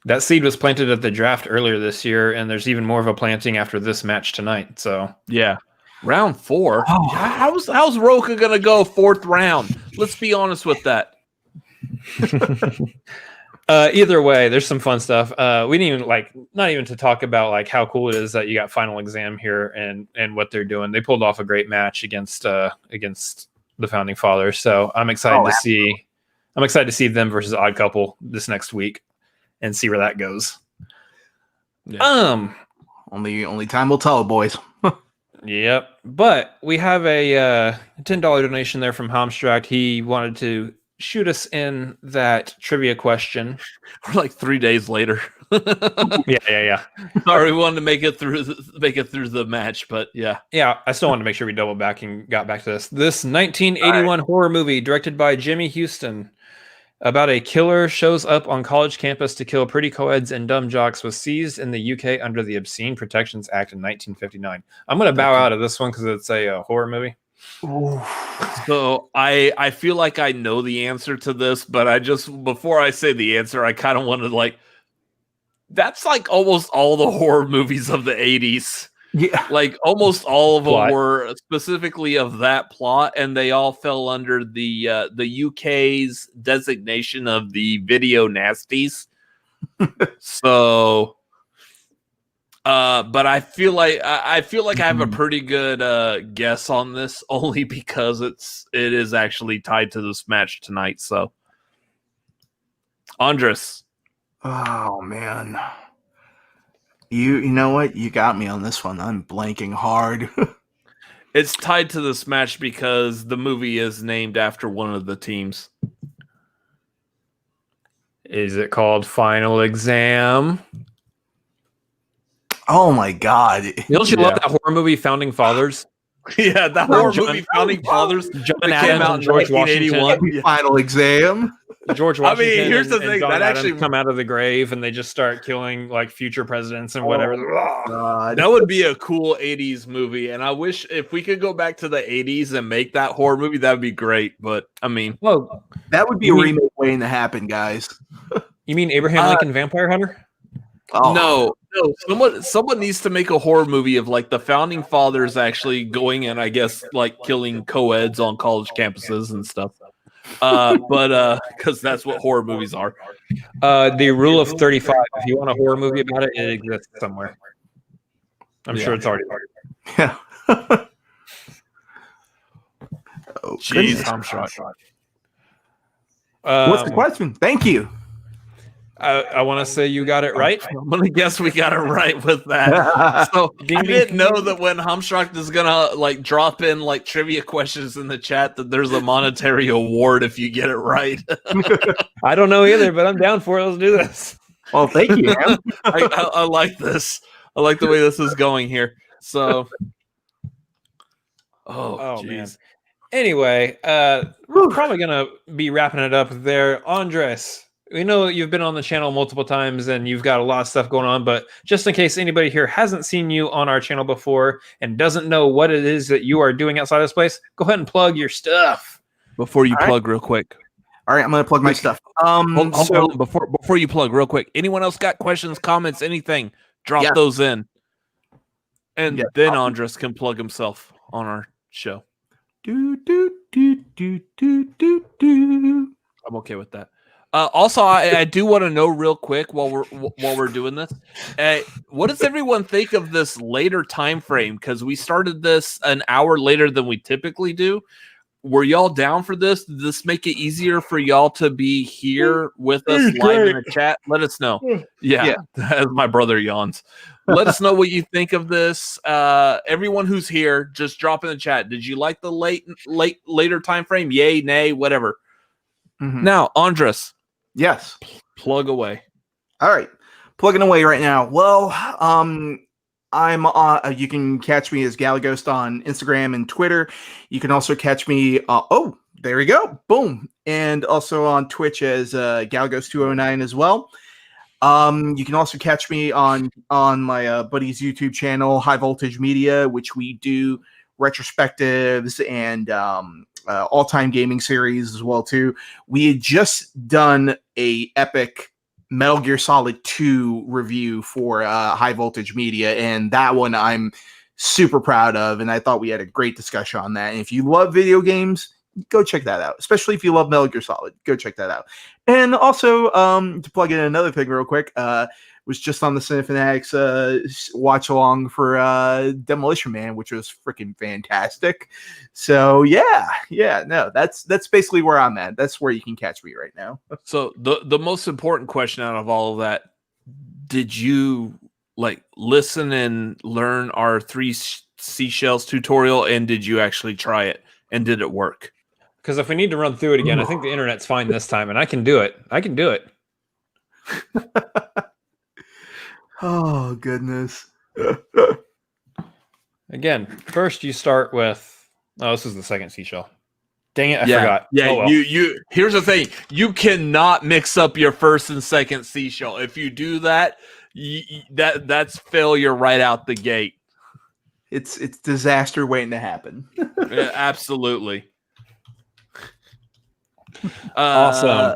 That seed was planted at the draft earlier this year, and there's even more of a planting after this match tonight. So yeah, round 4. Oh. How's Roka gonna go 4th round? Let's be honest with that. Either way, there's some fun stuff. We didn't even not even to talk about how cool it is that you got Final Exam here and what they're doing. They pulled off a great match against the Founding Fathers. So I'm excited to see them versus Odd Couple this next week and see where that goes. Yeah. Only time will tell, boys. Yep. But we have a $10 donation there from Hamstrakt. He wanted to shoot us in that trivia question. We're 3 days later. Yeah. Sorry, we wanted to make it through the match, but yeah. I still wanted to make sure we doubled back and got back to this. This 1981 horror movie directed by Jimmy Houston about a killer shows up on college campus to kill pretty co-eds and dumb jocks was seized in the UK under the Obscene Protections Act in 1959. I'm going to bow out of this one because it's a horror movie. So I feel like I know the answer to this, but before I say the answer, I kind of want to that's almost all the horror movies of the 80s. Yeah, almost all of them were specifically of that plot, and they all fell under the UK's designation of the video nasties. So, but I feel like I have a pretty good guess on this, only because it is actually tied to this match tonight. So, Andres. Oh man. You know what? You got me on this one. I'm blanking hard. It's tied to this match because the movie is named after one of the teams. Is it called Final Exam? Oh my god. Don't you love that horror movie Founding Fathers? Yeah, that horror movie Founding Fathers that came out in George 1981. Final Exam. George Washington. I mean, here's the thing: that actually come out of the grave, and they just start killing future presidents and whatever. That would be a cool '80s movie, and I wish if we could go back to the '80s and make that horror movie, that would be great. But I mean, that would be a remake waiting to happen, guys. You mean Abraham Lincoln Vampire Hunter? Oh. No. Someone needs to make a horror movie of the Founding Fathers actually going and I guess killing co-eds on college campuses and stuff. But because that's what horror movies are. The Rule of 35. If you want a horror movie about it, it exists somewhere. I'm sure it's already. Yeah. Oh, jeez, I'm shocked. What's the question? Thank you. I want to say you got it right. I'm gonna guess we got it right with that. So I didn't know that when Hamstrakt is gonna drop in trivia questions in the chat that there's a monetary award if you get it right. I don't know either, but I'm down for it. Let's do this. Well, thank you, man. I like this. I like the way this is going here. So, oh man. Anyway, we're probably gonna be wrapping it up there, Andres. We know you've been on the channel multiple times and you've got a lot of stuff going on, but just in case anybody here hasn't seen you on our channel before and doesn't know what it is that you are doing outside this place, go ahead and plug your stuff. Before you plug real quick. All right, I'm going to plug my stuff. Before you plug real quick, anyone else got questions, comments, anything, drop those in. And then Andres can plug himself on our show. I'm okay with that. Also, I do want to know real quick while we're doing this, what does everyone think of this later time frame? Because we started this an hour later than we typically do. Were y'all down for this? Did this make it easier for y'all to be here with us live in the chat? Let us know. Yeah. As my brother yawns. Let us know what you think of this. Everyone who's here, just drop in the chat. Did you like the later time frame? Yay, nay, whatever. Mm-hmm. Now, Andres. Yes. Plug away. All right. Plugging away right now. Well, I'm on, you can catch me as Gallagher on Instagram and Twitter. You can also catch me. There we go. Boom. And also on Twitch as Galgos209 as well. You can also catch me on my buddy's YouTube channel, High Voltage Media, which we do retrospectives and all-time gaming series as well too. We had just done a epic Metal Gear Solid 2 review for High Voltage Media, and that one I'm super proud of, and I thought we had a great discussion on that. And if you love video games, go check that out, especially if you love Metal Gear Solid. Go check that out. And also, to plug in another thing real quick, was just on the Cinefanatics watch along for Demolition Man, which was freaking fantastic. So no, that's basically where I'm at. That's where you can catch me right now. So the most important question out of all of that, did you listen and learn our 3 seashells tutorial, and did you actually try it, and did it work? Because if we need to run through it again, I think the internet's fine this time, and I can do it. Oh, goodness. Again, first you start with... Oh, this is the second seashell. Dang it, I forgot. Yeah, oh, well. you here's the thing. You cannot mix up your first and second seashell. If you do that, that's failure right out the gate. It's disaster waiting to happen. Yeah, absolutely. Awesome.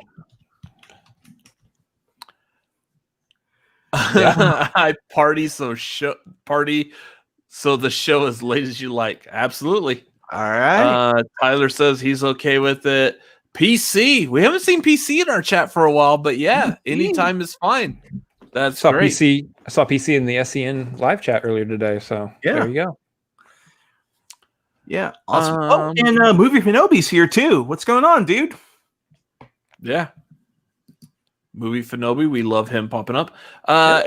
Yeah. I party so the show as late as you like. Absolutely. All right. Tyler says he's okay with it. PC. We haven't seen PC in our chat for a while, but yeah, anytime is fine. That's great. I saw PC in the SEN live chat earlier today, so there you go. Yeah, awesome. And Movie Finobi's here too. What's going on, dude? Yeah. Movie Finobi, we love him popping up.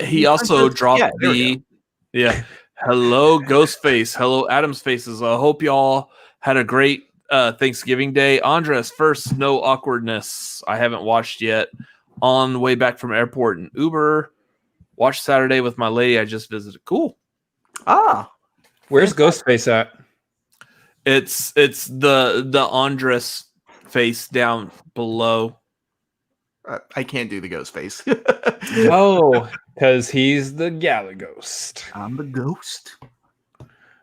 He also dropped hello Ghostface, hello Adam's Faces. I hope y'all had a great Thanksgiving Day. Andres, first, no awkwardness. I haven't watched yet. On the way back from airport and Uber. Watched Saturday with my lady I just visited. Cool. Where's Ghostface at? It's the Andres face down below. I can't do the ghost face. Oh, because he's the Gallagher ghost. I'm the ghost.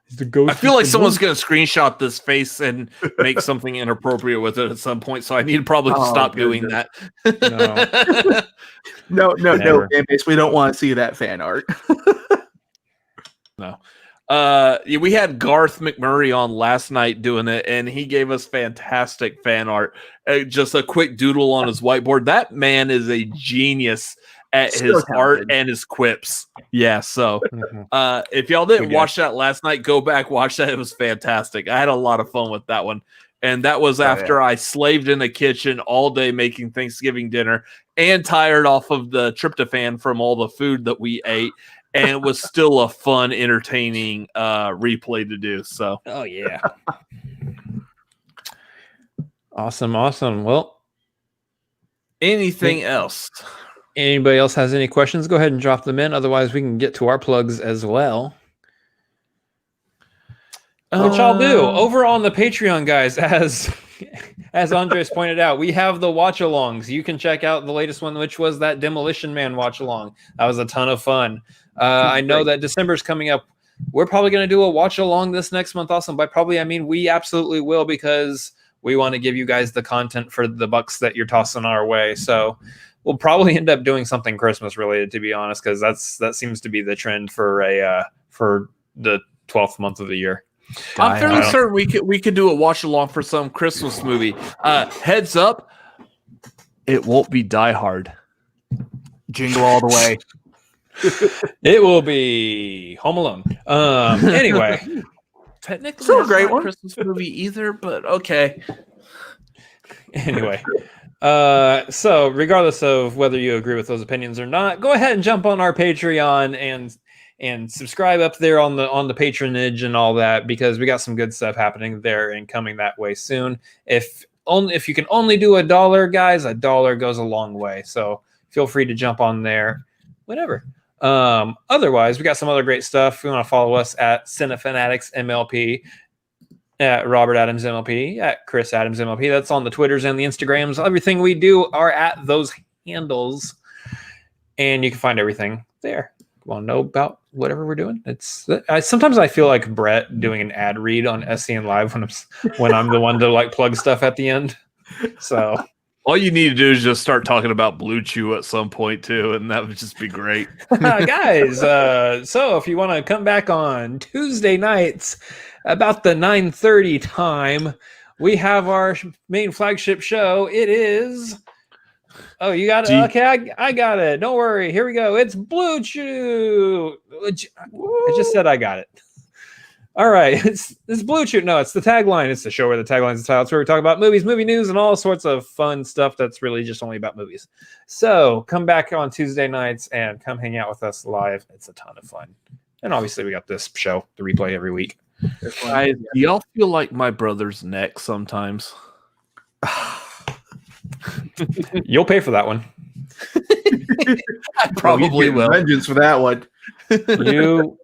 He's the ghost. I feel like someone's going to screenshot this face and make something inappropriate with it at some point, so I need to probably stop doing that. No, fan base. We don't want to see that fan art. No. We had Garth McMurray on last night doing it, and he gave us fantastic fan art. Just a quick doodle on his whiteboard. That man is a genius at his art and his quips. Yeah, so if y'all didn't watch that last night, go back, watch that. It was fantastic. I had a lot of fun with that one. And that was after I slaved in the kitchen all day making Thanksgiving dinner and tired off of the tryptophan from all the food that we ate. And it was still a fun, entertaining replay to do. So, oh yeah, awesome. Well, anything else? Anybody else has any questions? Go ahead and drop them in. Otherwise, we can get to our plugs as well. Which I'll do over on the Patreon, guys. As Andres pointed out, we have the watch-alongs. You can check out the latest one, which was that Demolition Man watch-along. That was a ton of fun. I know that December's coming up. We're probably going to do a watch-along this next month also. By probably, I mean we absolutely will, because we want to give you guys the content for the bucks that you're tossing our way. So we'll probably end up doing something Christmas-related, to be honest, because that seems to be the trend for the 12th month of the year. I'm fairly certain we could do a watch along for some Christmas movie. Heads up, it won't be Die Hard. Jingle all the way. It will be Home Alone. Anyway, technically, still a great one. Christmas movie either, but okay. Anyway, so regardless of whether you agree with those opinions or not, go ahead and jump on our Patreon and subscribe up there on the patronage and all that, because we got some good stuff happening there and coming that way soon. If you can only do $1, guys, $1 goes a long way. So feel free to jump on there whenever. Otherwise, we got some other great stuff. If you want to follow us at Cinefanatics MLP, at Robert Adams MLP, at Chris Adams MLP. That's on the Twitters and the Instagrams. Everything we do are at those handles, and you can find everything there. Want to know about whatever we're doing? Sometimes I feel like Brett doing an ad read on SCN Live when I'm the one to like plug stuff at the end. So all you need to do is just start talking about Blue Chew at some point too, and that would just be great. Guys, so if you want to come back on Tuesday nights about the 9:30 time, we have our main flagship show. It is you got it. Okay, I got it. Don't worry. Here we go. It's Blue Chew. I just said I got it. All right, it's Blue Chew. No, it's the tagline. It's the show where the tagline is the title. It's where we talk about movies, movie news, and all sorts of fun stuff that's really just only about movies. So come back on Tuesday nights and come hang out with us live. It's a ton of fun. And obviously we got this show, the replay every week. Do y'all feel like my brother's neck sometimes? You'll pay for that one. I probably will. Vengeance for that one. You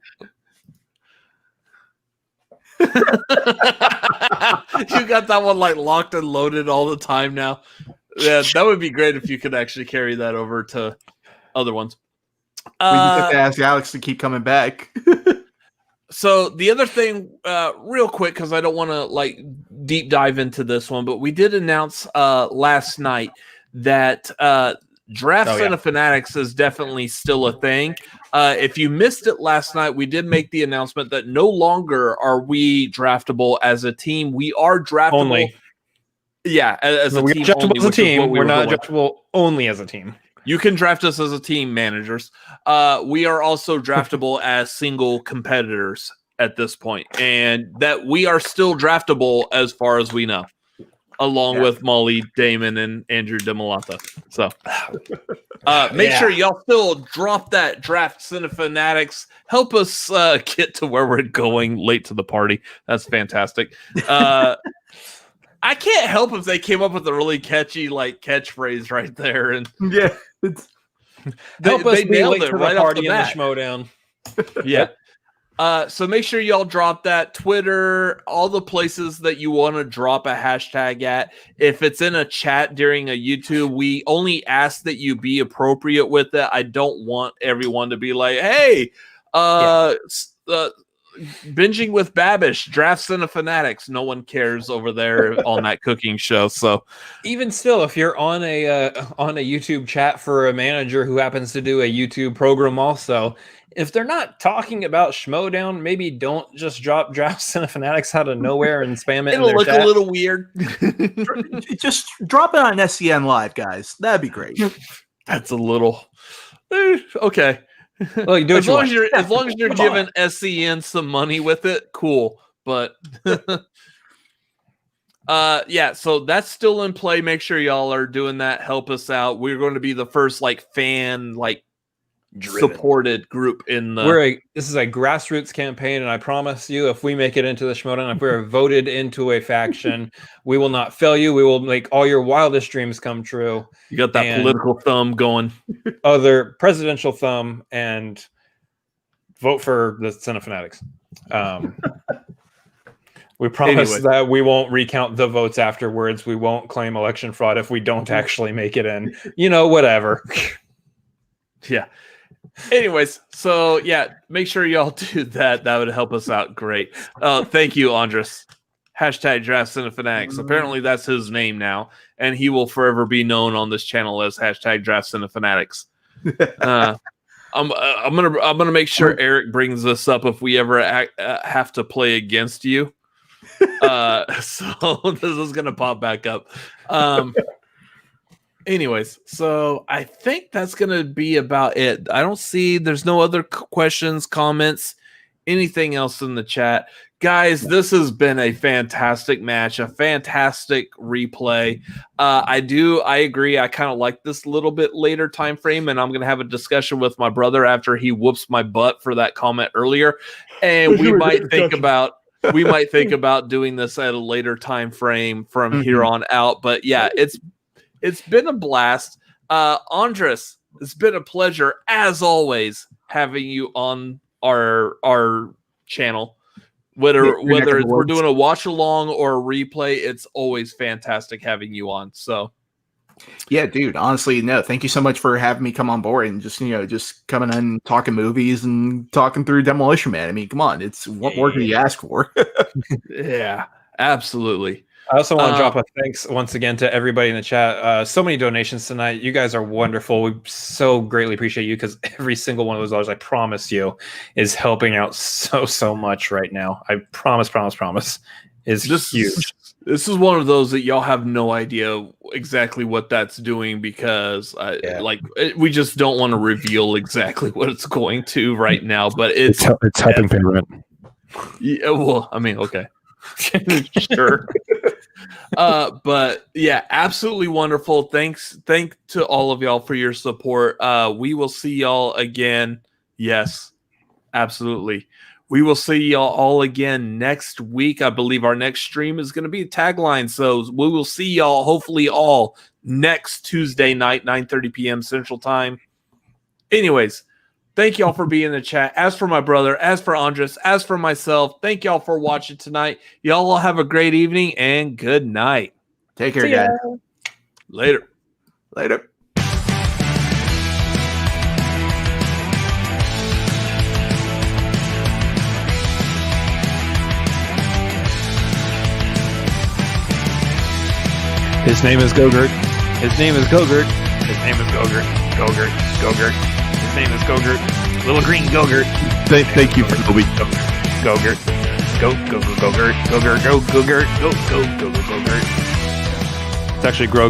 You got that one like locked and loaded all the time now. Yeah, that would be great if you could actually carry that over to other ones. We just have to ask Alex to keep coming back. So the other thing, real quick, because I don't want to like deep dive into this one, but we did announce last night that Draft Cinefanatics is definitely still a thing. If you missed it last night, we did make the announcement that no longer are we draftable as a team. We are draftable only. Yeah, as a we're team. draftable Only, as a team. We're not going. draftable only as a team. You can draft us as a team, managers. We are also draftable as single competitors at this point, and that we are still draftable as far as we know, along with Molly Damon and Andrew DeMolata. So make sure y'all still drop that Draft Cinefanatics. Help us get to where we're going late to the party. That's fantastic. I can't help if they came up with a really catchy like catchphrase right there, and yeah, help us be late it to right the off party the in the bat. Schmoedown. Yeah. So make sure y'all drop that Twitter, all the places that you want to drop a hashtag at. If it's in a chat during a YouTube, we only ask that you be appropriate with it. I don't want everyone to be like, hey, binging with Babish, Draft Cinefanatics. No one cares over there on that cooking show. So even still, if you're on a YouTube chat for a manager who happens to do a YouTube program also, if they're not talking about Schmoedown, maybe don't just drop Draft Cinefanatics out of nowhere and spam it. It'll in their look chat. a little weird. Just drop it on SCN Live, guys. That'd be great. That's a little okay. Well, you do as long as you're giving SCN some money with it, cool. But so that's still in play. Make sure y'all are doing that. Help us out. We're going to be the first fan supported group in the. This is a grassroots campaign, and I promise you, if we make it into the Schmoedown, if we're voted into a faction, we will not fail you. We will make all your wildest dreams come true. You got that political thumb going. Other presidential thumb, and vote for the Cinefanatics. We promise that we won't recount the votes afterwards. We won't claim election fraud if we don't actually make it in. Whatever. Yeah. Anyways, so make sure y'all do that. That would help us out great. Thank you, Andres. Hashtag Draft Cinefanatics. Apparently that's his name now, and he will forever be known on this channel as hashtag Draft Cinefanatics. I'm gonna make sure Eric brings this up if we ever have to play against you. So this is gonna pop back up. Anyways, so I think that's going to be about it. There's no other questions, comments, anything else in the chat. Guys, this has been a fantastic match, a fantastic replay. I agree. I kind of like this little bit later time frame, and I'm going to have a discussion with my brother after he whoops my butt for that comment earlier. And we might think about doing this at a later time frame from here on out. But it's been a blast. Andres, it's been a pleasure, as always, having you on our channel. Whether neck of the we're woods. doing a watch along or a replay, it's always fantastic having you on. So Yeah, dude. Honestly, no. Thank you so much for having me come on board and just coming in, talking movies and talking through Demolition Man. I mean, come on, it's what more can you ask for? yeah, absolutely. I also want to drop a thanks once again to everybody in the chat. So many donations tonight. You guys are wonderful. We so greatly appreciate you because every single one of those dollars, I promise you, is helping out so much right now. I promise, is huge. This is one of those that y'all have no idea exactly what that's doing because we just don't want to reveal exactly what it's going to right now. But it's helping pay rent. Yeah, well, I mean, okay. Sure. But yeah, absolutely wonderful. Thank to all of y'all for your support. We will see y'all again. Yes, absolutely. We will see y'all all again next week. I believe our next stream is going to be a tagline. So we will see y'all hopefully all next Tuesday night, 9:30 p.m. Central Time. Anyways, thank y'all for being in the chat. As for my brother, as for Andres, as for myself, thank y'all for watching tonight. Y'all all have a great evening and good night. Take care, guys. Later. His name is Gogurt. His name is Gogurt. His name is Gogurt. Gogurt. His name is Gogurt. Little green Gogurt. Thank you for the week. Gogurt. Gogurt. Gogurt. It's actually Grogu.